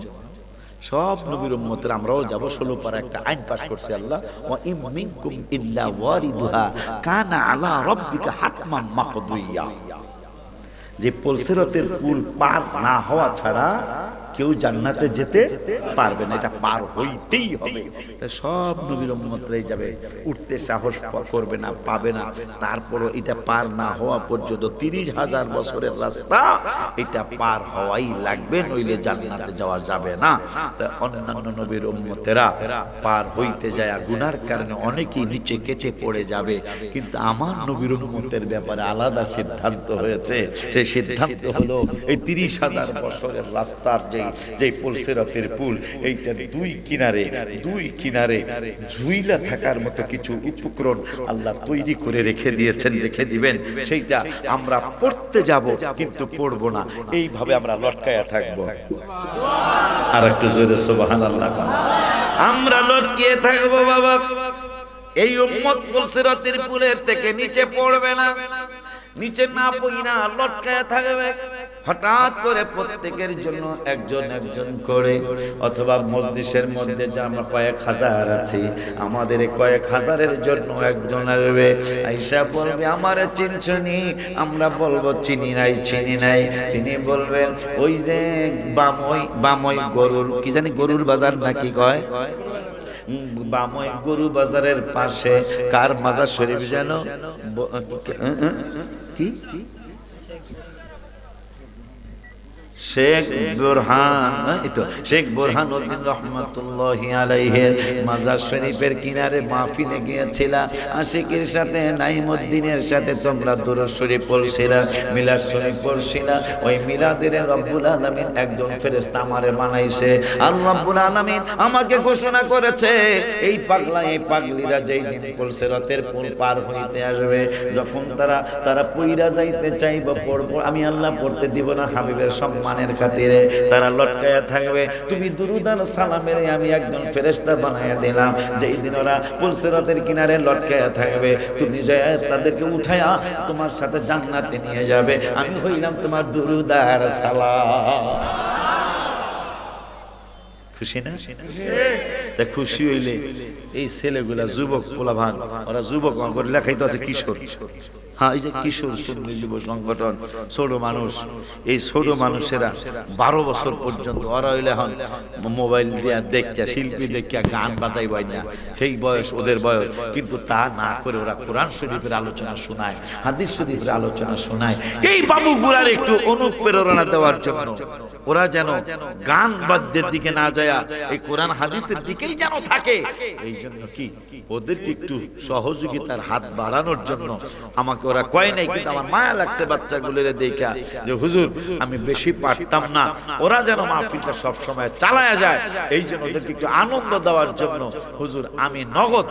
সব নবীর উম্মতের আমরাও যাব। 16 পারা একটা আইন পাস করছে আল্লাহ, ওয়া ইম মিনকুম ইল্লা ওয়ারিদুহা কানা আলা রাব্বিকা হাতমান মাকদিয়া। যে পুলসিরাতের পুল পার না হওয়া ছাড়া কেউ জান্নাতে যেতে পারবে না, এটা পার হইতেই হবে। সব নবীর উম্মতরাই যাবে, উঠতে সাহস করবে না, পাবে না। তারপরও এটা পার না হওয়া পর্যন্ত 30,000 বছরের রাস্তা, এটা পার হওয়াই লাগবে, নইলে জান্নাতে যাওয়া যাবে না। অন্যান্য নবীর উম্মতেরা পার হইতে যায় গুনার কারণে অনেকেই নিচে কেটে পড়ে যাবে, কিন্তু আমার নবীর উম্মতের ব্যাপারে আলাদা সিদ্ধান্ত হয়েছে। সেই সিদ্ধান্ত হলো এই 30,000 বছরের রাস্তার যে পুলসিরাতের পুল, এইটা দুই কিনারে ঝুইলা থাকার মতো কিছু উপকরণ আল্লাহ তৈরি করে রেখে দিয়েছেন, রেখে দিবেন। সেইটা আমরা পড়তে যাব কিন্তু পড়ব না, এইভাবে আমরা লটকায়া থাকবো। আর একটু জোরে সুবহানাল্লাহ। আমরা লটকিয়ে থাকবো বাবা। এই উম্মত পুলসিরাতের পুলের থেকে নিচে পড়বে না, নিচে না পইনা লটকায়া থাকবে। হঠাৎ করে প্রত্যেকের জন্য একজন একজন করে, অথবা মজলিসের মধ্যে যে আমরা কয়েক হাজার আছি, আমাদের কয়েক হাজারের জন্য একজন আসবে, আইসা বলবে আমারে চিনছনি? আমরা বলবো চিনি নাই, চিনি নাই। তিনি বলবেন ওই যে বামই গরুর কি জানি গরুর বাজার নাকি কয়, বামই গরু বাজারের পাশে কার মাজার শরীফ যেন কি শেখ বুরহান, এই তো শেখ বুরহানুদ্দিন রহমাতুল্লাহি আলাইহির মাজার শরীফের কিনারে মাহফিলে গিয়েছিলা, আশিকের সাথে নাইমুদ্দিনের সাথে তোমরা দুরূদ শরীফ পড়ছিলা, মিলাদ শরীফ পড়ছিলা। ওই মিলাদের রব্বুল আলামিন একজন ফেরেশতা আমারে বানাইছে। আর রব্বুল আলামিন আমাকে ঘোষণা করেছে এই পাগলা এই পাগলিরা যেই দিন পুলসিরাতের পুল পার হইতে আসবে, যখন তারা পইরা যাইতে চাইবে, পড়বো আমি আল্লাহ পড়তে দিব না, হাবিবের সম্মানের খাতিরে তারা লটকায়া থাকবে। তুমি দুরূদ আর সালামের আমি একজন ফেরেশতা বানায়া দিলাম, যেই দিন ওরা পুলসিরাতের কিনারে লটকায়া থাকবে, তুমি যায় তাদেরকে উঠায়া তোমার সাথে জান্নাতে নিয়ে যাবে। আমি হইলাম তোমার দুরূদ আর সালাম। খুশি না? তা খুশি হইলে এই ছেলেগুলা যুবক পোলাভান, ওরা যুবক করে লেখাইতে আছে কিশোর। হ্যাঁ, এই যে কিশোর শ্রমিক যুব সংগঠন, ছোট মানুষ, এই ছোট মানুষেরা 12 বছর পর্যন্ত ওরা হইলে হন মোবাইল দিয়া দেখা, শিল্পী দেখা গান বাজাইবাই না, সেই বয়স ওদের বয়স। কিন্তু তা না করে ওরা কোরআন শরীফের আলোচনা শোনায়, হাদিস শরীফের আলোচনা শোনায়। এই বাবুগুলার একটু অনুপ্রেরণা দেওয়ার জন্য ওরা যেন গান বাদ্যের দিকে না যায়, এই কোরআন হাদিসের দিকেই যেন থাকে, এই জন্য কি ওদেরকে একটু সহযোগিতার হাত বাড়ানোর জন্য আমাকে ওরা কয় নাই। কিন্তু আমার মায়া লাগছে বাচ্চাগুলোরে দেখা যে হুজুর আমি বেশি পারতাম না, ওরা যেন মাহফিলটা সব সময় চালায়া যায়, এই জন্য ওদেরকে একটু আনন্দ দেওয়ার জন্য হুজুর আমি নগদ